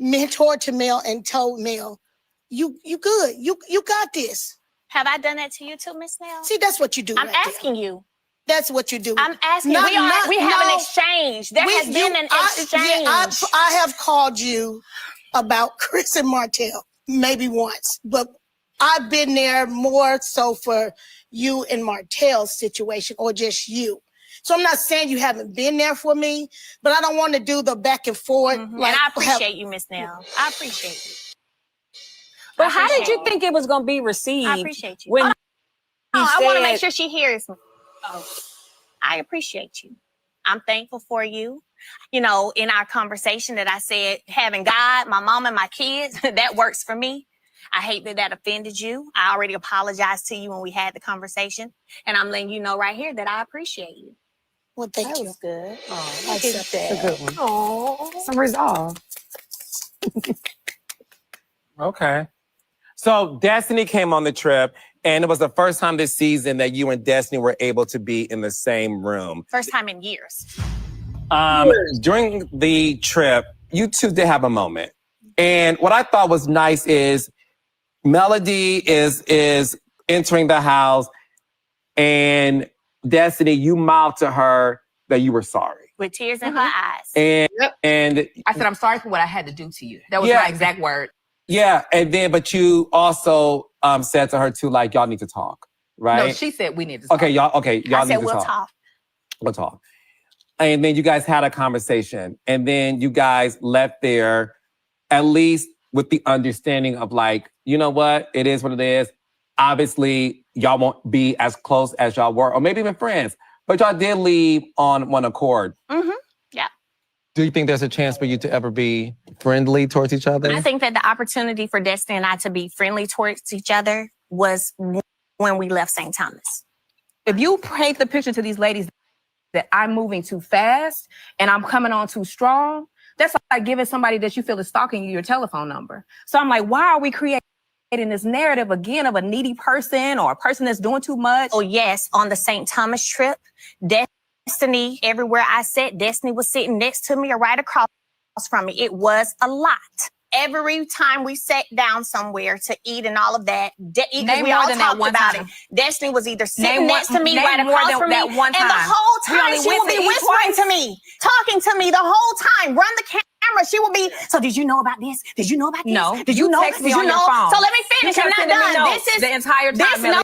[SPEAKER 9] mentored to Mel and told Mel, you good. You got this.
[SPEAKER 8] Have I done that to you too, Miss Nell?
[SPEAKER 9] See, that's what you do.
[SPEAKER 8] I'm asking you.
[SPEAKER 9] That's what you do.
[SPEAKER 8] I'm asking. We have an exchange. There has been an exchange.
[SPEAKER 9] I have called you about Chris and Martel maybe once, but I've been there more so for you and Martel's situation, or just you. So I'm not saying you haven't been there for me, but I don't want to do the back and forth.
[SPEAKER 8] And I appreciate you, Miss Nell. I appreciate you.
[SPEAKER 5] But how did you think it was going to be received?
[SPEAKER 8] I appreciate you.
[SPEAKER 5] When
[SPEAKER 8] I want to make sure she hears me. I appreciate you. I'm thankful for you. You know, in our conversation that I said, having God, my mom, and my kids, that works for me. I hate that offended you. I already apologized to you when we had the conversation. And I'm letting you know right here that I appreciate you.
[SPEAKER 9] Well, thank you.
[SPEAKER 8] That was good.
[SPEAKER 9] Oh, I accept that.
[SPEAKER 7] That's a good one.
[SPEAKER 8] Oh,
[SPEAKER 7] Some resolve.
[SPEAKER 2] Okay. So Destiny came on the trip, and it was the first time this season that you and Destiny were able to be in the same room.
[SPEAKER 8] first time in years.
[SPEAKER 2] During the trip, you two did have a moment. And what I thought was nice is Melody is entering the house, and Destiny, you mouthed to her that you were sorry.
[SPEAKER 8] With tears in her eyes.
[SPEAKER 2] And
[SPEAKER 7] I said, I'm sorry for what I had to do to you. That was my exact word.
[SPEAKER 2] Yeah, and then, but you also said to her too, like, y'all need to talk, right?
[SPEAKER 7] No, she said we need to talk.
[SPEAKER 2] Y'all
[SPEAKER 8] I
[SPEAKER 2] need
[SPEAKER 8] said,
[SPEAKER 2] to
[SPEAKER 8] we'll
[SPEAKER 2] talk.
[SPEAKER 8] talk.
[SPEAKER 2] We'll talk. And then you guys had a conversation, and then you guys left there at least with the understanding of like, you know what? It is what it is. Obviously, y'all won't be as close as y'all were, or maybe even friends, but y'all did leave on one accord.
[SPEAKER 8] Mm-hmm. Yeah.
[SPEAKER 2] Do you think there's a chance for you to ever be friendly towards each other?
[SPEAKER 8] I think that the opportunity for Destiny and I to be friendly towards each other was when we left St. Thomas.
[SPEAKER 7] If you paint the picture to these ladies that I'm moving too fast and I'm coming on too strong, that's like giving somebody that you feel is stalking you your telephone number. So I'm like, why are we creating this narrative again of a needy person or a person that's doing too much?
[SPEAKER 8] Oh, yes. On the St. Thomas trip, Destiny, everywhere I sat, Destiny was sitting next to me or right across from me. It was a lot. Every time we sat down somewhere to eat and all of that, we all talked about it. Destiny was either sitting next to me right across from me, and the whole time she would be whispering to me, talking to me the whole time. Run the camera. She would be, so did you know about this? Did you know about this?
[SPEAKER 7] No.
[SPEAKER 8] Did you know?
[SPEAKER 7] Text me
[SPEAKER 8] Did you
[SPEAKER 7] on your
[SPEAKER 8] know?
[SPEAKER 7] phone.
[SPEAKER 8] So let me finish. I'm not done. This is
[SPEAKER 7] the entire time.
[SPEAKER 8] Ma'am,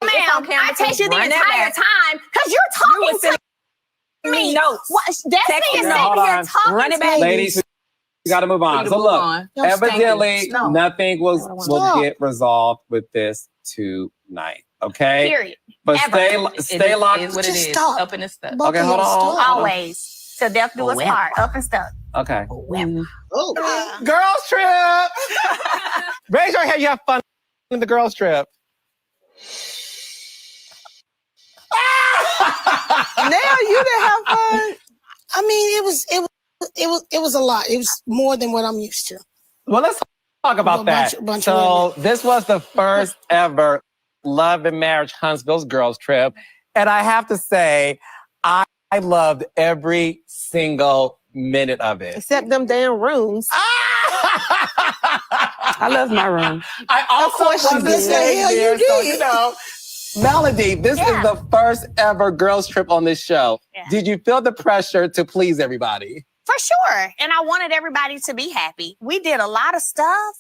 [SPEAKER 8] I text you the entire time because you're talking to me.
[SPEAKER 7] No.
[SPEAKER 8] Destiny is sitting here talking to me.
[SPEAKER 2] Ladies, we got to move on. So look, evidently nothing will get resolved with this tonight. Okay.
[SPEAKER 8] Period.
[SPEAKER 2] But stay locked.
[SPEAKER 7] It is what it is. Up and stuck.
[SPEAKER 2] Okay, hold on.
[SPEAKER 8] Always. So death do us part. Up and stuck.
[SPEAKER 2] Okay.
[SPEAKER 7] Girls trip.
[SPEAKER 2] Raise your hand. You have fun in the girls trip.
[SPEAKER 9] Now you didn't have fun. I mean, it was a lot. It was more than what I'm used to.
[SPEAKER 2] Well, let's talk about that.
[SPEAKER 9] Bunch
[SPEAKER 2] So
[SPEAKER 9] of
[SPEAKER 2] this was the first ever Love and Marriage Huntsville's girls trip. And I have to say, I loved every single minute of it.
[SPEAKER 3] Except them damn rooms.
[SPEAKER 7] I love my room.
[SPEAKER 2] I also
[SPEAKER 3] course you
[SPEAKER 2] want to
[SPEAKER 3] did.
[SPEAKER 2] say
[SPEAKER 9] Hell, you
[SPEAKER 2] here, so
[SPEAKER 9] did.
[SPEAKER 2] you know, Melody, this is the first ever girls trip on this show.
[SPEAKER 8] Yeah.
[SPEAKER 2] Did you feel the pressure to please everybody?
[SPEAKER 8] For sure. And I wanted everybody to be happy. We did a lot of stuff.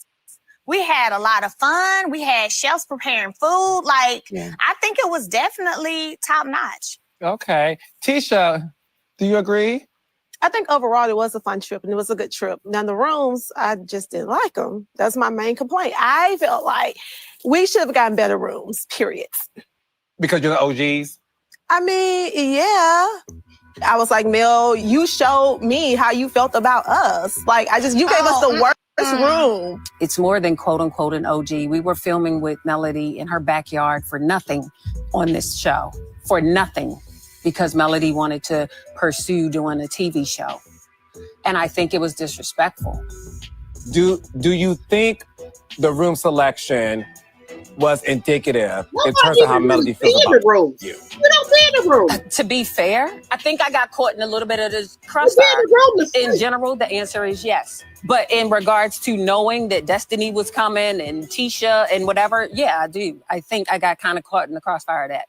[SPEAKER 8] We had a lot of fun. We had chefs preparing food. Like, I think it was definitely top notch.
[SPEAKER 2] Okay. Tisha, do you agree?
[SPEAKER 3] I think overall it was a fun trip and it was a good trip. Now the rooms, I just didn't like them. That's my main complaint. I felt like we should have gotten better rooms, period.
[SPEAKER 2] Because you're the OGs?
[SPEAKER 3] I mean, yeah. I was like, Mel, you showed me how you felt about us. Like, you gave us the worst room.
[SPEAKER 5] It's more than quote unquote an OG. We were filming with Melody in her backyard for nothing on this show. For nothing. Because Melody wanted to pursue doing a TV show. And I think it was disrespectful.
[SPEAKER 2] Do you think the room selection was indicative in terms of how Melody feels about you?
[SPEAKER 1] You don't be in the room.
[SPEAKER 5] To be fair, I think I got caught in a little bit of this crossfire. In general, the answer is yes. But in regards to knowing that Destiny was coming and Tisha and whatever, yeah, I do. I think I got kind of caught in the crossfire of that.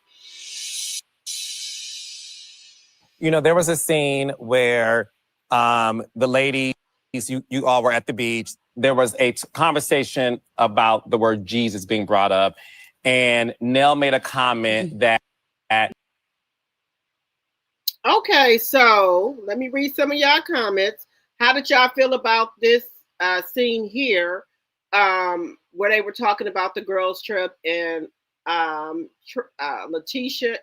[SPEAKER 2] You know, there was a scene where the ladies, you all were at the beach. There was a conversation about the word Jesus being brought up. And Nell made a comment that...
[SPEAKER 1] Okay, so let me read some of y'all comments. How did y'all feel about this scene here where they were talking about the girls' trip and Laticia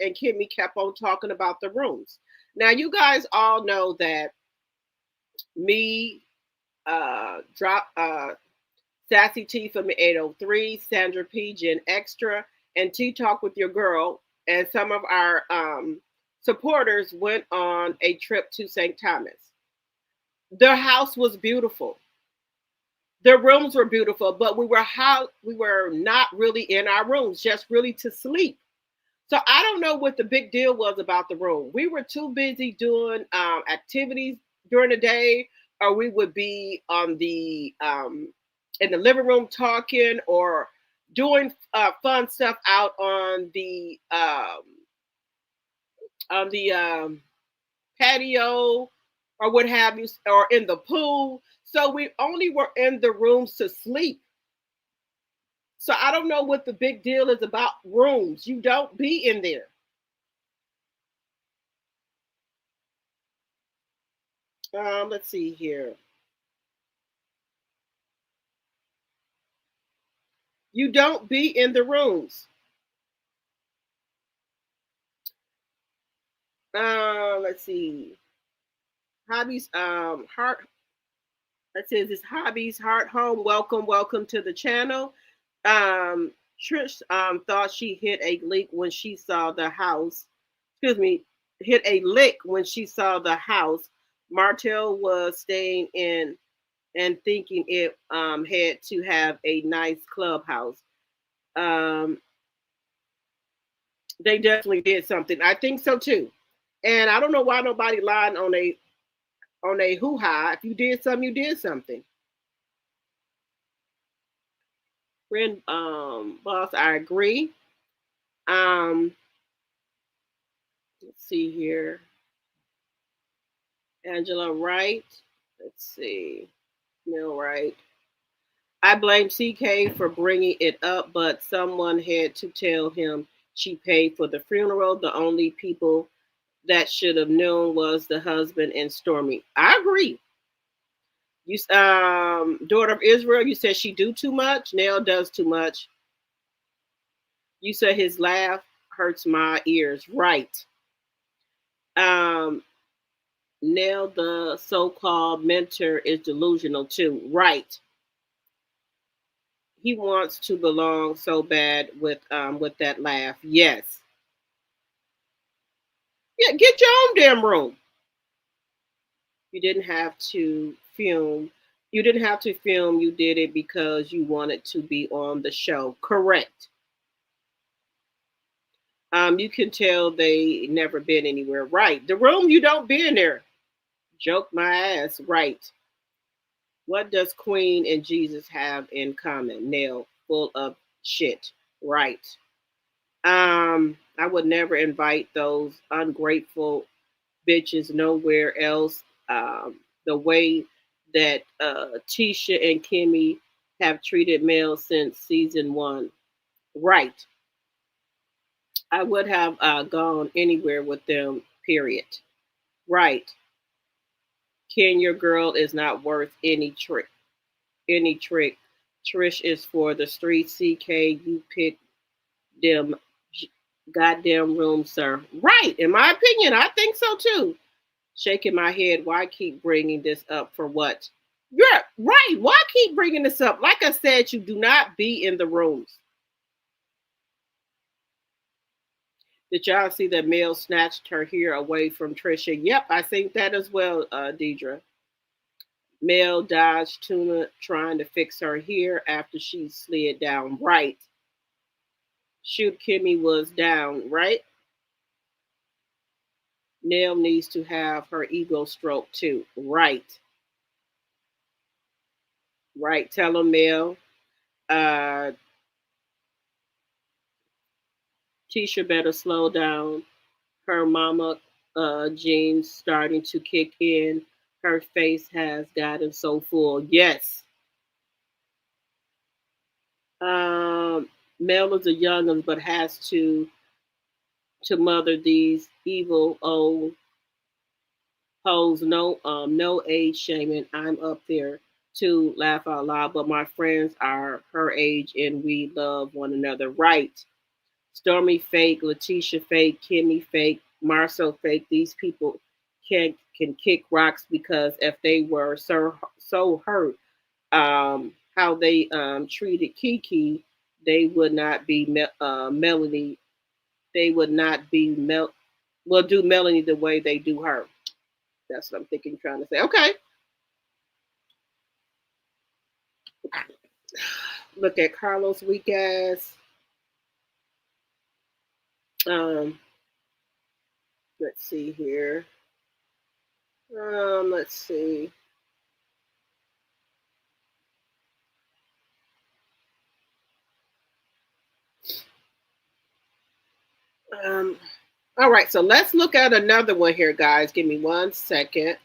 [SPEAKER 1] and Kimmy kept on talking about the rooms? Now, you guys all know that me, Sassy T from 803, Sandra P, Jen Extra, and T Talk with Your Girl, and some of our supporters went on a trip to St. Thomas. The house was beautiful. The rooms were beautiful, but we were not really in our rooms, just really to sleep. So I don't know what the big deal was about the room. We were too busy doing activities during the day, or we would be on the in the living room talking or doing fun stuff out on the patio or what have you, or in the pool. So we only were in the rooms to sleep. So I don't know what the big deal is about rooms. You don't be in there. Let's see here. You don't be in the rooms. Let's see. Hobbies, heart. That says it's Hobbies, Heart Home. Welcome to the channel. Trish thought she hit a lick when she saw the house. Hit a lick when she saw the house. Martel was staying in and thinking it had to have a nice clubhouse. They definitely did something. I think so too. And I don't know why nobody lied on a hoo-ha. If you did something, you did something. Friend, boss, I agree. Let's see here. Angela Wright. Let's see. Neil Wright. I blame CK for bringing it up, but someone had to tell him she paid for the funeral. The only people that should have known was the husband and Stormy. I agree. You, daughter of Israel, you said she do too much. Nell does too much. You said his laugh hurts my ears. Right. Nell, the so-called mentor, is delusional too. Right. He wants to belong so bad with that laugh. Yes. Yeah, get your own damn room. You didn't have to film You didn't have to film. You did it because you wanted to be on the show. Correct. You can tell they never been anywhere. Right. The room, you don't be in there. Joke my ass. Right. What does Queen and Jesus have in common? Nail. Full of shit. Right. I would never invite those ungrateful bitches nowhere else. The way that Tisha and Kimmy have treated Mel since season 1. Right. I would have gone anywhere with them, period. Right. Ken, your girl is not worth any trick. Trish is for the street. CK, you pick them goddamn room, sir. Right. In my opinion, I think so too. Shaking my head. Why keep bringing this up for what? Yeah, right. Why keep bringing this up? Like I said, you do not be in the rooms. Did y'all see that Mel snatched her hair away from Trisha? Yep, I think that as well, Deidre. Mel dodged Tuna trying to fix her hair after she slid down. Right. Shoot, Kimmy was down. Right. Nell needs to have her ego stroke too. Right. Right. Tell her, Mel. Tisha better slow down. Her mama genes starting to kick in. Her face has gotten so full. Yes. Mel is a young'un, but has to mother these evil old hoes. No age shaming. I'm up there to laugh out loud, but my friends are her age and we love one another. Right. Stormy fake, Laticia fake, Kimmy fake, Marcel fake. These people can kick rocks because if they were so hurt how they treated Kiki, they would not be Melanie. They would not be do Melanie the way they do her. That's what I'm thinking, trying to say. Okay. Look at Carlos weak ass. Let's see here. Let's see. All right, so let's look at another one here, guys. Give me 1 second.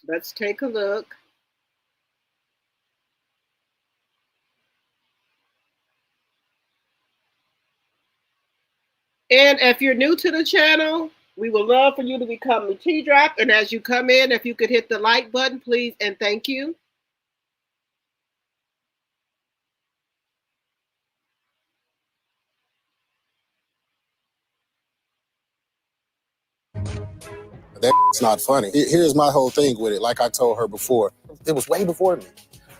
[SPEAKER 1] Let's take a look. And if you're new to the channel, we would love for you to become a T-Drop. And as you come in, if you could hit the like button, please, and thank you.
[SPEAKER 10] That's not funny. Here's my whole thing with it. Like I told her before, it was way before me.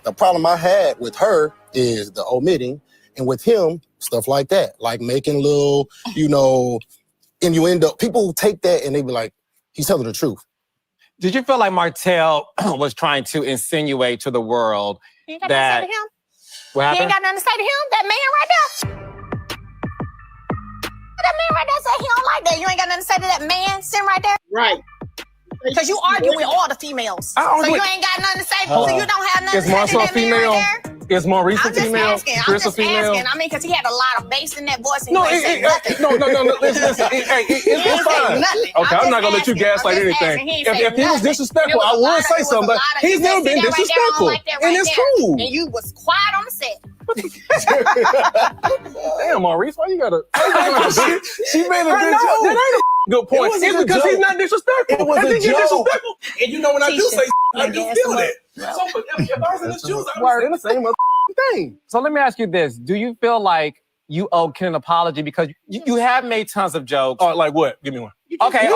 [SPEAKER 10] The problem I had with her is the omitting, and with him, stuff like that. Like making little, innuendo. People take that and they be like, he's telling the truth.
[SPEAKER 2] Did you feel like Martel was trying to insinuate to the world
[SPEAKER 8] You ain't got
[SPEAKER 2] that...
[SPEAKER 8] nothing to say to him?
[SPEAKER 2] What happened?
[SPEAKER 8] You ain't got nothing to say to him? That man right there? That man right there said he don't like that. You ain't got nothing to say to that man sitting right there?
[SPEAKER 1] Right.
[SPEAKER 8] Because you argue with all the females. So you ain't got nothing to say. So you don't have nothing to say to that man right there?
[SPEAKER 2] Is Maurice a female?
[SPEAKER 8] I'm just asking. I mean, because he had a lot of bass in that voice. And
[SPEAKER 2] No, listen. It's fine. Okay, I'm not gonna let you gaslight anything. If he was disrespectful, I would say something, but he's never been disrespectful, and it's cool.
[SPEAKER 8] And you was quiet on the set.
[SPEAKER 2] Damn, Maurice, why you gotta?
[SPEAKER 6] She made a good joke.
[SPEAKER 2] That ain't a good point. It's because he's not disrespectful.
[SPEAKER 6] It was a joke. And when I do say, I do feel that.
[SPEAKER 11] So, if I was in his shoes, I would say the same thing.
[SPEAKER 2] So let me ask you this. Do you feel like you owe Ken an apology? Because you have made tons of jokes.
[SPEAKER 11] Oh, like what? Give me one.
[SPEAKER 2] Okay.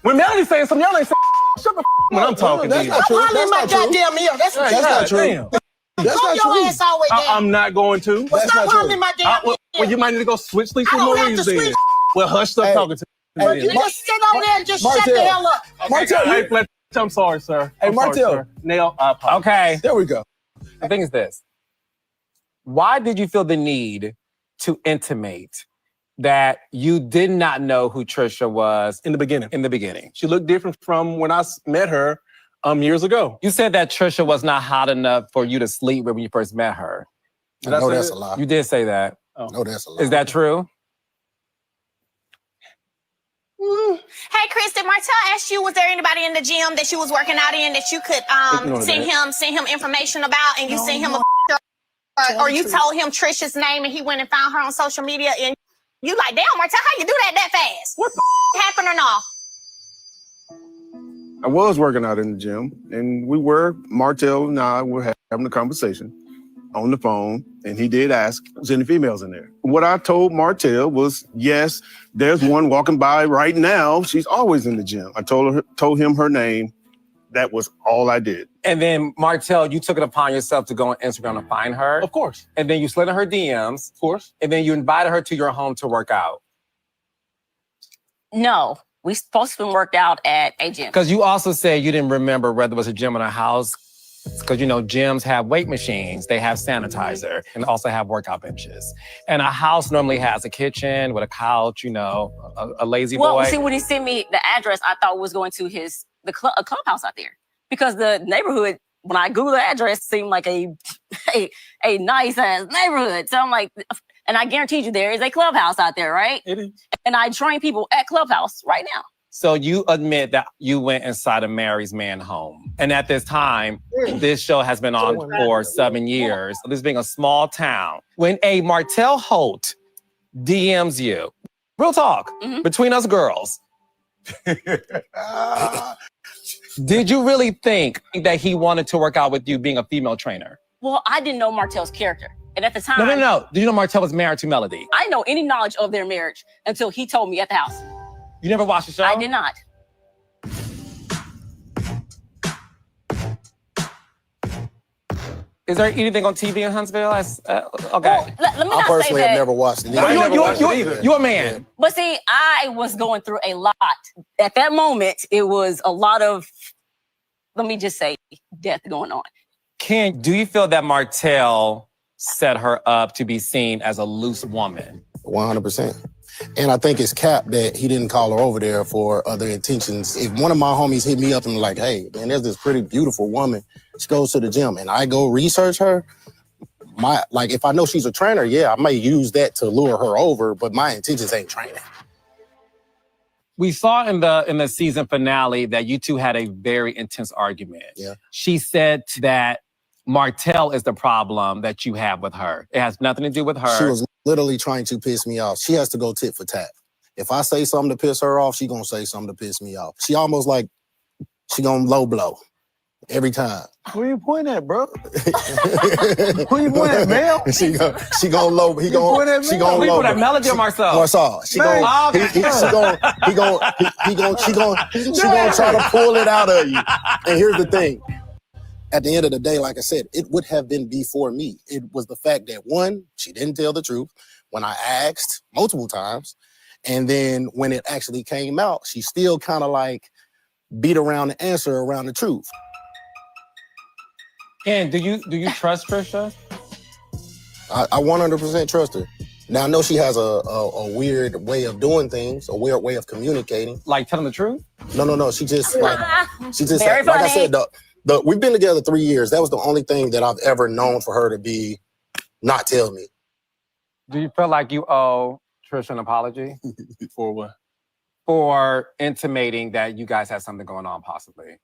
[SPEAKER 11] When Melanie's saying something, y'all ain't saying shut the when I'm talking to you.
[SPEAKER 9] I'm hollering my goddamn ear. That's
[SPEAKER 6] not true. That's
[SPEAKER 9] Calm
[SPEAKER 6] not
[SPEAKER 9] your
[SPEAKER 6] true.
[SPEAKER 9] ass all the way down.
[SPEAKER 11] I'm not going to.
[SPEAKER 9] Well, stop hollering my damn ear.
[SPEAKER 11] Well, you might need to go switch sleep
[SPEAKER 9] I
[SPEAKER 11] with
[SPEAKER 9] don't have
[SPEAKER 11] Maurice
[SPEAKER 9] to
[SPEAKER 11] then.
[SPEAKER 9] switch.
[SPEAKER 11] Well, hush, stop talking to me.
[SPEAKER 9] Well, you just sit over there and just shut the hell up.
[SPEAKER 6] Martel,
[SPEAKER 11] Hey, I'm sorry, sir.
[SPEAKER 6] Hey,
[SPEAKER 11] I'm sorry,
[SPEAKER 6] Martel.
[SPEAKER 11] sir. Nail, I apologize.
[SPEAKER 2] Okay.
[SPEAKER 6] There we go.
[SPEAKER 2] The thing is this. Why did you feel the need to intimate that you did not know who Trisha was
[SPEAKER 11] In the beginning.
[SPEAKER 2] in the beginning?
[SPEAKER 11] She looked different from when I met her years ago.
[SPEAKER 2] You said that Trisha was not hot enough for you to sleep with when you first met her.
[SPEAKER 11] Did I
[SPEAKER 10] No,
[SPEAKER 11] say
[SPEAKER 10] that's
[SPEAKER 11] that?
[SPEAKER 10] a lie.
[SPEAKER 2] You did say that.
[SPEAKER 10] No, that's a lie.
[SPEAKER 2] Is that true?
[SPEAKER 8] Hey, Christie, Martel asked you, was there anybody in the gym that you was working out in that you could
[SPEAKER 11] Ignore
[SPEAKER 8] send him information about, and you sent him a or you told him Trisha's name and he went and found her on social media, and you like, damn, Martel, how you do that fast? What the happened or not?
[SPEAKER 6] I was working out in the gym, and Martel and I were having a conversation on the phone, and he did ask, was any females in there? What I told Martel was, yes, there's one walking by right now. She's always in the gym. I told him her name. That was all I did.
[SPEAKER 2] And then, Martel, you took it upon yourself to go on Instagram and find her.
[SPEAKER 11] Of course.
[SPEAKER 2] And then you slid in her DMs.
[SPEAKER 11] Of course.
[SPEAKER 2] And then you invited her to your home to work out.
[SPEAKER 5] No, we supposed to be worked out at a gym.
[SPEAKER 2] Because you also said you didn't remember whether it was a gym or a house. Because, gyms have weight machines, they have sanitizer, and also have workout benches. And a house normally has a kitchen with a couch, a lazy boy.
[SPEAKER 5] Well, see, when he sent me the address, I thought was going to a clubhouse out there. Because the neighborhood, when I Googled the address, seemed like a nice ass neighborhood. So I'm like, and I guarantee you there is a clubhouse out there, right?
[SPEAKER 11] It is.
[SPEAKER 5] And I train people at clubhouse right now.
[SPEAKER 2] So you admit that you went inside of Mary's man home. And at this time, this show has been on for 7 years. This being a small town. When a Martel Holt DMs you, real talk, between us girls, did you really think that he wanted to work out with you being a female trainer?
[SPEAKER 5] Well, I didn't know Martel's character. And at the time...
[SPEAKER 2] No. Did you know Martel was married to Melody?
[SPEAKER 5] I didn't know any knowledge of their marriage until he told me at the house.
[SPEAKER 2] You never watched the show?
[SPEAKER 5] I did not.
[SPEAKER 2] Is there anything on TV in Huntsville? Okay.
[SPEAKER 5] Well, let me
[SPEAKER 10] I
[SPEAKER 5] not say
[SPEAKER 10] personally have
[SPEAKER 5] that.
[SPEAKER 10] never watched it.
[SPEAKER 2] You're a man.
[SPEAKER 5] But see, I was going through a lot. At that moment, it was a lot of, let me just say, death going on.
[SPEAKER 2] Ken, do you feel that Martel set her up to be seen as a loose woman?
[SPEAKER 10] 100%. And I think it's cap that he didn't call her over there for other intentions. If one of my homies hit me up and like, hey, man, there's this pretty beautiful woman. She goes to the gym, and I go research her. If I know she's a trainer, yeah, I may use that to lure her over, but my intentions ain't training.
[SPEAKER 2] We saw in the season finale that you two had a very intense argument.
[SPEAKER 10] Yeah.
[SPEAKER 2] She said that Martel is the problem that you have with her. It has nothing to do with her.
[SPEAKER 10] She was literally trying to piss me off. She has to go tit for tat. If I say something to piss her off, she gonna say something to piss me off. She almost like she gonna low blow every time.
[SPEAKER 6] Where you pointing at, bro? Who you pointing at, Mel?
[SPEAKER 10] She gonna low. He gonna. She gonna low.
[SPEAKER 2] That Melody or Marcel?
[SPEAKER 10] Marcel. She gonna. She gonna try to pull it out of you. And here's the thing. At the end of the day, like I said, it would have been before me. It was the fact that, one, she didn't tell the truth when I asked multiple times. And then when it actually came out, she still kind of like beat around the answer around the truth.
[SPEAKER 2] Ken, do you trust Trisha?
[SPEAKER 10] I 100% trust her. Now, I know she has a weird way of doing things, a weird way of communicating.
[SPEAKER 2] Like telling the truth?
[SPEAKER 10] No. She just like
[SPEAKER 5] Very
[SPEAKER 10] I said, we've been together 3 years. That was the only thing that I've ever known for her to be not tell me.
[SPEAKER 2] Do you feel like you owe Trisha an apology?
[SPEAKER 11] For what?
[SPEAKER 2] For intimating that you guys have something going on, possibly.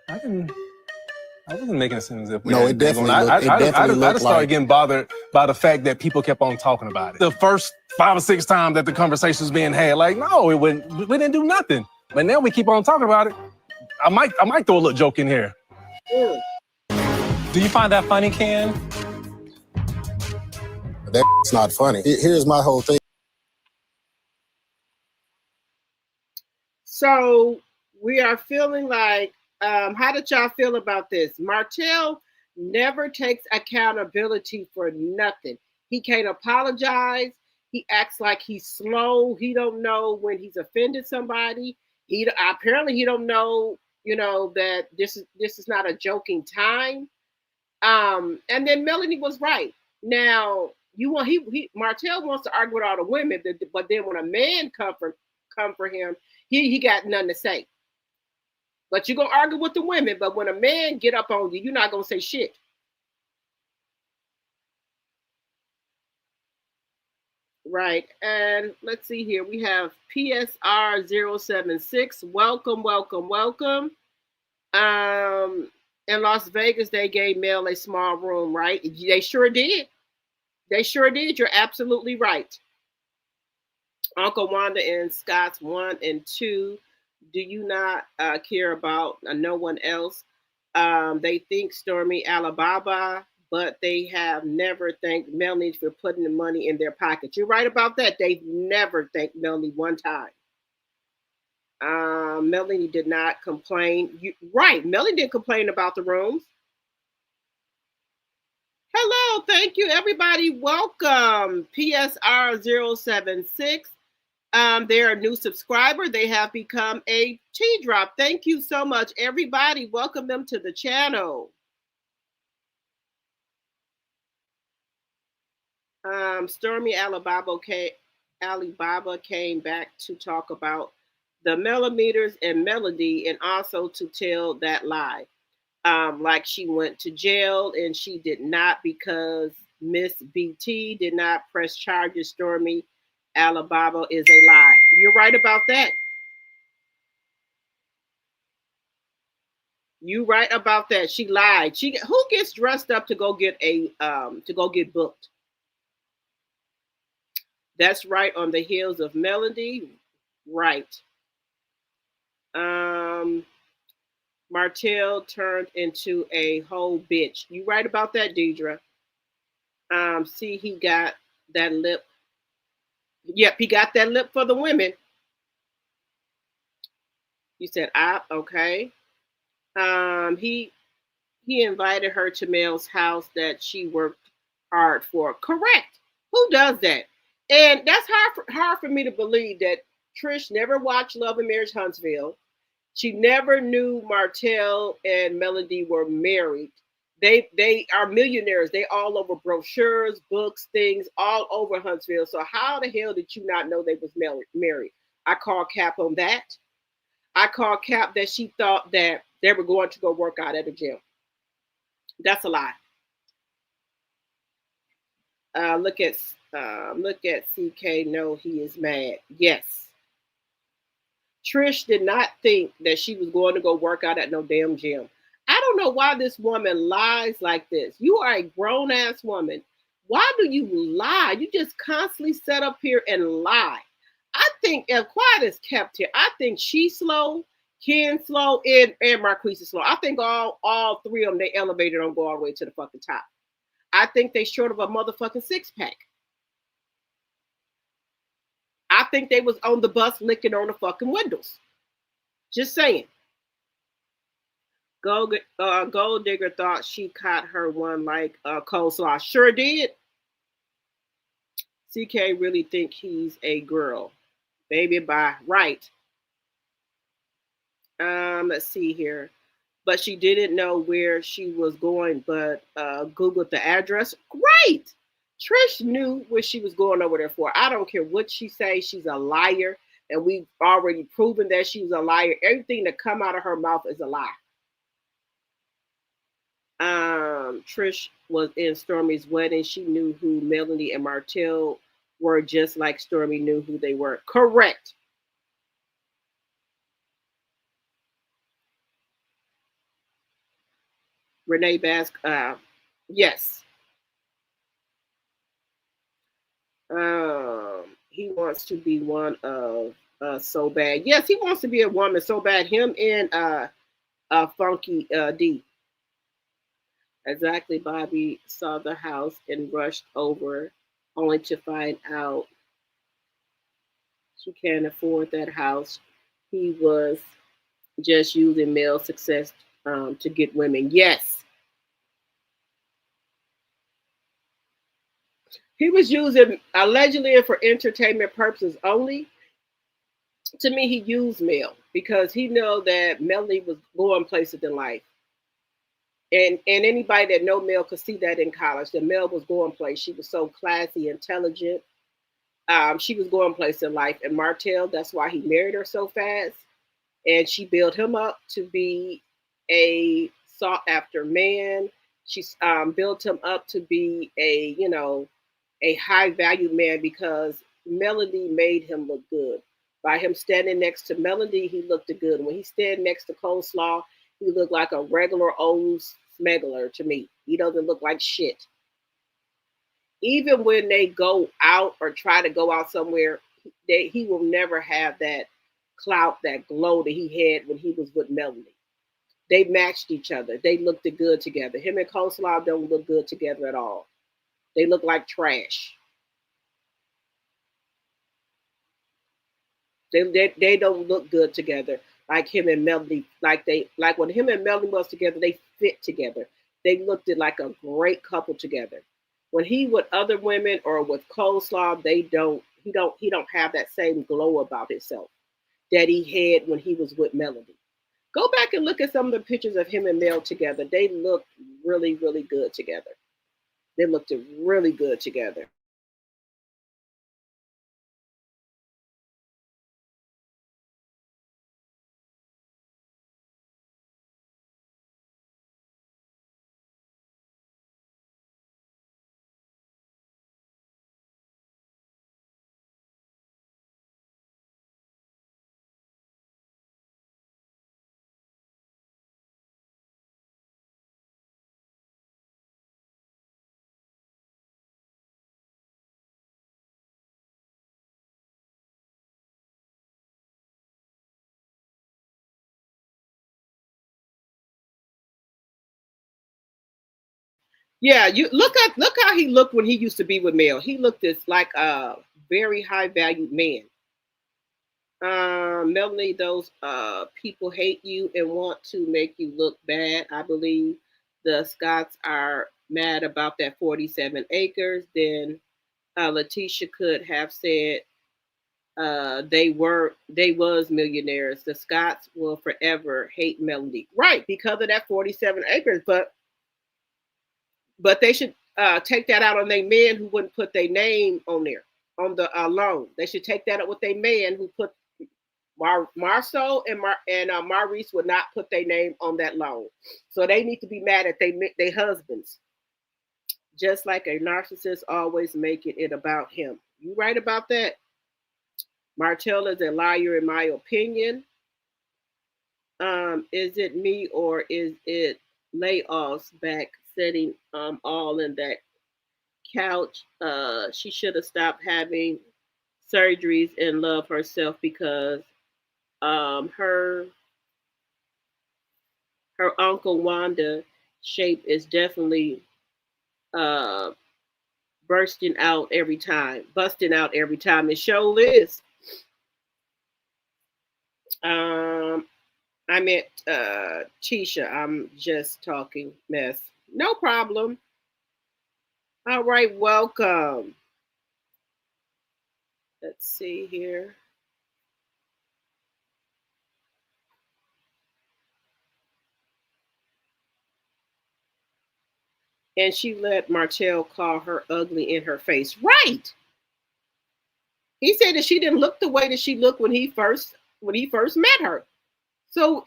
[SPEAKER 11] I wasn't making sense if we
[SPEAKER 10] No,
[SPEAKER 11] had
[SPEAKER 10] it definitely
[SPEAKER 11] going on.
[SPEAKER 10] looked- it definitely
[SPEAKER 11] I
[SPEAKER 10] looked
[SPEAKER 11] just started
[SPEAKER 10] like-
[SPEAKER 11] getting bothered by the fact that people kept on talking about it. The first 5 or 6 times that the conversation was being had, like, no, we didn't do nothing. But now we keep on talking about it. I might throw a little joke in here.
[SPEAKER 1] Mm.
[SPEAKER 2] Do you find that funny, Ken?
[SPEAKER 10] That's not funny. Here's my whole thing.
[SPEAKER 1] So we are feeling like, how did y'all feel about this? Martel never takes accountability for nothing. He can't apologize. He acts like he's slow. He don't know when he's offended somebody. He apparently he don't know, that this is not a joking time. And then Melanie was right. Now Martel wants to argue with all the women, but then when a man come for him, he got nothing to say. But you're gonna argue with the women, but when a man get up on you, you're not gonna say shit. Right. And let's see here. We have PSR 076. Welcome, welcome, welcome. In Las Vegas, they gave Mel a small room, right? They sure did. They sure did. You're absolutely right. Uncle Wanda and Scott's 1 and 2. Do you not care about no one else? They think Stormy Alibaba, but they have never thanked Melanie for putting the money in their pocket. You're right about that. They've never thanked Melanie one time. Melanie did not complain. Right, Melanie didn't complain about the rooms. Hello, thank you, everybody. Welcome, PSR 076. They're a new subscriber. They have become a T-drop. Thank you so much, everybody. Welcome them to the channel. Stormy Alibaba came back to talk about the millimeters and Melody, and also to tell that lie. Like she went to jail, and she did not, because Miss BT did not press charges. Stormy Alibaba is a lie. You're right about that. You right about that. She lied. Who gets dressed up to go get booked? That's right, on the heels of Melody. Right. Martel turned into a whole bitch. You right about that, Deidre. See, he got that lip. Yep, he got that lip for the women. You said, okay. He invited her to Mel's house that she worked hard for. Correct. Who does that? And that's hard for me to believe that Trish never watched Love and Marriage Huntsville. She never knew Martel and Melody were married. They are millionaires. They all over brochures, books, things all over Huntsville. So how the hell did you not know they was married? I call cap on that. I call cap that she thought that they were going to go work out at a gym. That's a lie. Look at CK. No, he is mad. Yes. Trish did not think that she was going to go work out at no damn gym. I don't know why this woman lies like this. You are a grown-ass woman. Why do you lie? You just constantly sit up here and lie. I think, if quiet is kept here, I think she's slow, Ken slow, and Marquis is slow. I think all three of them, they elevated don't go all the way to the fucking top. I think they short of a motherfucking six-pack. I think they was on the bus licking on the fucking windows. Just saying. Gold Digger thought she caught her one like coleslaw. Sure did. CK really think he's a girl. Baby, bye. Right. Let's see here. But she didn't know where she was going, but Googled the address. Great. Trish knew what she was going over there for. I don't care what she say. She's a liar. And we've already proven that she's a liar. Everything that come out of her mouth is a lie. Trish was in Stormy's wedding. She knew who Melanie and Martel were, just like Stormy knew who they were. Correct. Renee Basque, yes. He wants to be one of so bad. Yes, he wants to be a woman so bad. Him and Funky D. Exactly. Bobby saw the house and rushed over, only to find out she can't afford that house. He was just using male success to get women. Yes, he was using allegedly for entertainment purposes only. To me, he used Mel because he know that Melanie was going places in life. And anybody that know Mel could see that in college, that Mel was going places. She was so classy, intelligent. She was going places in life. And Martel, that's why he married her so fast. And she built him up to be a sought after man. She built him up to be a high value man because Melody made him look good. By him standing next to Melody, he looked good. When he stood next to Coleslaw, he looked like a regular old smuggler to me. He doesn't look like shit. Even when they go out or try to go out somewhere, he will never have that clout, that glow that he had when he was with Melody. They matched each other. They looked good together. Him and Coleslaw don't look good together at all. They look like trash. They don't look good together like him and Melody. Like when him and Melody was together, they fit together. They looked like a great couple together. When he with other women or with Coleslaw, they don't. He don't have that same glow about himself that he had when he was with Melody. Go back and look at some of the pictures of him and Mel together. They look really, really good together. They looked really good together. Yeah, you look how he looked when he used to be with Mel. He looked as like a very high valued man. Melanie, those people hate you and want to make you look bad. I believe the Scots are mad about that 47 acres. Then Letitia could have said they was millionaires. The Scots will forever hate Melanie, right? Because of that 47 acres. But they should take that out on their man who wouldn't put their name on there on the loan. They should take that up with their man who put Marceau and Maurice would not put their name on that loan. So they need to be mad at their husbands. Just like a narcissist always making it about him. You right about that? Martel is a liar in my opinion. Is it me or is it layoffs back setting all in that couch? She should have stopped having surgeries and love herself because her uncle Wanda shape is definitely uh busting out every time. It show is. Um I meant Tisha. I'm just talking mess. No problem. All right, welcome. Let's see here. And she let Martel call her ugly in her face. Right. He said that she didn't look the way that she looked when he first met her. So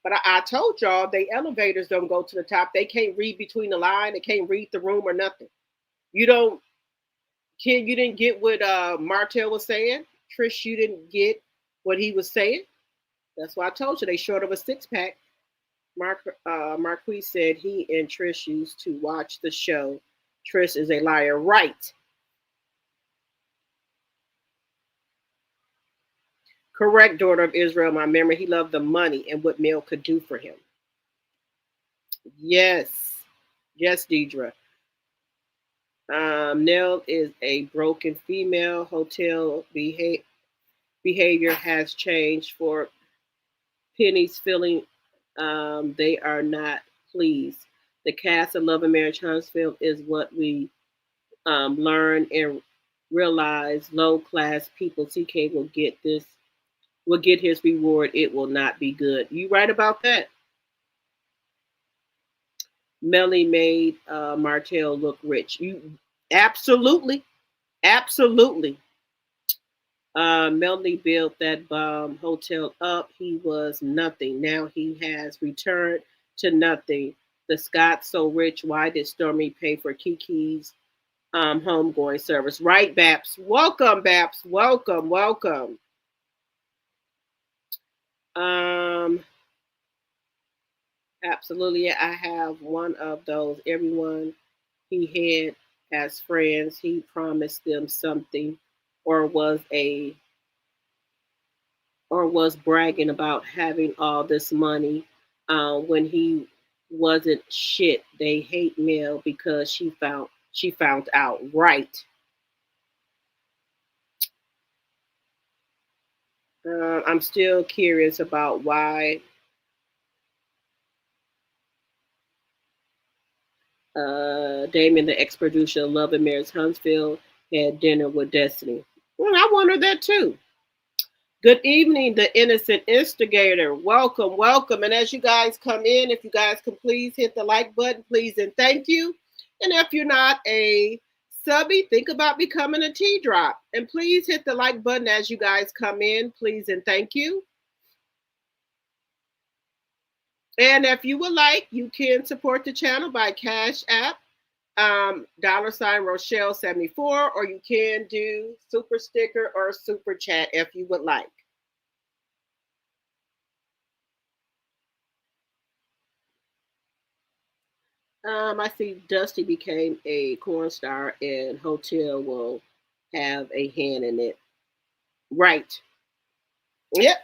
[SPEAKER 1] but I told y'all they elevators don't go to the top. They can't read between the line. They can't read the room or nothing. You don't, Ken, you didn't get what Martel was saying. Trish, you didn't get what he was saying. That's why I told you they short of a six pack. Marquis said he and Trish used to watch the show. Trish is a liar. Right. Correct, daughter of Israel, my memory. He loved the money and what Mel could do for him. Yes. Yes, Deidre. Nell is a broken female. Hotel behavior has changed for Penny's feeling they are not pleased. The cast of Love and Marriage Huntsville is what we learn and realize low class people. CK will get his reward. It will not be good. You right about that. Melly made Martel look rich. You absolutely, absolutely. Melanie built that hotel up. He was nothing. Now he has returned to nothing. The Scots so rich. Why did Stormy pay for Kiki's homegoing service? Right, Baps. Welcome, Baps. Welcome, welcome. Absolutely. I have one of those. Everyone he had as friends, he promised them something or was bragging about having all this money when he wasn't shit. They hate Mel because she found out. Right. I'm still curious about why Damon, the ex-producer of Love and Marriage Huntsville, had dinner with Destiny. Well, I wonder that too. Good evening, the innocent instigator. Welcome, welcome. And as you guys come in, if you guys can please hit the like button, please and thank you. And if you're not a subby, think about becoming a T-drop. And please hit the like button as you guys come in, please and thank you. And if you would like, you can support the channel by Cash App, $Rochelle74, or you can do super sticker or super chat if you would like. I see Dusty became a corn star and Hotel will have a hand in it. Right. Yep.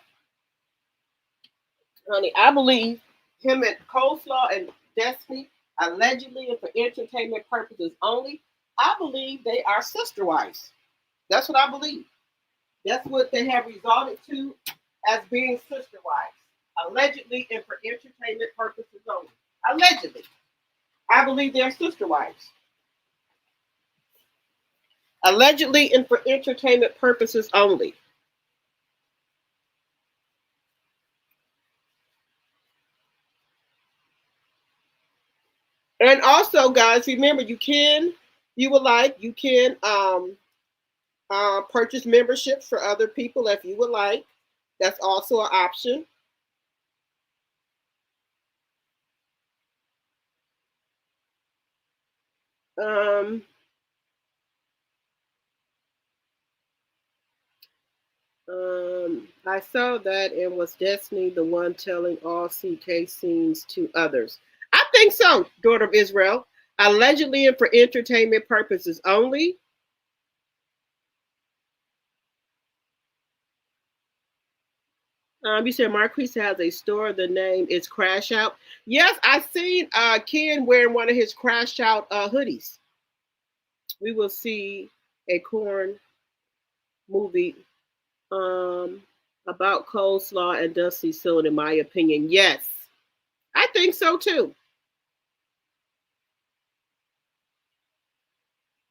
[SPEAKER 1] Honey, I believe him and Coleslaw and Destiny, allegedly and for entertainment purposes only, I believe they are sister wives. That's what I believe. That's what they have resorted to as being sister wives. Allegedly and for entertainment purposes only. Allegedly. I believe they're sister wives. Allegedly and for entertainment purposes only. And also, guys, remember you can purchase memberships for other people if you would like. That's also an option. I saw that and was Destiny the one telling all CK scenes to others? I think so, daughter of Israel. Allegedly and for entertainment purposes only. You said Marquis has a store. The name is Crash Out. Yes, I seen Ken wearing one of his Crash Out hoodies. We will see a corn movie about coleslaw and Dusty Soon, in my opinion. Yes, I think so too.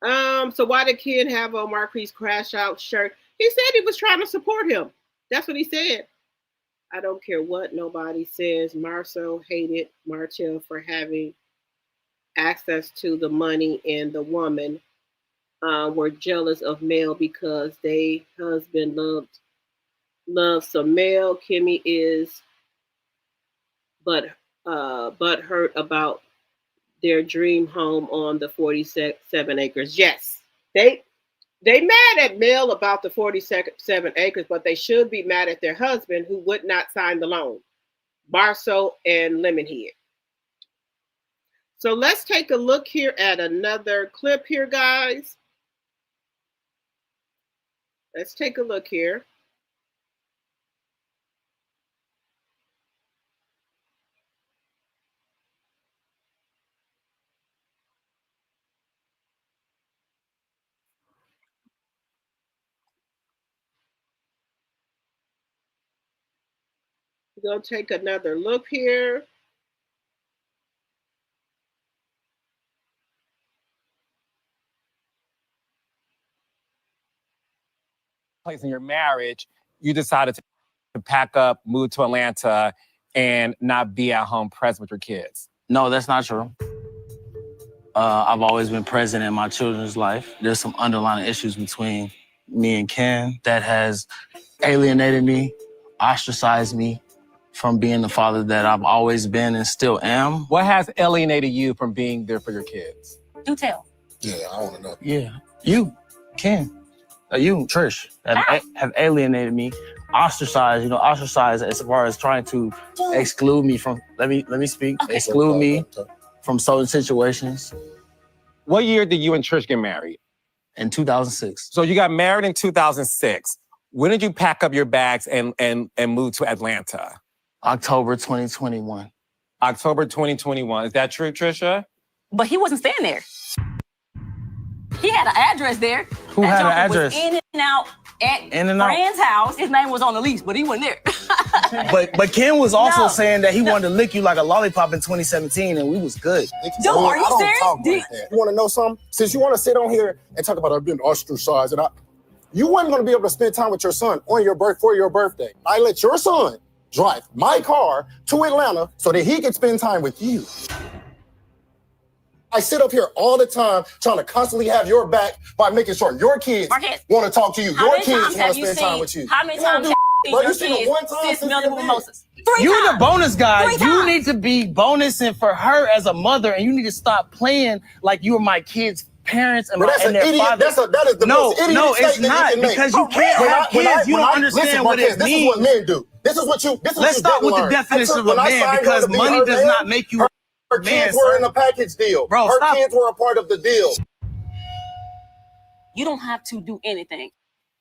[SPEAKER 1] So why did Ken have a Marquis Crash Out shirt? He said he was trying to support him. That's what he said. I don't care what nobody says. Marcel hated Martel for having access to the money, and the woman were jealous of Mel because they husband loved some Mel. Kimmy is but hurt about their dream home on the 47 acres. Yes, they mad at Mel about the 47 acres, but they should be mad at their husband who would not sign the loan, Barso and Lemonhead. So let's take a look here at another clip here, guys. Let's take a look here. We're going to take another look here.
[SPEAKER 2] Place in your marriage, you decided to pack up, move to Atlanta, and not be at home present with your kids.
[SPEAKER 12] No, that's not true. I've always been present in my children's life. There's some underlying issues between me and Ken that has alienated me, ostracized me from being the father that I've always been and still am.
[SPEAKER 2] What has alienated you from being there for your kids?
[SPEAKER 8] Do tell.
[SPEAKER 10] Yeah, I want to know.
[SPEAKER 12] Yeah, you, Ken, you, Trish, have alienated me, ostracized as far as trying to exclude me from, let me speak, exclude me from certain situations.
[SPEAKER 2] What year did you and Trish get married?
[SPEAKER 12] In 2006.
[SPEAKER 2] So you got married in 2006. When did you pack up your bags and move to Atlanta?
[SPEAKER 12] October 2021.
[SPEAKER 2] October 2021. Is that true, Trisha?
[SPEAKER 5] But he wasn't staying there. He had an address there.
[SPEAKER 12] Who had an address?
[SPEAKER 5] Was in and out at
[SPEAKER 12] In and out.
[SPEAKER 5] friend's house. His name was on the lease, but he wasn't there.
[SPEAKER 12] But Ken was also
[SPEAKER 5] No.
[SPEAKER 12] saying that he wanted to lick you like a lollipop in 2017, and we was good.
[SPEAKER 5] Dude, are you serious?
[SPEAKER 10] Talk like that. You want to know something? Since you want to sit on here and talk about I've been ostracized, and you weren't going to be able to spend time with your son on your for your birthday. I let your son drive my car to Atlanta so that he could spend time with you. I sit up here all the time trying to constantly have your back by making sure your kids want to talk to you. Your kids want to spend time with you.
[SPEAKER 5] How many times have you seen your kids since Melody Mimosas? 3
[SPEAKER 12] You're
[SPEAKER 5] times.
[SPEAKER 12] the bonus guy.
[SPEAKER 5] 3
[SPEAKER 12] You
[SPEAKER 5] times.
[SPEAKER 12] need to be bonusing for her as a mother, and you need to stop playing like you were my kids' parents and,
[SPEAKER 10] But that's
[SPEAKER 12] and
[SPEAKER 10] an
[SPEAKER 12] their
[SPEAKER 10] idiot.
[SPEAKER 12] father.
[SPEAKER 10] That is the most idiot
[SPEAKER 12] no, it's
[SPEAKER 10] statement
[SPEAKER 12] not,
[SPEAKER 10] you can make.
[SPEAKER 12] because you can't have kids. You don't understand
[SPEAKER 10] listen,
[SPEAKER 12] what
[SPEAKER 10] Marquez,
[SPEAKER 12] it
[SPEAKER 10] this
[SPEAKER 12] means.
[SPEAKER 10] is what men do. This is what you.
[SPEAKER 12] Let's start with the definition of a man, because money does not make you
[SPEAKER 10] her
[SPEAKER 12] a man.
[SPEAKER 10] kids were in a package deal.
[SPEAKER 12] Bro,
[SPEAKER 10] her
[SPEAKER 12] stop.
[SPEAKER 10] kids were a part of the deal.
[SPEAKER 5] You don't have to do anything.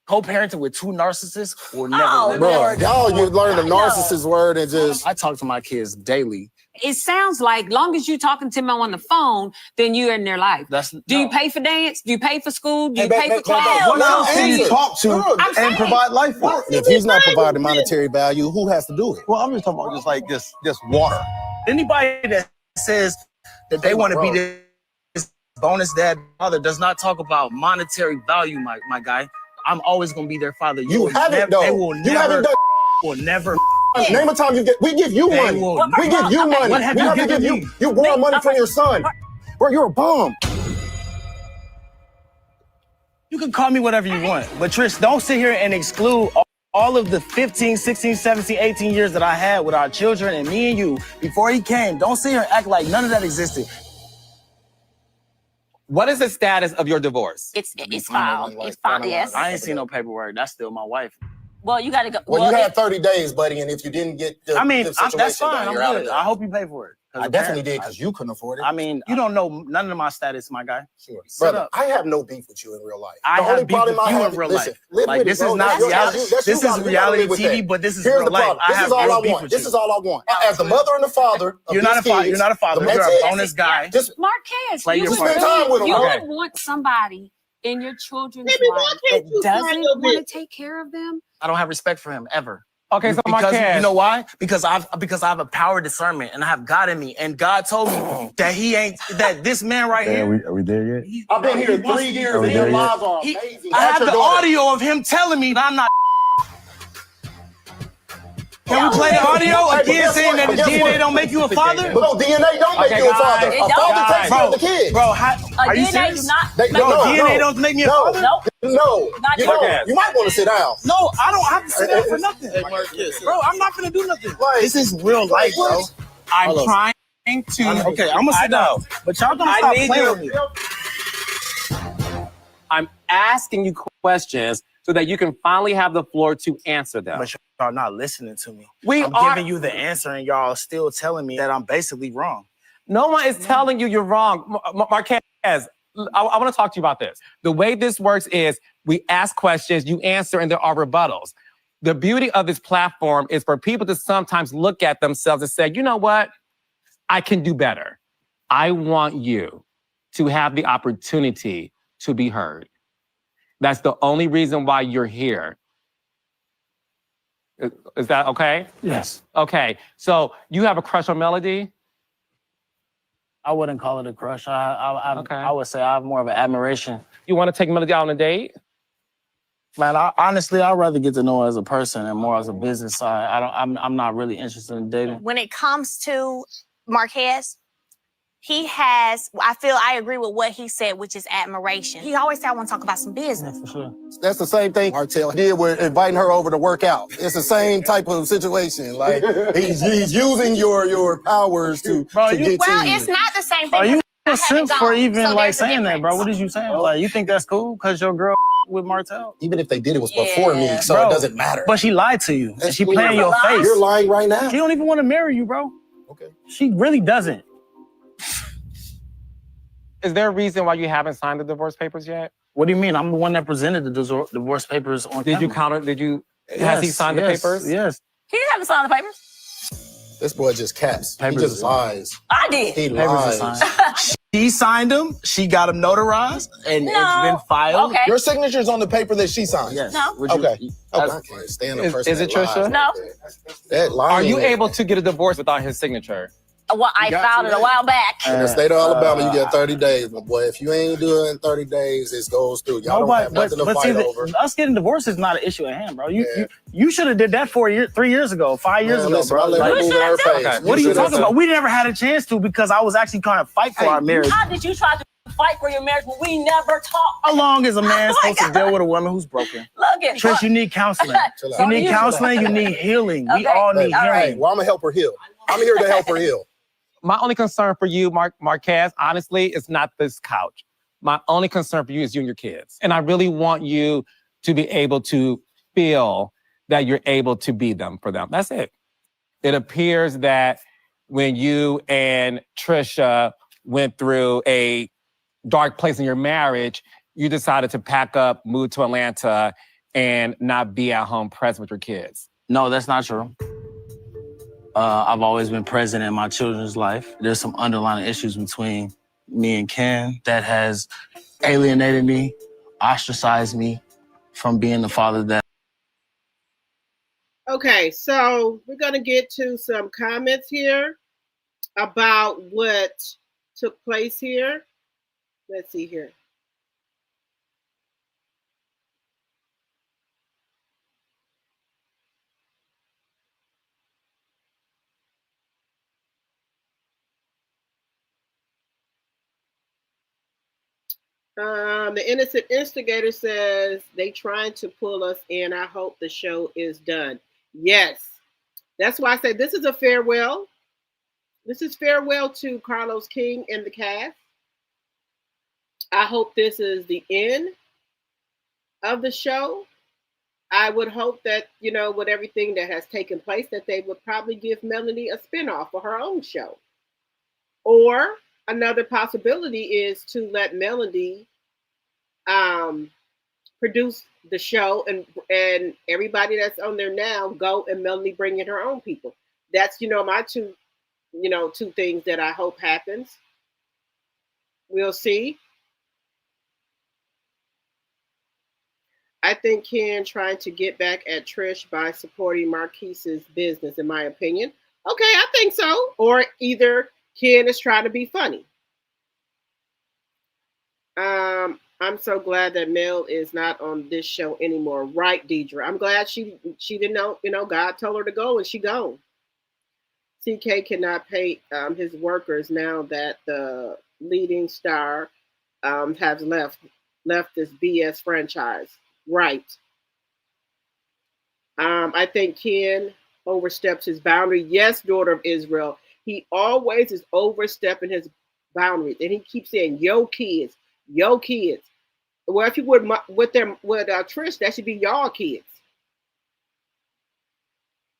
[SPEAKER 12] Co-parenting with 2 narcissists will never live.
[SPEAKER 10] Bro, y'all, you learn the narcissist word and just.
[SPEAKER 12] I talk to my kids daily.
[SPEAKER 5] It sounds like long as you're talking to them on the phone, then you're in their life. Do you pay for dance? Do you pay for school? Do you pay for clothes?
[SPEAKER 10] What else do you talk to
[SPEAKER 5] I'm saying.
[SPEAKER 10] and provide life for? If he's not providing monetary value, who has to do it?
[SPEAKER 11] Well, I'm just talking about just water.
[SPEAKER 12] Anybody that says that they want to be this bonus dad father does not talk about monetary value, my guy. I'm always gonna be their father.
[SPEAKER 10] You haven't though.
[SPEAKER 12] They will
[SPEAKER 10] You
[SPEAKER 12] never.
[SPEAKER 10] haven't done.
[SPEAKER 12] Will never.
[SPEAKER 10] Name a time you get. We give you
[SPEAKER 12] They
[SPEAKER 10] money.
[SPEAKER 12] will-
[SPEAKER 10] We give you money.
[SPEAKER 12] What have
[SPEAKER 10] we
[SPEAKER 12] you
[SPEAKER 10] have to
[SPEAKER 12] given
[SPEAKER 10] give
[SPEAKER 12] me?
[SPEAKER 10] you. You borrow money from your son. Bro, you're a bum.
[SPEAKER 12] You can call me whatever you want, but Trish, don't sit here and exclude all of the 15, 16, 17, 18 years that I had with our children and me and you before he came. Don't sit here and act like none of that existed.
[SPEAKER 2] What is the status of your divorce?
[SPEAKER 5] It's filed. It's filed. Yes.
[SPEAKER 12] I ain't seen no paperwork. That's still my wife.
[SPEAKER 5] Well, you got to go.
[SPEAKER 10] Well, you had 30 days, buddy, and if you didn't get the,
[SPEAKER 12] I mean,
[SPEAKER 10] the situation
[SPEAKER 12] that's fine.
[SPEAKER 10] done,
[SPEAKER 12] I'm
[SPEAKER 10] you're out of
[SPEAKER 12] good.
[SPEAKER 10] there.
[SPEAKER 12] I hope you pay for it.
[SPEAKER 10] I definitely did because you couldn't afford it.
[SPEAKER 12] I mean, you don't know none of my status, my guy.
[SPEAKER 10] Sure.
[SPEAKER 12] Sit
[SPEAKER 10] Brother,
[SPEAKER 12] up.
[SPEAKER 10] I have no beef with you in real life.
[SPEAKER 12] I
[SPEAKER 10] the
[SPEAKER 12] have
[SPEAKER 10] only
[SPEAKER 12] beef
[SPEAKER 10] problem
[SPEAKER 12] with
[SPEAKER 10] I
[SPEAKER 12] you
[SPEAKER 10] have
[SPEAKER 12] in real
[SPEAKER 10] listen,
[SPEAKER 12] life.
[SPEAKER 10] live
[SPEAKER 12] Like,
[SPEAKER 10] with
[SPEAKER 12] this
[SPEAKER 10] it,
[SPEAKER 12] is
[SPEAKER 10] bro.
[SPEAKER 12] not
[SPEAKER 10] That's your-
[SPEAKER 12] reality.
[SPEAKER 10] that's
[SPEAKER 12] This
[SPEAKER 10] you
[SPEAKER 12] is
[SPEAKER 10] gotta
[SPEAKER 12] reality
[SPEAKER 10] live with
[SPEAKER 12] TV,
[SPEAKER 10] that.
[SPEAKER 12] but this is
[SPEAKER 10] Here's
[SPEAKER 12] real
[SPEAKER 10] the
[SPEAKER 12] life.
[SPEAKER 10] problem.
[SPEAKER 12] I
[SPEAKER 10] This
[SPEAKER 12] have
[SPEAKER 10] is all
[SPEAKER 12] no
[SPEAKER 10] I
[SPEAKER 12] beef
[SPEAKER 10] want.
[SPEAKER 12] with
[SPEAKER 10] This
[SPEAKER 12] you.
[SPEAKER 10] is all I want. As the mother and the father of
[SPEAKER 12] You're not
[SPEAKER 10] these
[SPEAKER 12] a father.
[SPEAKER 10] kids,
[SPEAKER 12] You're not a father.
[SPEAKER 10] that's
[SPEAKER 12] You're a
[SPEAKER 10] it.
[SPEAKER 12] bonus guy.
[SPEAKER 10] Just
[SPEAKER 5] Marquez,
[SPEAKER 12] Play
[SPEAKER 5] you
[SPEAKER 12] your
[SPEAKER 5] would
[SPEAKER 12] part.
[SPEAKER 10] spend time with him.
[SPEAKER 5] you
[SPEAKER 10] Okay.
[SPEAKER 5] would want somebody in your children's
[SPEAKER 1] Baby, why
[SPEAKER 5] life
[SPEAKER 1] can't
[SPEAKER 5] that
[SPEAKER 1] you find
[SPEAKER 5] doesn't
[SPEAKER 1] your
[SPEAKER 5] want to
[SPEAKER 1] bitch?
[SPEAKER 5] take care of them.
[SPEAKER 12] I don't have respect for him ever.
[SPEAKER 2] Okay, so
[SPEAKER 12] because
[SPEAKER 2] Marquez,
[SPEAKER 12] you know why? Because I have a power discernment and I have God in me, and God told me that this man right here.
[SPEAKER 11] Are we there yet?
[SPEAKER 10] I've been here 3 years and your lives are amazing.
[SPEAKER 12] I
[SPEAKER 10] Ask
[SPEAKER 12] have
[SPEAKER 10] your
[SPEAKER 12] the
[SPEAKER 10] daughter.
[SPEAKER 12] audio of him telling me that I'm not. Can we play the audio
[SPEAKER 10] But
[SPEAKER 12] again
[SPEAKER 10] guess
[SPEAKER 12] saying
[SPEAKER 10] what?
[SPEAKER 12] that
[SPEAKER 10] But
[SPEAKER 12] the
[SPEAKER 10] guess
[SPEAKER 12] DNA
[SPEAKER 10] what?
[SPEAKER 12] don't make you a father?
[SPEAKER 10] But no, DNA don't make
[SPEAKER 2] Okay,
[SPEAKER 10] you a father.
[SPEAKER 2] guys.
[SPEAKER 10] A father takes care of the
[SPEAKER 12] Bro,
[SPEAKER 10] kids.
[SPEAKER 12] bro, are you
[SPEAKER 5] DNA
[SPEAKER 12] serious?
[SPEAKER 5] do not
[SPEAKER 10] They,
[SPEAKER 5] make
[SPEAKER 10] no,
[SPEAKER 12] DNA
[SPEAKER 10] no,
[SPEAKER 12] don't make me a
[SPEAKER 10] no,
[SPEAKER 12] father?
[SPEAKER 5] Nope.
[SPEAKER 10] No,
[SPEAKER 5] Not
[SPEAKER 10] you
[SPEAKER 5] yet.
[SPEAKER 10] don't. You might want to sit down.
[SPEAKER 12] No, I don't have to sit there for nothing. Bro, I'm not gonna do nothing.
[SPEAKER 10] Like,
[SPEAKER 12] This is real life, bro.
[SPEAKER 2] I'm
[SPEAKER 12] Hold on.
[SPEAKER 2] trying to.
[SPEAKER 12] Okay, I'm gonna sit down. But y'all gonna
[SPEAKER 2] I
[SPEAKER 12] stop
[SPEAKER 2] need
[SPEAKER 12] playing
[SPEAKER 2] you.
[SPEAKER 12] with me.
[SPEAKER 2] I'm asking you questions so that you can finally have the floor to answer them.
[SPEAKER 12] But y'all not listening to me.
[SPEAKER 2] I'm
[SPEAKER 12] giving you the answer and y'all still telling me that I'm basically wrong.
[SPEAKER 2] No one is telling you you're wrong. Marquez, I want to talk to you about this. The way this works is we ask questions, you answer, and there are rebuttals. The beauty of this platform is for people to sometimes look at themselves and say, you know what? I can do better. I want you to have the opportunity to be heard. That's the only reason why you're here. Is that okay?
[SPEAKER 12] Yes.
[SPEAKER 2] Okay. So you have a crush on Melody?
[SPEAKER 12] I wouldn't call it a crush.
[SPEAKER 2] Okay.
[SPEAKER 12] I would say I have more of an admiration.
[SPEAKER 2] You want to take Melody out on a date?
[SPEAKER 12] Man, honestly, I'd rather get to know her as a person and more as a business side. I'm not really interested in dating.
[SPEAKER 8] When it comes to Marquez, I agree with what he said, which is admiration. He always say, I want to talk about some business.
[SPEAKER 12] Yeah, for sure.
[SPEAKER 10] That's the same thing Martel did with inviting her over to work out. It's the same type of situation. Like he's using your powers to get
[SPEAKER 8] Well,
[SPEAKER 10] to you.
[SPEAKER 8] it's not the same thing.
[SPEAKER 12] Are you
[SPEAKER 8] I
[SPEAKER 12] a simp
[SPEAKER 8] haven't
[SPEAKER 12] for
[SPEAKER 8] gone,
[SPEAKER 12] even
[SPEAKER 8] so
[SPEAKER 12] like
[SPEAKER 8] there's a
[SPEAKER 12] saying that, bro?
[SPEAKER 8] difference.
[SPEAKER 12] What is you saying? Like, you think that's cool because your girl with Martel?
[SPEAKER 10] Even if they did, it was before me, so
[SPEAKER 12] Bro,
[SPEAKER 10] it doesn't matter.
[SPEAKER 12] But she lied to you. And she
[SPEAKER 10] cool.
[SPEAKER 12] playing your face.
[SPEAKER 10] You're lying right now.
[SPEAKER 12] She don't even want to marry you, bro.
[SPEAKER 10] Okay.
[SPEAKER 12] She really doesn't.
[SPEAKER 2] Is there a reason why you haven't signed the divorce papers yet?
[SPEAKER 12] What do you mean? I'm the one that presented the divorce papers on
[SPEAKER 2] Did you
[SPEAKER 12] camera.
[SPEAKER 2] counter? Has he signed the papers?
[SPEAKER 12] Yes.
[SPEAKER 5] He haven't signed the papers.
[SPEAKER 10] This boy just caps.
[SPEAKER 12] Papers
[SPEAKER 10] he just
[SPEAKER 12] is
[SPEAKER 10] lies.
[SPEAKER 5] I did.
[SPEAKER 10] He
[SPEAKER 12] Papers
[SPEAKER 10] lies.
[SPEAKER 12] are signed. She signed them. She got them notarized, and it's been filed.
[SPEAKER 5] Okay.
[SPEAKER 10] Your signature's on the paper that she signed.
[SPEAKER 12] Yes.
[SPEAKER 5] No.
[SPEAKER 12] Would you-
[SPEAKER 10] Okay. I can't stand a person
[SPEAKER 2] Is it
[SPEAKER 10] that lies
[SPEAKER 2] Trisha?
[SPEAKER 10] like
[SPEAKER 5] No.
[SPEAKER 10] that. That lying.
[SPEAKER 2] Are you able to get a divorce without his signature?
[SPEAKER 5] Well, I filed it a while back.
[SPEAKER 10] In the state of Alabama, you get 30 days, my boy. If you ain't doing it in 30 days, it goes through. Y'all don't have nothing to fight over.
[SPEAKER 12] Us getting divorced is not an issue at hand, bro. You should have did that 3 years ago, 5 years ago,
[SPEAKER 10] Listen,
[SPEAKER 12] bro.
[SPEAKER 10] I let her move at her pace.
[SPEAKER 2] Okay.
[SPEAKER 12] What are you talking about? We never had a chance to because I was actually trying to fight for our marriage.
[SPEAKER 5] How did you try to fight for your marriage when we never talked?
[SPEAKER 12] How long is a man supposed to deal with a woman who's broken?
[SPEAKER 5] Look at
[SPEAKER 12] Trish, you need counseling. You need counseling, you need healing. We all need
[SPEAKER 10] Hey,
[SPEAKER 12] healing.
[SPEAKER 10] well, I'm gonna help her heal. I'm here to help her heal.
[SPEAKER 2] My only concern for you, Marquez, honestly, is not this couch. My only concern for you is you and your kids. And I really want you to be able to feel that you're able to be them for them. That's it. It appears that when you and Trisha went through a dark place in your marriage, you decided to pack up, move to Atlanta, and not be at home present with your kids.
[SPEAKER 12] No, that's not true. I've always been present in my children's life. There's some underlying issues between me and Ken that has alienated me, ostracized me from being the father that.
[SPEAKER 1] Okay, so we're going to get to some comments here about what took place here. Let's see here. The innocent instigator says they trying to pull us in. I hope the show is done. Yes, that's why I say this is a farewell. This is farewell to Carlos King and the cast. I hope this is the end of the show. I would hope that, you know, with everything that has taken place, that they would probably give Melanie a spinoff for her own show. Or another possibility is to let Melody produce the show and everybody that's on there now go and Melanie bring in her own people. That's, you know, my two things that I hope happens. We'll see. I think Ken trying to get back at Trish by supporting Marquise's business, in my opinion. Okay, I think so. Or either Ken is trying to be funny. I'm so glad that Mel is not on this show anymore. Right, Deidre. I'm glad she didn't know, God told her to go and she gone. CK cannot pay his workers now that the leading star has left this BS franchise. Right. I think Ken oversteps his boundary. Yes, daughter of Israel. He always is overstepping his boundaries. And he keeps saying, yo, kids. Well, if you would with Trish, that should be y'all kids.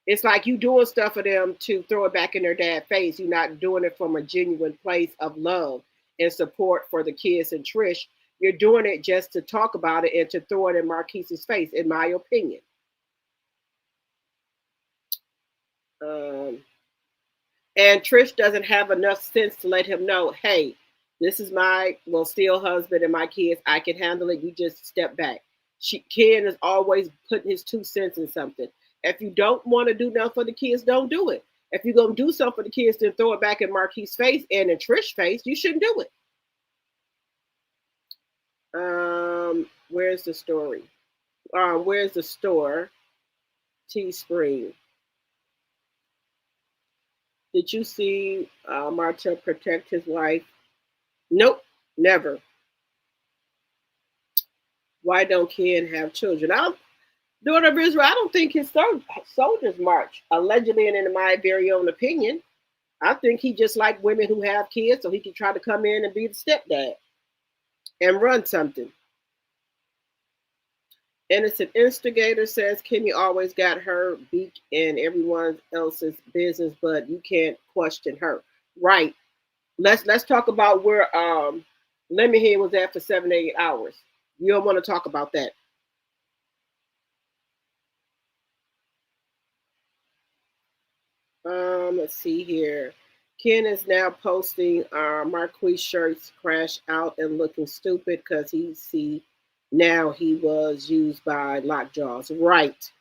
[SPEAKER 1] It's like you doing stuff for them to throw it back in their dad's face. You're not doing it from a genuine place of love and support for the kids and Trish. You're doing it just to talk about it and to throw it in Marquise's face, in my opinion. And Trish doesn't have enough sense to let him know, hey, this is my, still husband and my kids. I can handle it. You just step back. Ken is always putting his 2 cents in something. If you don't want to do nothing for the kids, don't do it. If you're going to do something for the kids, then throw it back in Marquis' face and in Trish's face. You shouldn't do it. Where's the story? Where's the store? Teespring. Did you see Martel protect his wife? Nope, never. Why don't Ken have children? Daughter of Israel, I don't think his soldiers march. Allegedly, and in my very own opinion, I think he just like women who have kids, so he can try to come in and be the stepdad and run something. Innocent instigator says Kimmy always got her beak in everyone else's business, but you can't question her. Right. Let's talk about where Lemonhead was at for 7 to 8 hours. You don't want to talk about that. Let's see here. Ken is now posting Marquis shirts crash out and looking stupid because now he was used by lockjaws. Right.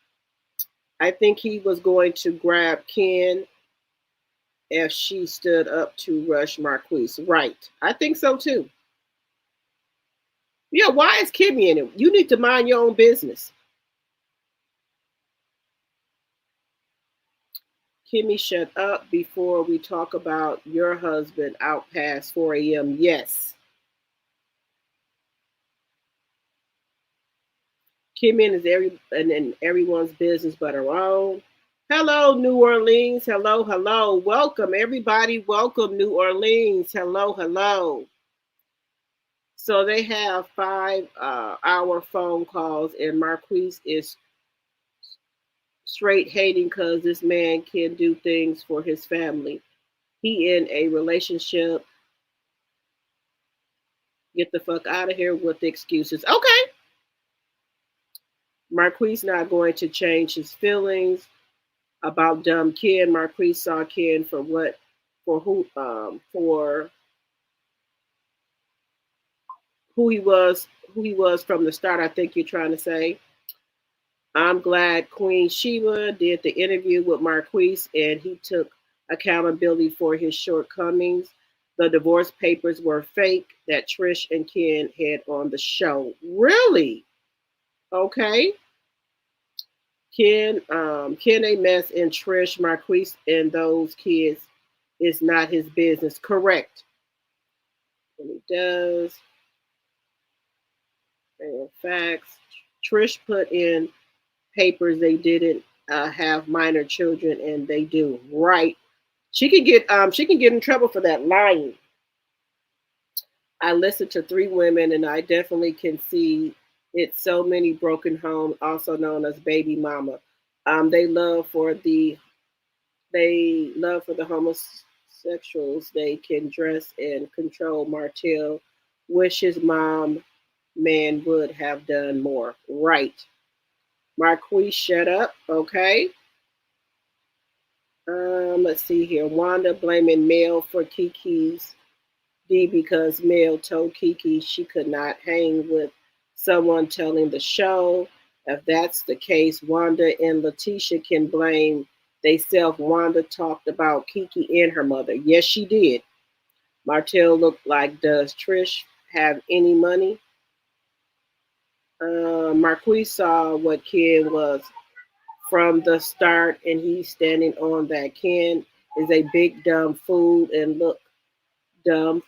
[SPEAKER 1] I think he was going to grab Ken if she stood up to rush Marquis. Right. I think so too. Yeah, why is Kimmy in it? You need to mind your own business. Kimmy, shut up before we talk about your husband out past 4 a.m. Yes. Kimmy is in everyone's business but her own. Hello, New Orleans. Hello, hello. Welcome, everybody. Welcome, New Orleans. Hello, hello. So they have 5-hour phone calls, and Marquis is straight hating because this man can do things for his family. He in a relationship. Get the fuck out of here with the excuses. Okay. Marquis not going to change his feelings about dumb Ken. Marquis saw Ken for who he was from the start, I think you're trying to say. I'm glad Queen Sheba did the interview with Marquis and he took accountability for his shortcomings. The divorce papers were fake that Trish and Ken had on the show. Really? Okay. Ken a mess, and Trish, Marquis, and those kids is not his business. Correct. And he does. And facts. Trish put in papers they didn't have minor children, and they do. Right. She can get in trouble for that, lying. I listened to 3 women, and I definitely can see it's so many broken homes, also known as baby mama. They love for the homosexuals. They can dress and control. Martel wish his man would have done more. Right. Marquis, shut up. Okay. Let's see here. Wanda blaming Mel for Kiki's D because Mel told Kiki she could not hang with someone telling the show. If that's the case, Wanda and Laticia can blame theyself. Wanda talked about Kiki and her mother. Yes, she did. Martel looked like, does Trish have any money? Marquis saw what Ken was from the start, and he's standing on that. Ken is a big dumb fool and look dumb.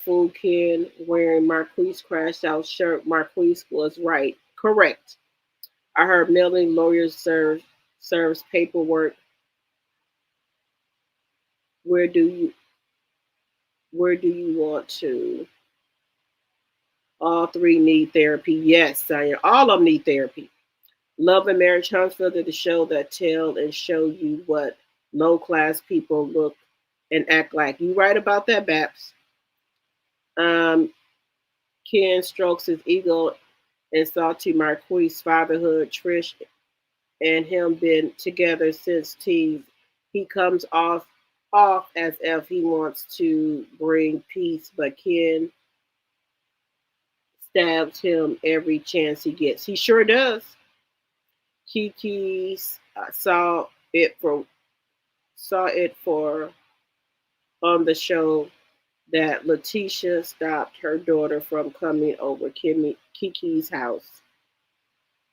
[SPEAKER 1] Fool. Ken wearing Marquis crashed out shirt. Marquis was right. Correct. I heard Melanie lawyers serves paperwork. Where do you want to? All 3 need therapy. Yes, Sonia. All of them need therapy. Love and Marriage Huntsville did the show that tell and show you what low class people look and act like. You right about that, Babs. Ken strokes his ego and salty Marquis fatherhood. Trish and him been together since teens. He comes off as if he wants to bring peace, but Ken stabs him every chance he gets. He sure does. Kiki saw it for on the show that Laticia stopped her daughter from coming over Kiki's house.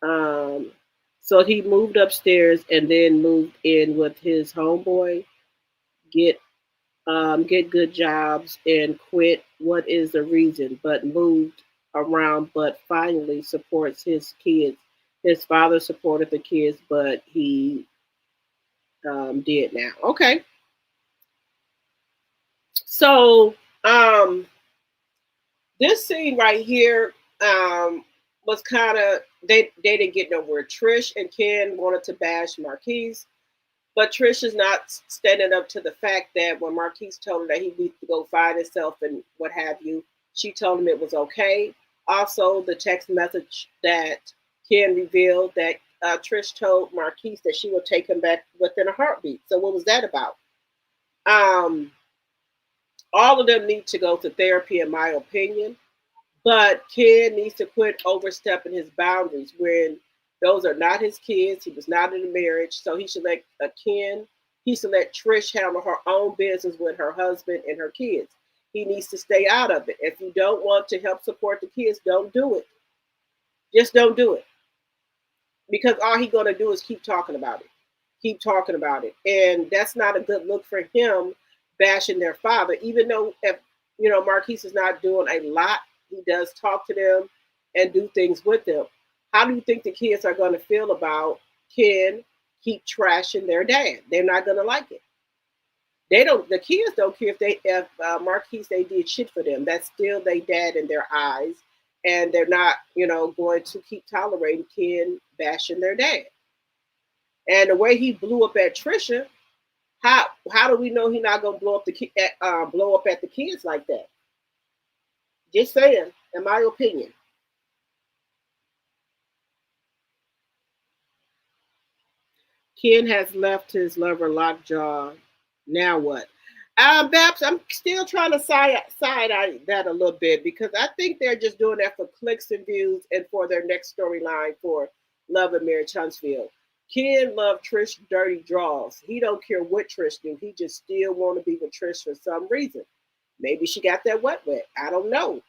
[SPEAKER 1] So he moved upstairs and then moved in with his homeboy, get good jobs and quit. What is the reason? But moved around, but finally supports his kids. His father supported the kids, but he did now. Okay. So this scene right here was kind of they didn't get nowhere. Trish and Ken wanted to bash Marquis, but Trish is not standing up to the fact that when Marquis told her that he needs to go find himself and what have you, she told him it was okay. Also, the text message that Ken revealed that Trish told Marquis that she would take him back within a heartbeat. So what was that about? All of them need to go to therapy, in my opinion. But Ken needs to quit overstepping his boundaries when those are not his kids. He was not in a marriage, so he should let Trish handle her own business with her husband and her kids. He needs to stay out of it. If you don't want to help support the kids, don't do it. Just don't do it. Because all he's going to do is keep talking about it. Keep talking about it. And that's not a good look for him, bashing their father. Even though, if Marquis is not doing a lot, he does talk to them and do things with them. How do you think the kids are going to feel about Ken keep trashing their dad? They're not going to like it. The kids don't care if Marquis they did shit for them. That's still their dad in their eyes, and they're not, going to keep tolerating Ken bashing their dad. And the way he blew up at Trisha, how do we know he's not going to blow up at the kids like that? Just saying, in my opinion. Ken has left his lover lockjaw. Now what? Babs, I'm still trying to side that a little bit because I think they're just doing that for clicks and views and for their next storyline for Love and Marriage Huntsville. Ken loved Trish dirty draws. He don't care what Trish do. He just still want to be with Trish for some reason. Maybe she got that wet. I don't know.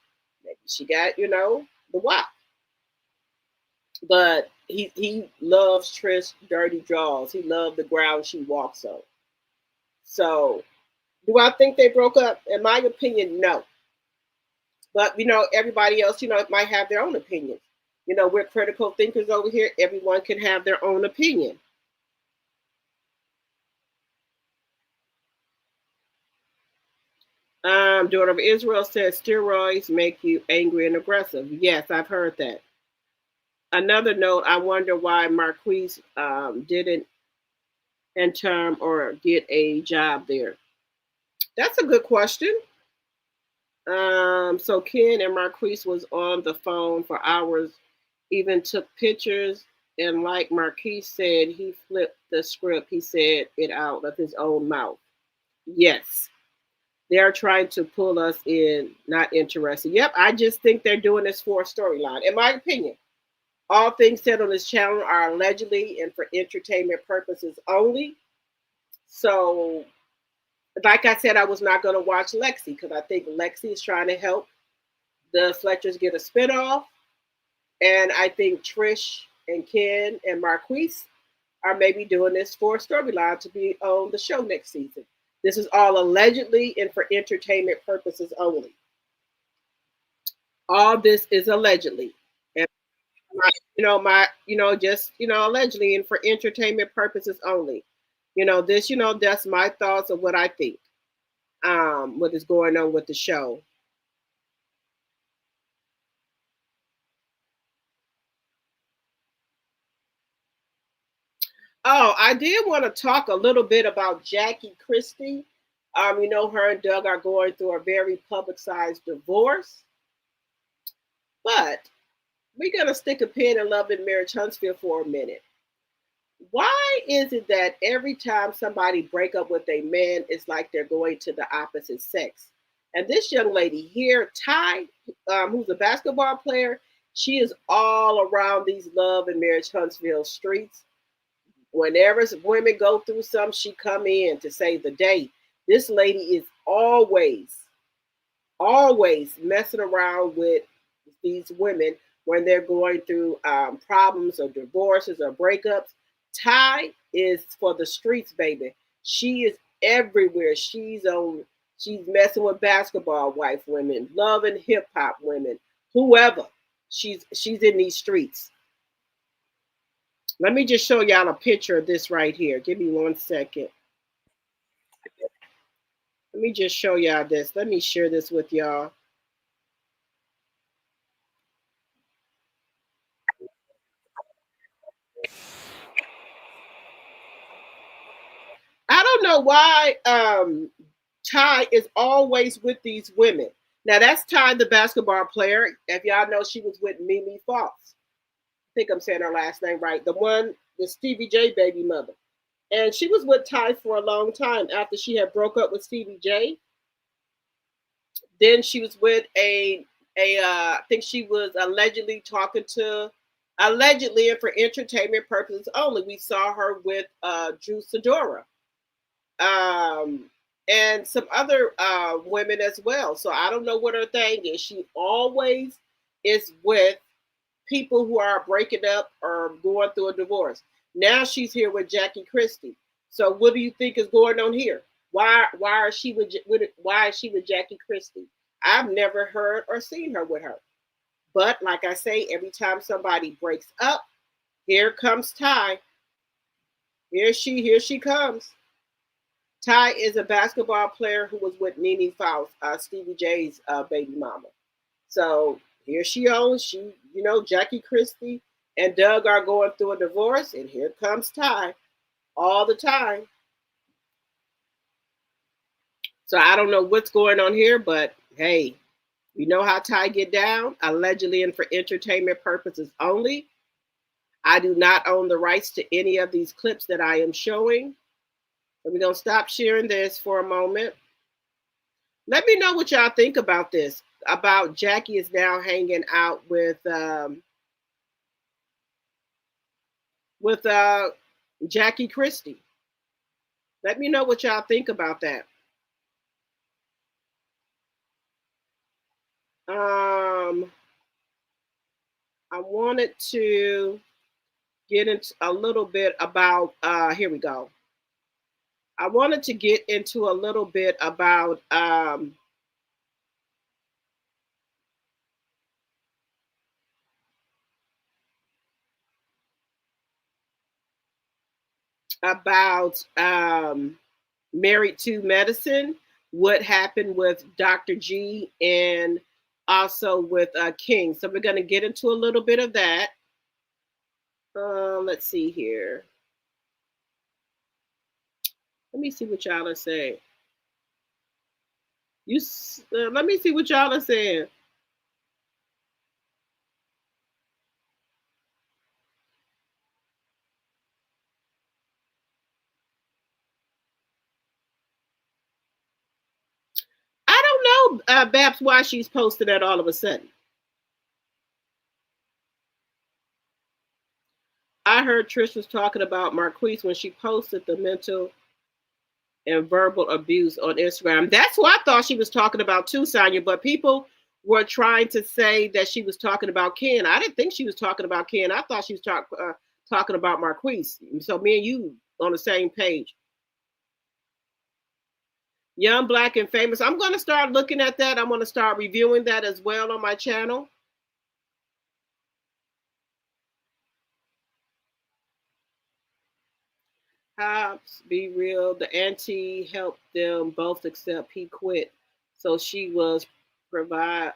[SPEAKER 1] Maybe she got, the wop. But he loves Trish dirty draws. He loved the ground she walks on. So, do I think they broke up? In my opinion, no. But, everybody else, might have their own opinions. We're critical thinkers over here. Everyone can have their own opinion. Daughter of Israel says steroids make you angry and aggressive. Yes, I've heard that. Another note, I wonder why Marquis didn't intern or get a job there. That's a good question. So Ken and Marquis was on the phone for hours, even took pictures, and like Marquis said, he flipped the script. He said it out of his own mouth. Yes. They are trying to pull us in, not interested. Yep, I just think they're doing this for a storyline, in my opinion. All things said on this channel are allegedly and for entertainment purposes only. So, like I said, I was not going to watch Lexi because I think Lexi is trying to help the Fletchers get a spinoff. And I think Trish and Ken and Marquis are maybe doing this for a storyline to be on the show next season. This is all allegedly and for entertainment purposes only. All this is allegedly. And just allegedly and for entertainment purposes only. That's my thoughts of what I think. What is going on with the show. Oh, I did want to talk a little bit about Jackie Christie. Her and Doug are going through a very publicized divorce. But we're going to stick a pin in Love and Marriage Huntsville for a minute. Why is it that every time somebody break up with a man, it's like they're going to the opposite sex? And this young lady here, Ty, who's a basketball player, She is all around these love and marriage Huntsville streets. Whenever women go through something, she come in to save the day. This lady is always messing around with these women when they're going through problems or divorces or breakups. Ty is for the streets, baby. She is everywhere. She's messing with basketball wife women, love and hip hop women, whoever. She's in these streets. Let me just show y'all a picture of this right here. Give me 1 second. Let me just show y'all this. Let me share this with y'all. I don't know why Ty is always with these women. Now that's Ty, the basketball player. If y'all know, she was with Mimi Fox. I think I'm saying her last name right. The Stevie J baby mother. And she was with Ty for a long time after she had broke up with Stevie J. Then she was with I think she was allegedly and for entertainment purposes only. We saw her with Drew Sidora. And some other women as well. So I don't know what her thing is. She always is with people who are breaking up or going through a divorce. Now she's here with Jackie Christie. So what do you think is going on here? Why is she with Jackie Christie? I've never heard or seen her with her. But like I say, every time somebody breaks up, here comes Ty. Here she comes. Ty is a basketball player who was with Nene Faust, Stevie J's baby mama. So here she goes. Jackie Christie and Doug are going through a divorce, and here comes Ty all the time. So I don't know what's going on here, but hey, you know how Ty get down, allegedly and for entertainment purposes only. I do not own the rights to any of these clips that I am showing. So we're going to stop sharing this for a moment. Let me know what y'all think about this, about Jackie is now hanging out with Jackie Christie. Let me know what y'all think about that. I wanted to get into a little bit about, here we go. I wanted to get into a little bit about Married to Medicine, what happened with Dr. G and also with King. So we're going to get into a little bit of that. Let's see here. Let me see what y'all are saying. Let me see what y'all are saying. I don't know, Babs, why she's posting that all of a sudden. I heard Trish was talking about Marquis when she posted the mental and verbal abuse on Instagram. That's who I thought she was talking about too, Sonya, but people were trying to say that she was talking about Ken. I didn't think she was talking about Ken. I thought she was talking about Marquis. So me and you on the same page. Young, Black, and Famous. I'm going to start looking at that. I'm going to start reviewing that as well on my channel. Hobbs, be real. The auntie helped them both, except he quit. So she was provided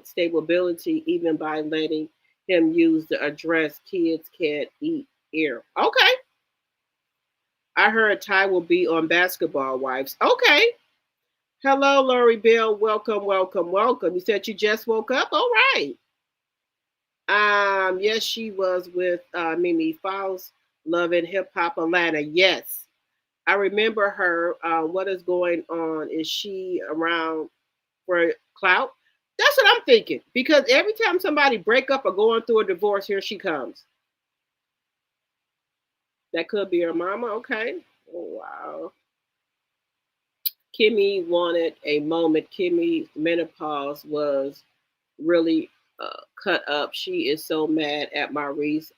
[SPEAKER 1] stability even by letting him use the address. Kids can't eat here. Okay. I heard Ty will be on Basketball Wives. Okay. Hello, Lori Bell. Welcome, welcome, welcome. You said you just woke up? All right. Yes, she was with Mimi Faust. Love and Hip Hop Atlanta. Yes. I remember her. What is going on? Is she around for clout? That's what I'm thinking. Because every time somebody break up or going through a divorce, here she comes. That could be her mama. Okay. Oh, wow. Kimmy wanted a moment. Kimmy's menopause was really cut up. She is so mad at Maurice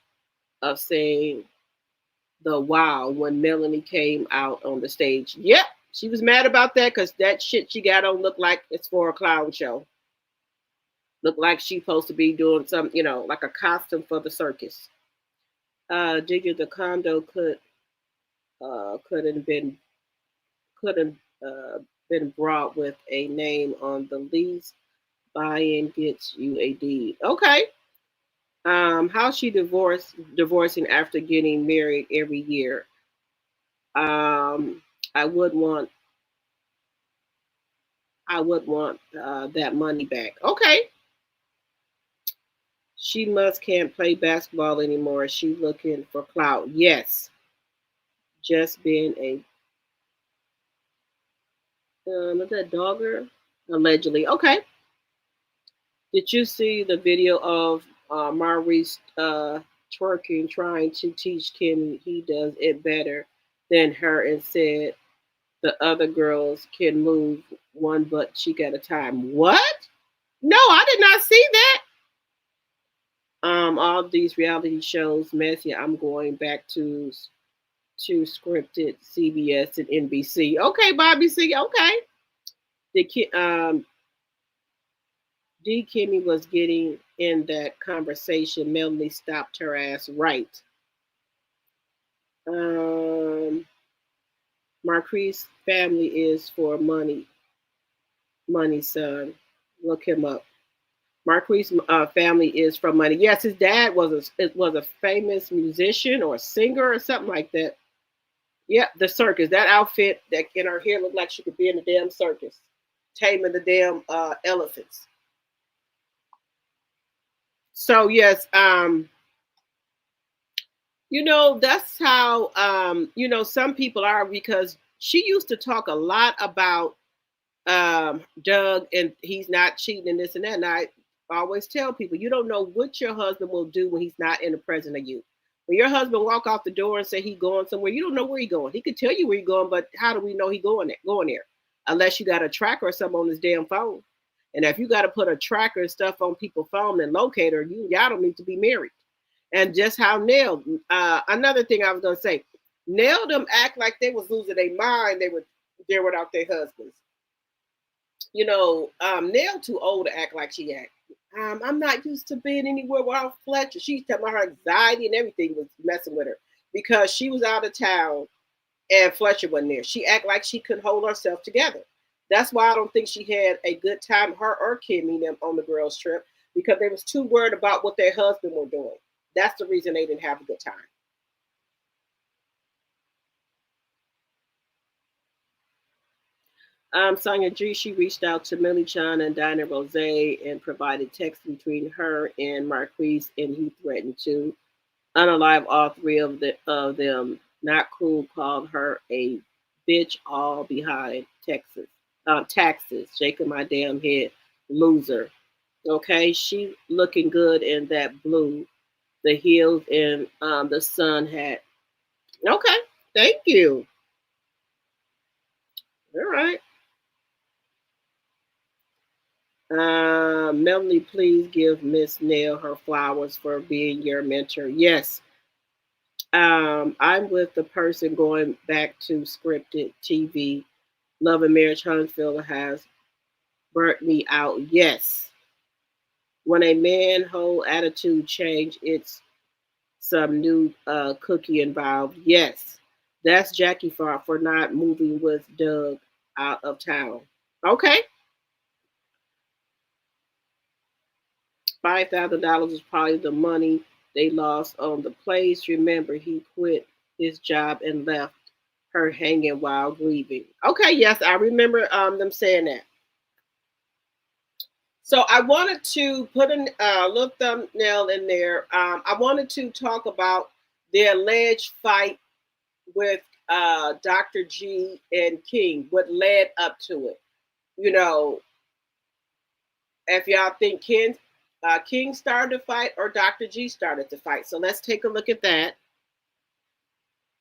[SPEAKER 1] of saying the wow when Melanie came out on the stage. Yep, she was mad about that because that shit she got on looked like it's for a clown show. Looked like she's supposed to be doing some, like a costume for the circus. Digger, the condo couldn't been brought with a name on the lease. Buying gets you a deed. Okay. How she divorcing after getting married every year. I would want that money back. Okay. She can't play basketball anymore. She looking for clout. Yes. Just being a is that dogger? Allegedly. Okay. Did you see the video of Maurice twerking, trying to teach Kim he does it better than her and said the other girls can move one but she got a time. What? No, I did not see that. All these reality shows messy. I'm going back to scripted CBS and NBC. Okay, Bobby C. Okay. D. Kimmy was getting in that conversation. Melanie stopped her ass right. Marquis family is for money. Money, son. Look him up. Marquis family is from money. Yes, his dad was a famous musician or singer or something like that. Yep, the circus. That outfit that in her hair looked like she could be in the damn circus, taming the damn elephants. So yes, that's how some people are, because she used to talk a lot about Doug and he's not cheating and this and that. And I always tell people, you don't know what your husband will do when he's not in the presence of you. When your husband walk off the door and say he's going somewhere, you don't know where he's going. He could tell you where he's going, but how do we know he's going there? Unless you got a tracker or something on his damn phone. And if you got to put a tracker and stuff on people's phone and locate her, y'all don't need to be married. And just how Nell, another thing I was going to say, Nell them act like they was losing their mind. They were there without their husbands. Nell too old to act like she act. I'm not used to being anywhere without Fletcher. She's telling her anxiety and everything was messing with her because she was out of town and Fletcher wasn't there. She act like she couldn't hold herself together. That's why I don't think she had a good time, her or Kimmy, them on the girls' trip, because they was too worried about what their husband were doing. That's the reason they didn't have a good time. Sonia G, she reached out to Millie Chan and Dinah Rose and provided text between her and Marquis, and he threatened to unalive all three of them. Not cool, called her a bitch all behind taxes. Shaking my damn head, loser. Okay, she looking good in that blue, the heels and the sun hat. Okay, thank you. All right. Melanie, please give Miss Nell her flowers for being your mentor. Yes. I'm with the person going back to scripted TV. Love and Marriage Huntsville has burnt me out. Yes. When a man whole attitude change, it's some new cookie involved. Yes. That's Jackie for not moving with Doug out of town. Okay. $5,000 is probably the money they lost on the place. Remember, he quit his job and left her hanging while grieving. Okay, yes, I remember them saying that. So I wanted to put a little thumbnail in there. I wanted to talk about the alleged fight with Dr. G and King, what led up to it. if y'all think King started to fight or Dr. G started to fight. So let's take a look at that.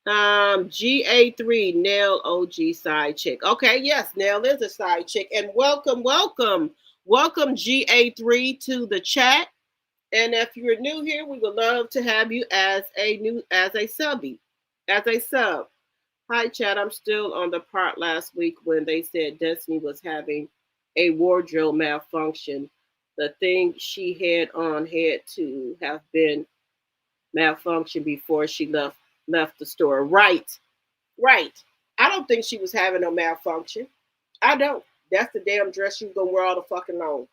[SPEAKER 1] GA3, Nell OG side chick. Okay, yes, Nell is a side chick. And welcome GA3 to the chat. And if you're new here, we would love to have you as a sub. Hi, chat. I'm still on the part last week when they said Destiny was having a wardrobe malfunction. The thing she had on had to have been malfunction before she left the store. Right. I don't think she was having no malfunction. I don't. That's the damn dress she was gonna wear all the fucking long.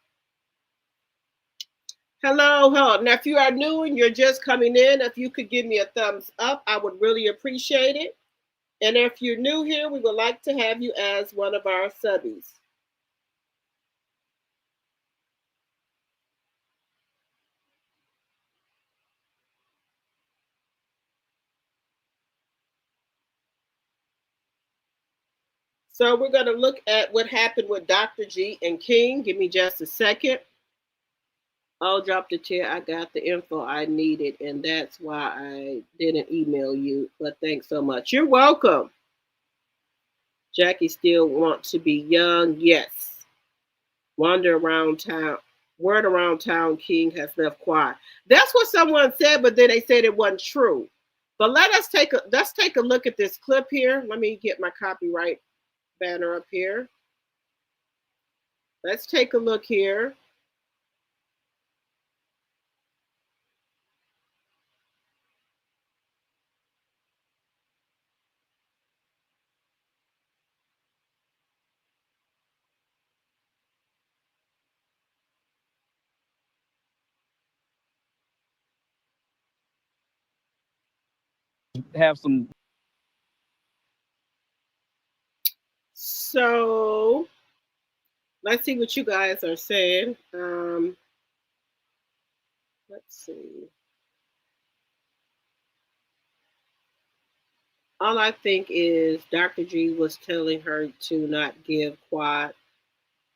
[SPEAKER 1] Hello. Now, if you are new and you're just coming in, if you could give me a thumbs up, I would really appreciate it. And if you're new here, we would like to have you as one of our subbies. So we're going to look at what happened with Dr. G and King. Give me just a second. I'll drop the chair. I got the info I needed, and that's why I didn't email you. But thanks so much. You're welcome. Jackie still wants to be young. Yes. Wander around town. Word around town, King has left quiet. That's what someone said, but then they said it wasn't true. But let's take a look at this clip here. Let me get my copyright banner up here. Let's take a look here.
[SPEAKER 13] Have some.
[SPEAKER 1] So let's see what you guys are saying. Let's see. All I think is Dr. G was telling her to not give Quad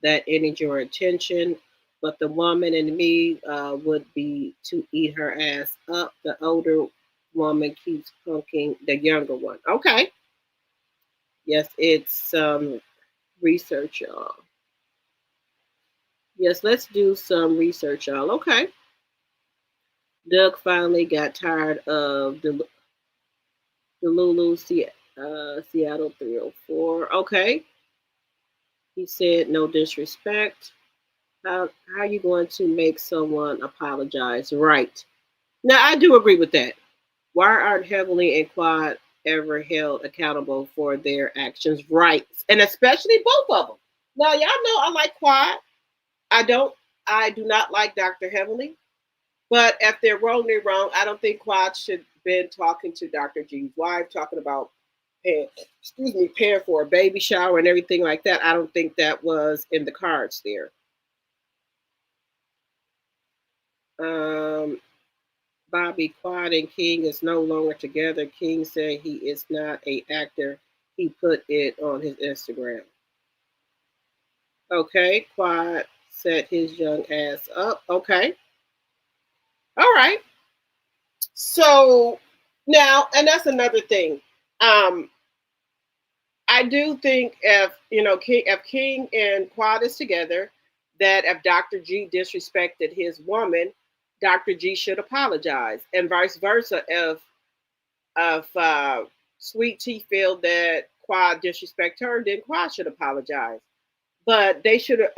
[SPEAKER 1] that energy or attention, but the woman in me would be to eat her ass up. The older woman keeps punking the younger one. Okay. Yes, it's research, y'all. Yes, let's do some research, y'all. Okay. Doug finally got tired of the Lulu Seattle 304. Okay. He said, no disrespect. How are you going to make someone apologize? Right. Now, I do agree with that. Why aren't Heavenly and Quad ever held accountable for their actions? Right. And especially both of them. Now, y'all know I like Quad. I do not like Dr. Heavenly. But if they're wrong, they're wrong. I don't think Quad should have been talking to Dr. G's wife, talking about paying for a baby shower and everything like that. I don't think that was in the cards there. Bobby, Quad, and King is no longer together. King said he is not an actor. He put it on his Instagram. Okay, Quad set his young ass up. Okay. All right. So now, and that's another thing. I do think if King and Quad is together, that if Dr. G disrespected his woman, Dr. G should apologize, and vice versa. If Sweet Tea feel that Quad disrespect her, then Quad should apologize. But they should have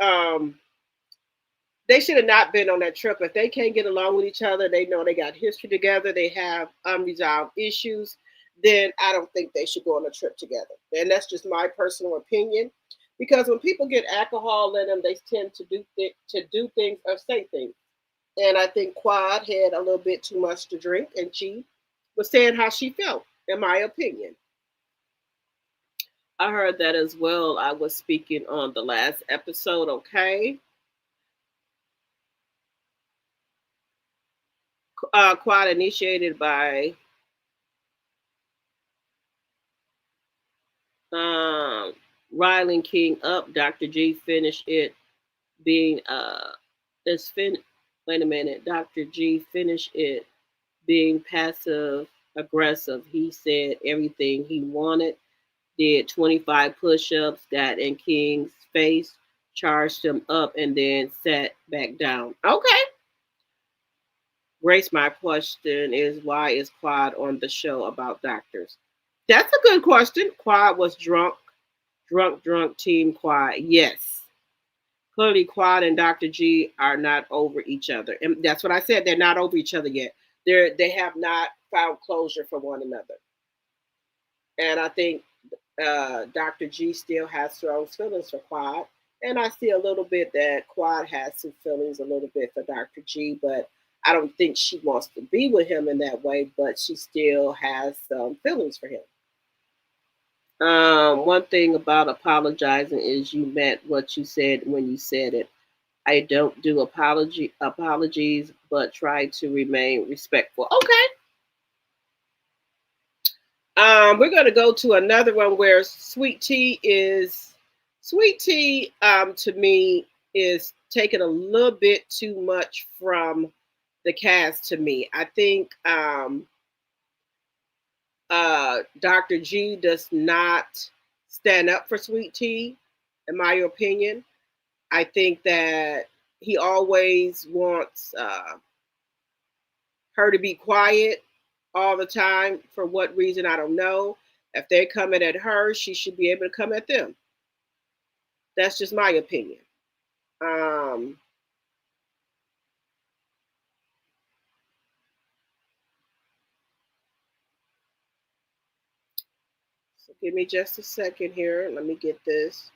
[SPEAKER 1] not been on that trip. If they can't get along with each other, they know they got history together, they have unresolved issues, then I don't think they should go on a trip together. And that's just my personal opinion. Because when people get alcohol in them, they tend to do things or say things. And I think Quad had a little bit too much to drink, and she was saying how she felt, in my opinion. I heard that as well. I was speaking on the last episode, okay? Quad initiated by riling King up. Dr. G finished it being Wait a minute. Dr. G finished it being passive aggressive. He said everything he wanted, did 25 push-ups, got in King's face, charged him up, and then sat back down. Okay. Grace, my question is, why is Quad on the show about doctors? That's a good question. Quad was drunk, team Quad. Yes. Clearly, Quad and Dr. G are not over each other. And that's what I said. They're not over each other yet. They have not found closure for one another. And I think Dr. G still has strong feelings for Quad. And I see a little bit that Quad has some feelings a little bit for Dr. G, but I don't think she wants to be with him in that way, but she still has some feelings for him. One thing about apologizing is you meant what you said when you said it. I don't do apologies, but try to remain respectful. Okay. We're going to go to another one where Sweet Tea, to me, is taking a little bit too much from the cast to me. I think Dr. G does not stand up for Sweet Tea, in my opinion. I think that he always wants her to be quiet all the time. For what reason, I don't know. If they're coming at her, she should be able to come at them. That's just my opinion. So give me just a second here. Let me get this.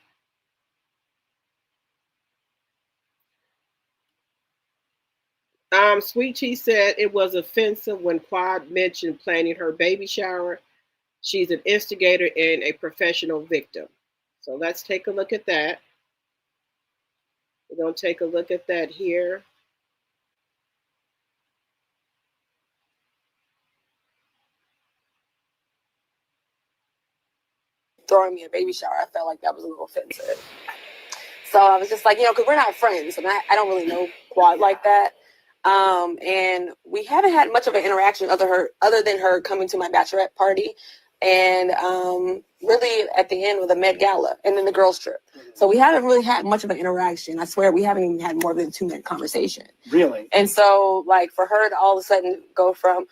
[SPEAKER 1] Sweet Tea said it was offensive when Quad mentioned planning her baby shower. She's an instigator and a professional victim. So let's take a look at that. We're going to take a look at that here.
[SPEAKER 14] Throwing me a baby shower, I felt like that was a little offensive. So I was just like, because we're not friends, and I don't really know Quad like that. And we haven't had much of an interaction other than her coming to my bachelorette party, and really at the end with a Met Gala and then the girls trip. So we haven't really had much of an interaction. I swear we haven't even had more than a 2-minute conversation.
[SPEAKER 15] Really?
[SPEAKER 14] And so like for her to all of a sudden go from,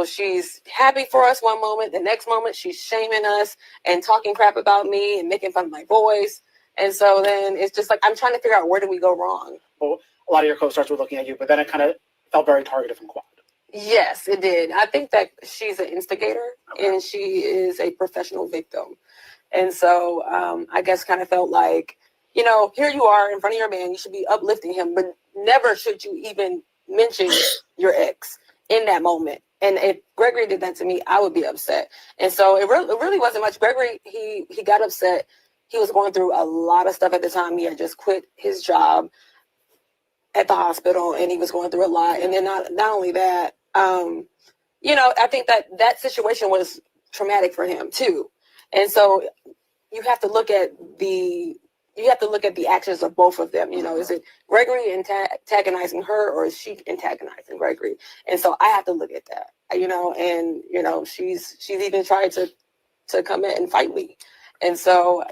[SPEAKER 14] she's happy for us one moment, the next moment she's shaming us and talking crap about me and making fun of my voice. And so then it's just like, I'm trying to figure out, where did we go wrong?
[SPEAKER 15] Well, a lot of your co-stars were looking at you, but then it kind of felt very targeted from Quad.
[SPEAKER 14] Yes, it did. I think that she's an instigator, and she is a professional victim. And so I guess kind of felt like, here you are in front of your man, you should be uplifting him, but never should you even mention your ex in that moment. And if Gregory did that to me, I would be upset. And so it really wasn't much. Gregory, he got upset. He was going through a lot of stuff at the time. He had just quit his job at the hospital, and he was going through a lot. And then not only that, I think that situation was traumatic for him too. And so you have to look at the actions of both of them. Is it Gregory antagonizing her, or is she antagonizing Gregory? And so I have to look at that, and she's even tried to come in and fight me. And so,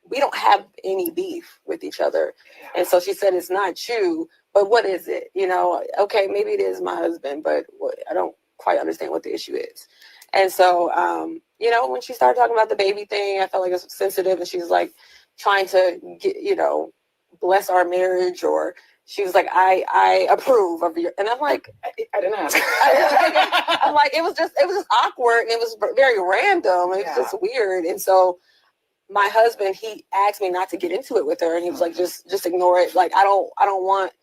[SPEAKER 14] we don't have any beef with each other. And so she said, it's not you, but what is it? Okay, maybe it is my husband, but I don't quite understand what the issue is. And so, when she started talking about the baby thing, I felt like it was sensitive, and she's like trying to get, bless our marriage, or she was like, I approve of your, and I'm like,
[SPEAKER 15] I didn't ask.
[SPEAKER 14] I'm like, it was just awkward, and it was very random. It was just weird. And so my husband, he asked me not to get into it with her, and he was like, just ignore it. Like, I don't want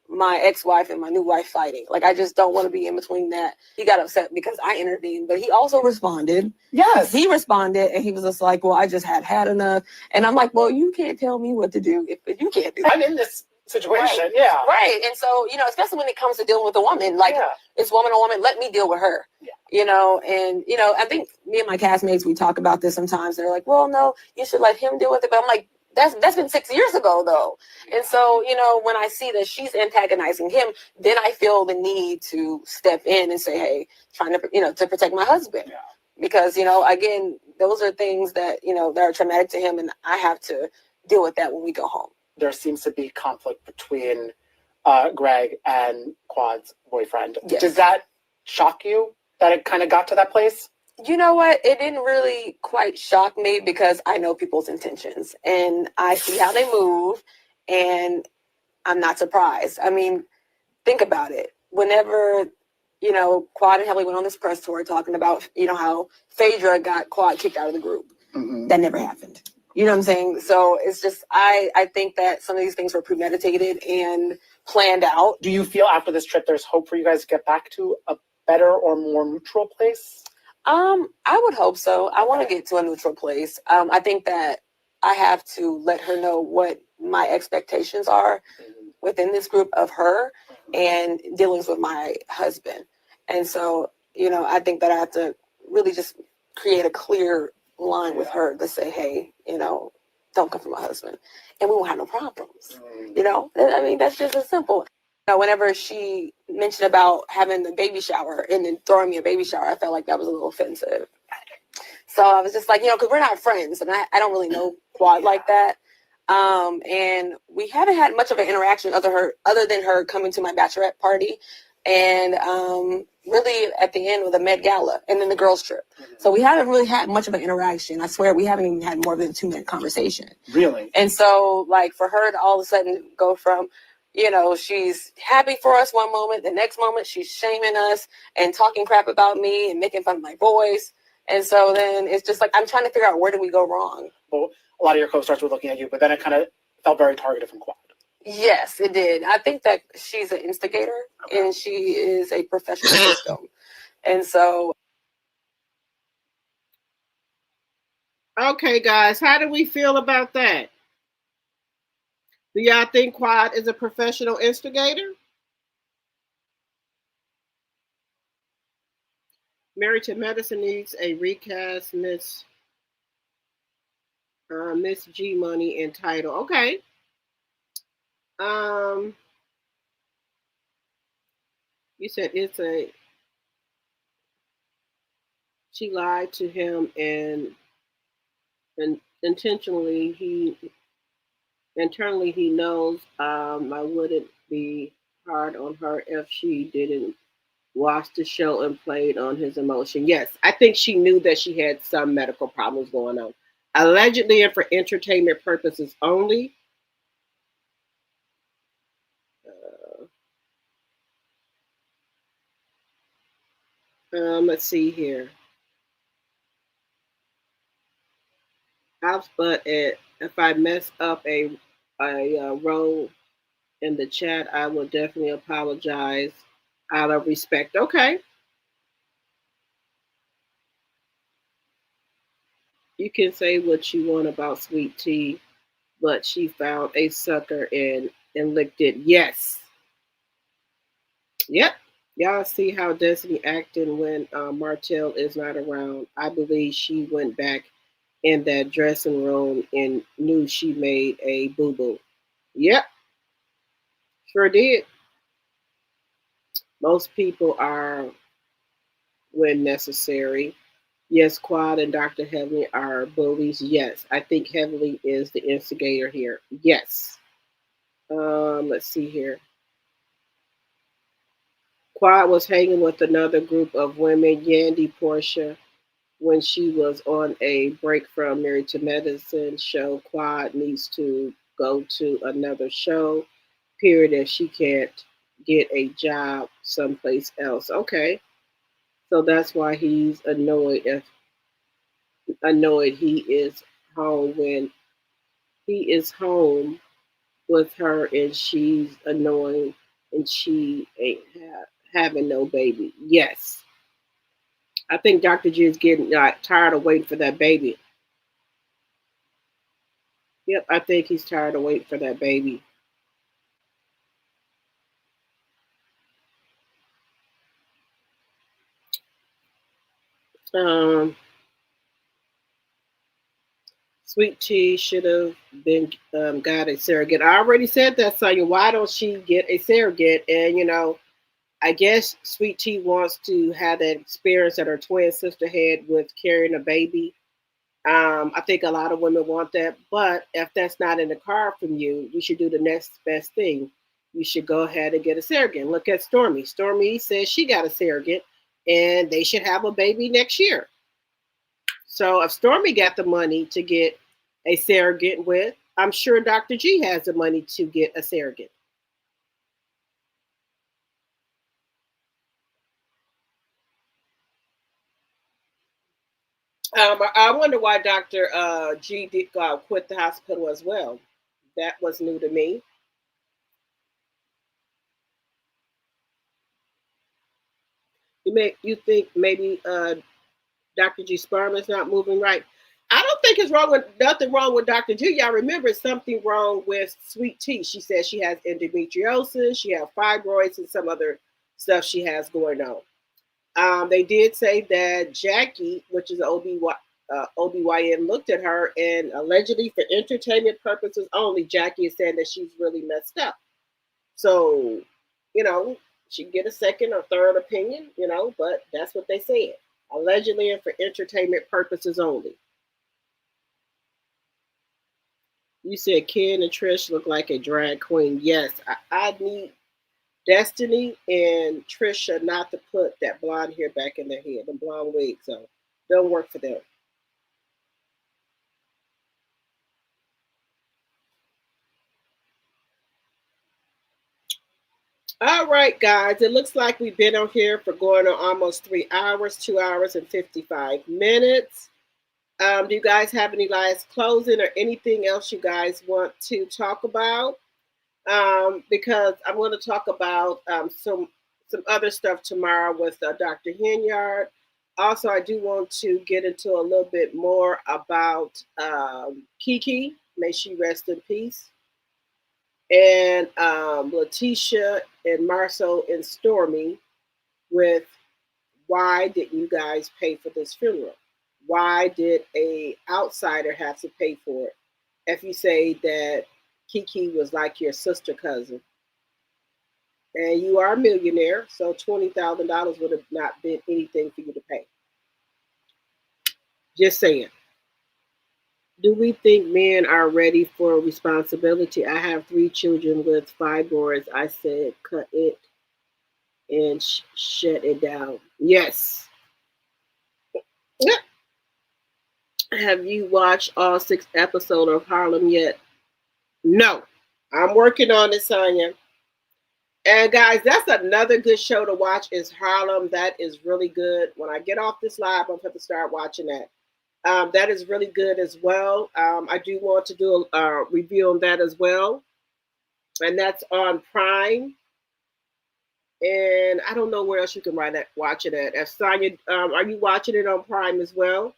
[SPEAKER 14] my ex-wife and my new wife fighting. Like, I just don't want to be in between that. He got upset because I intervened, but he also responded.
[SPEAKER 15] Yes.
[SPEAKER 14] He responded, and he was just like, well, I just had enough. And I'm like, well, you can't tell me what to do if you can't do that.
[SPEAKER 15] I'm in this situation,
[SPEAKER 14] right.
[SPEAKER 15] yeah.
[SPEAKER 14] Right. And so, especially when it comes to dealing with a woman, like, it's woman on woman, let me deal with her.
[SPEAKER 15] Yeah.
[SPEAKER 14] I think me and my castmates, we talk about this sometimes. They're like, well, no, you should let him deal with it. But I'm like, That's been 6 years ago though. And so, you know, when I see that she's antagonizing him, then I feel the need to step in and say, hey, trying to, you know, to protect my husband. Yeah. Because, you know, again, those are things that, you know, that are traumatic to him, and I have to deal with that when we go home.
[SPEAKER 15] There seems to be conflict between Greg and Quad's boyfriend. Yes. Does that shock you that it kind of got to that place?
[SPEAKER 14] You know what? It didn't really quite shock me because I know people's intentions and I see how they move, and I'm not surprised. I mean, think about it. Whenever, you know, Quad and Helly went on this press tour talking about, you know, how Phaedra got Quad kicked out of the group. Mm-hmm. That never happened. You know what I'm saying? So it's just, I think that some of these things were premeditated and planned out.
[SPEAKER 15] Do you feel after this trip there's hope for you guys to get back to a better or more neutral place?
[SPEAKER 14] I would hope so. I want to get to a neutral place. I think that I have to let her know what my expectations are within this group of her and dealings with my husband. And so, you know, I think that I have to really just create a clear line with her to say, hey, you know, don't come for my husband. And we won't have no problems. You know, I mean, that's just as simple. Whenever she mentioned about having the baby shower and then throwing me a baby shower, I felt like that was a little offensive. So I was just like, you know, because we're not friends and I don't really know Quad like that. And we haven't had much of an interaction other than her coming to my bachelorette party and really at the end with the Met Gala and then the girls trip. So we haven't really had much of an interaction. I swear we haven't even had more than a 2-minute conversation.
[SPEAKER 15] Really?
[SPEAKER 14] And so like for her to all of a sudden go from, you know, she's happy for us one moment, the next moment she's shaming us and talking crap about me and making fun of my voice. And so then it's just like, I'm trying to figure out where did we go wrong?
[SPEAKER 15] Well, a lot of your co-stars were looking at you, but then it kind of felt very targeted from Quad.
[SPEAKER 14] Yes, it did. I think that she's an instigator and she is a professional victim. And so.
[SPEAKER 1] Okay, guys, how do we feel about that? Do y'all think Quad is a professional instigator? Married to Medicine needs a recast, Miss G Money and title. Okay. You said she lied to him and internally he knows I wouldn't be hard on her if she didn't watch the show and played on his emotion. Yes, I think she knew that she had some medical problems going on. Allegedly and for entertainment purposes only. Let's see here. But if I mess up a role in the chat, I will definitely apologize out of respect. Okay. You can say what you want about Sweet Tea, but she found a sucker and licked it. Yes. Yep. Y'all see how Destiny acting when Martel is not around. I believe she went back in that dressing room and knew she made a boo-boo. Yep. Sure did. Most people are when necessary. Yes, Quad and Dr. Heavenly are bullies. Yes, I think Heavenly is the instigator here. Yes. Let's see here. Quad was hanging with another group of women, Yandy, Portia, when she was on a break from Married to Medicine show. Quad needs to go to another show, period, if she can't get a job someplace else. Okay. So that's why he's annoyed he is home when he is home with her and she's annoying and she ain't having no baby. Yes. I think Dr. G is getting tired of waiting for that baby. Yep, I think he's tired of waiting for that baby. Sweet Tea should have been got a surrogate. I already said that, Sonya. Why don't she get a surrogate? And I guess Sweet Tea wants to have that experience that her twin sister had with carrying a baby. I think a lot of women want that, but if that's not in the card from you, you should do the next best thing. You should go ahead and get a surrogate. Look at Stormy. Stormy says she got a surrogate, and they should have a baby next year. So if Stormy got the money to get a surrogate with, I'm sure Dr. G has the money to get a surrogate. I wonder why Dr. G did quit the hospital as well. That was new to me. You think maybe Dr. G sperm is not moving right? I don't think it's nothing wrong with Dr. G. Y'all remember something wrong with Sweet Tea. She says she has endometriosis, she has fibroids, and some other stuff she has going on. They did say that Jackie, which is OBYN, looked at her, and allegedly for entertainment purposes only, Jackie is saying that she's really messed up. So, she can get a second or third opinion, but that's what they said. Allegedly and for entertainment purposes only. You said Ken and Trish look like a drag queen. Yes, I need Destiny and Trisha not to put that blonde hair back in their head, the blonde wig, so don't work for them. All right, guys, it looks like we've been on here for going on almost 3 hours, 2 hours and 55 minutes. Do you guys have any last closing or anything else you guys want to talk about? Because I'm going to talk about some other stuff tomorrow with Dr. Henyard. Also, I do want to get into a little bit more about Kiki. May she rest in peace. And Laticia and Martel and Stormy with why didn't you guys pay for this funeral? Why did a outsider have to pay for it? If you say that Kiki was like your sister cousin, and you are a millionaire, so $20,000 would have not been anything for you to pay. Just saying. Do we think men are ready for responsibility? I have 3 children with fibroids. I said, cut it and shut it down. Yes. Have you watched all 6 episodes of Harlem yet? No. I'm working on it, Sonya. And guys, that's another good show to watch is Harlem. That is really good. When I get off this live, I'm going to start watching that. That is really good as well. I do want to do a review on that as well. And that's on Prime. And I don't know where else you can watch it at. Sonya, are you watching it on Prime as well?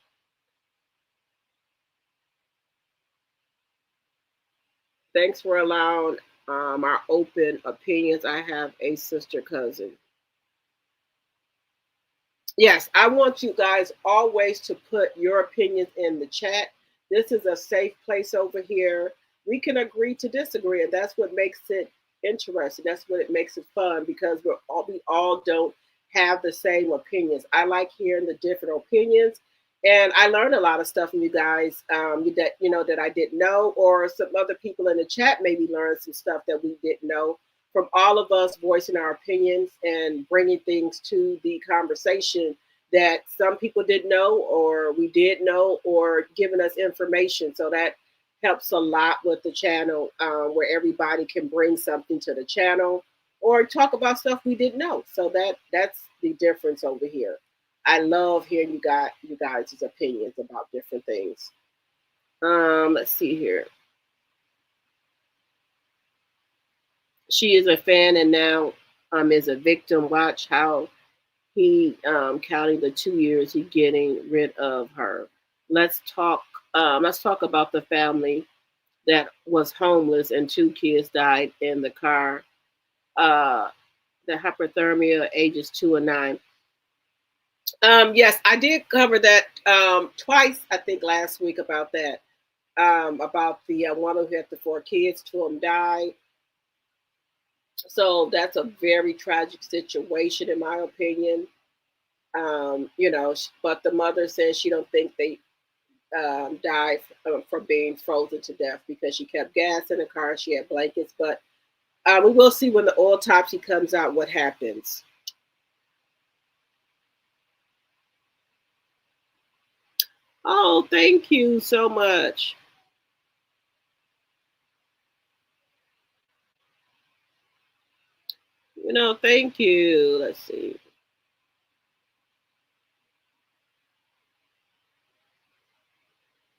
[SPEAKER 1] Thanks for allowing our open opinions. I have a sister cousin. Yes, I want you guys always to put your opinions in the chat. This is a safe place over here. We can agree to disagree, and that's what makes it interesting. That's what it makes it fun because we all don't have the same opinions. I like hearing the different opinions, and I learned a lot of stuff from you guys that I didn't know, or some other people in the chat maybe learned some stuff that we didn't know. From all of us voicing our opinions and bringing things to the conversation that some people didn't know or we did know or giving us information. So that helps a lot with the channel where everybody can bring something to the channel or talk about stuff we didn't know. So that's the difference over here. I love hearing you guys' opinions about different things. Let's see here. She is a fan and now is a victim. Watch how he counting the 2 years he getting rid of her. Let's talk about the family that was homeless and 2 kids died in the car. The hypothermia, ages 2 and 9. Yes, I did cover that twice, I think, last week about that. about the woman who had the 4 kids, 2 of them died. So that's a very tragic situation, in my opinion. You know, but the mother says she don't think they died from being frozen to death because she kept gas in the car. She had blankets, but we will see when the autopsy comes out what happens. Oh, thank you so much. You know, thank you. Let's see.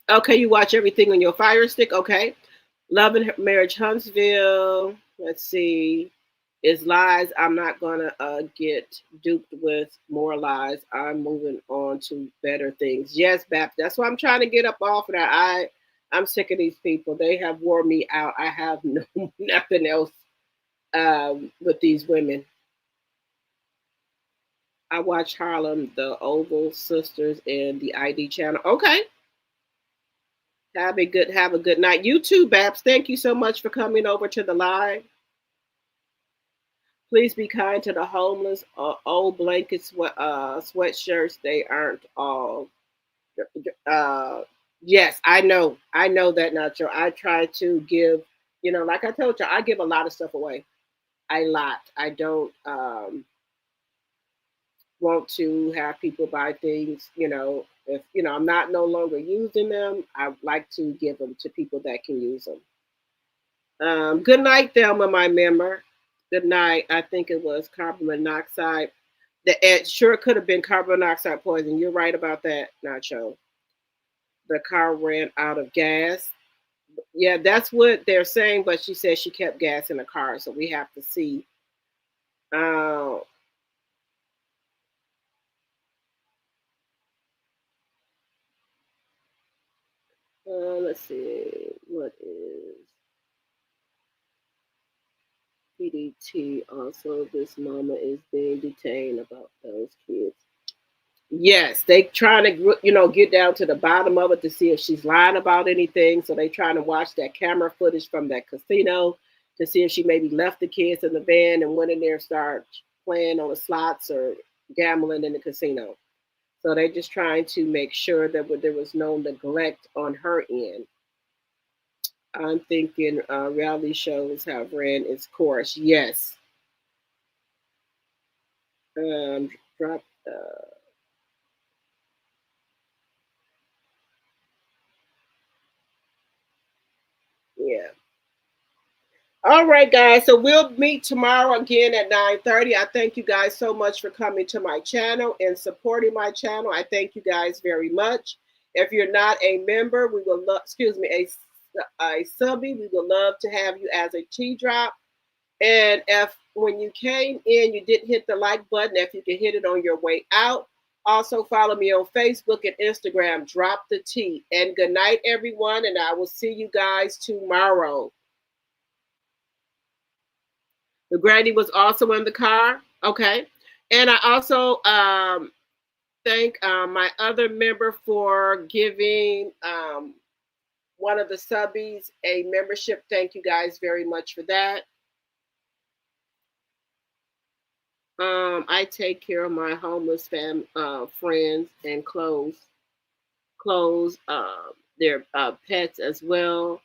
[SPEAKER 1] Okay, you watch everything on your Fire Stick. Okay. Love and Marriage Huntsville. Let's see. Is lies. I'm not gonna get duped with more lies. I'm moving on to better things. Yes, Bap. That's why I'm trying to get up off of that. I'm sick of these people. They have wore me out. I have no nothing else with these women. I watch Harlem, the Oval Sisters, and the ID channel. Okay. Have a good night. You too, Babs. Thank you so much for coming over to the live. Please be kind to the homeless. Old blankets, sweatshirts. They aren't all. Yes, I know that, Nacho. I try to give. You know, like I told you, I give a lot of stuff away. A lot. I don't want to have people buy things. You know, if I'm not no longer using them, I like to give them to people that can use them. Good night, Thelma, my member. Good night. I think it was carbon monoxide. It sure could have been carbon monoxide poison. You're right about that, Nacho. The car ran out of gas. Yeah, that's what they're saying, but she said she kept gas in the car, so we have to see. Let's see. What is PDT? Also, this mama is being detained about those kids. Yes, they trying to get down to the bottom of it to see if she's lying about anything. So they trying to watch that camera footage from that casino to see if she maybe left the kids in the van and went in there and started playing on the slots or gambling in the casino. So they're just trying to make sure that there was no neglect on her end. I'm thinking reality shows have ran its course. Yes. Drop. Yeah. All right, guys. So we'll meet tomorrow again at 9:30. I thank you guys so much for coming to my channel and supporting my channel. I thank you guys very much. If you're not a member, we will love, a subby, we would love to have you as a T-drop. And if when you came in, you didn't hit the like button, if you can hit it on your way out. Also follow me on Facebook and Instagram, Drop the T. And good night, everyone. And I will see you guys tomorrow. The granny was also in the car. Okay. And I also thank my other member for giving one of the subbies a membership. Thank you guys very much for that. I take care of my homeless friends and clothes their pets as well.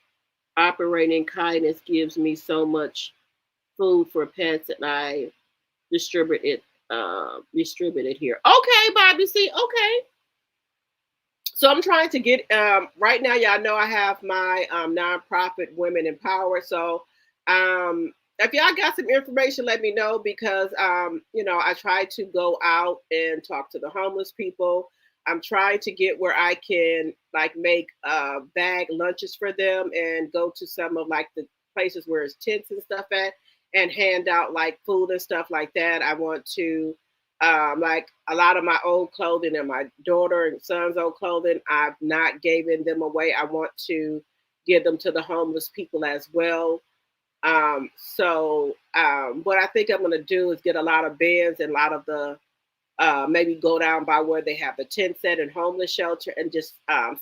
[SPEAKER 1] Operating kindness gives me so much food for pets, and I distribute it here. Okay, Bobby C. Okay. So I'm trying to get right now, y'all know I have my nonprofit Women in Power. So if y'all got some information, let me know, because I try to go out and talk to the homeless people. I'm trying to get where I can make bag lunches for them and go to some of the places where it's tents and stuff at and hand out food and stuff like that. I want to a lot of my old clothing and my daughter and son's old clothing, I've not given them away. I want to give them to the homeless people as well. What I think I'm going to do is get a lot of bins and a lot of the maybe go down by where they have the tent set and homeless shelter and just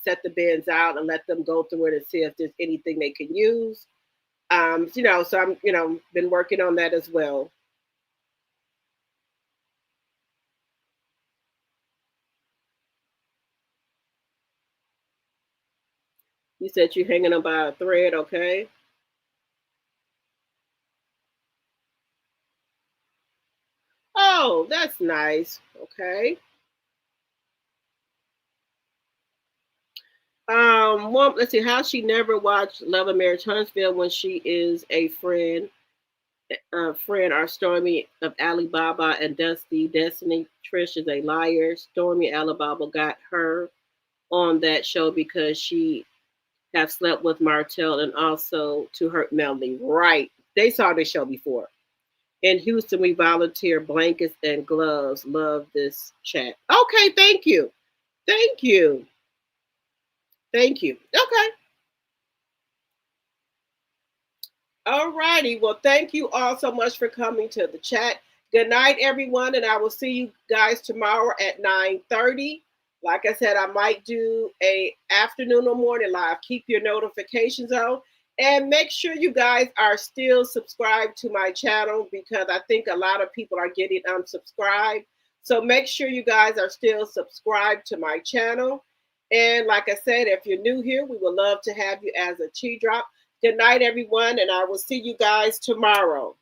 [SPEAKER 1] set the bins out and let them go through it and see if there's anything they can use. You know, so I'm, you know, been working on that as well. You said you're hanging on by a thread, okay? Oh, that's nice. Okay. Well, let's see. How she never watched Love and Marriage Huntsville when she is a friend are Stormy of Alibaba and Dusty. Destiny Trish is a liar. Stormy Alibaba got her on that show because she have slept with Martel and also to hurt Melanie. Right. They saw this show before. In Houston, we volunteer blankets and gloves. Love this chat. Okay, thank you. Thank you. Thank you. Okay. All righty. Well, thank you all so much for coming to the chat. Good night, everyone, and I will see you guys tomorrow at 9:30. Like I said, I might do a afternoon or morning live. Keep your notifications on. And make sure you guys are still subscribed to my channel because I think a lot of people are getting unsubscribed. So make sure you guys are still subscribed to my channel. And like I said, if you're new here, we would love to have you as a tea drop. Good night, everyone, and I will see you guys tomorrow.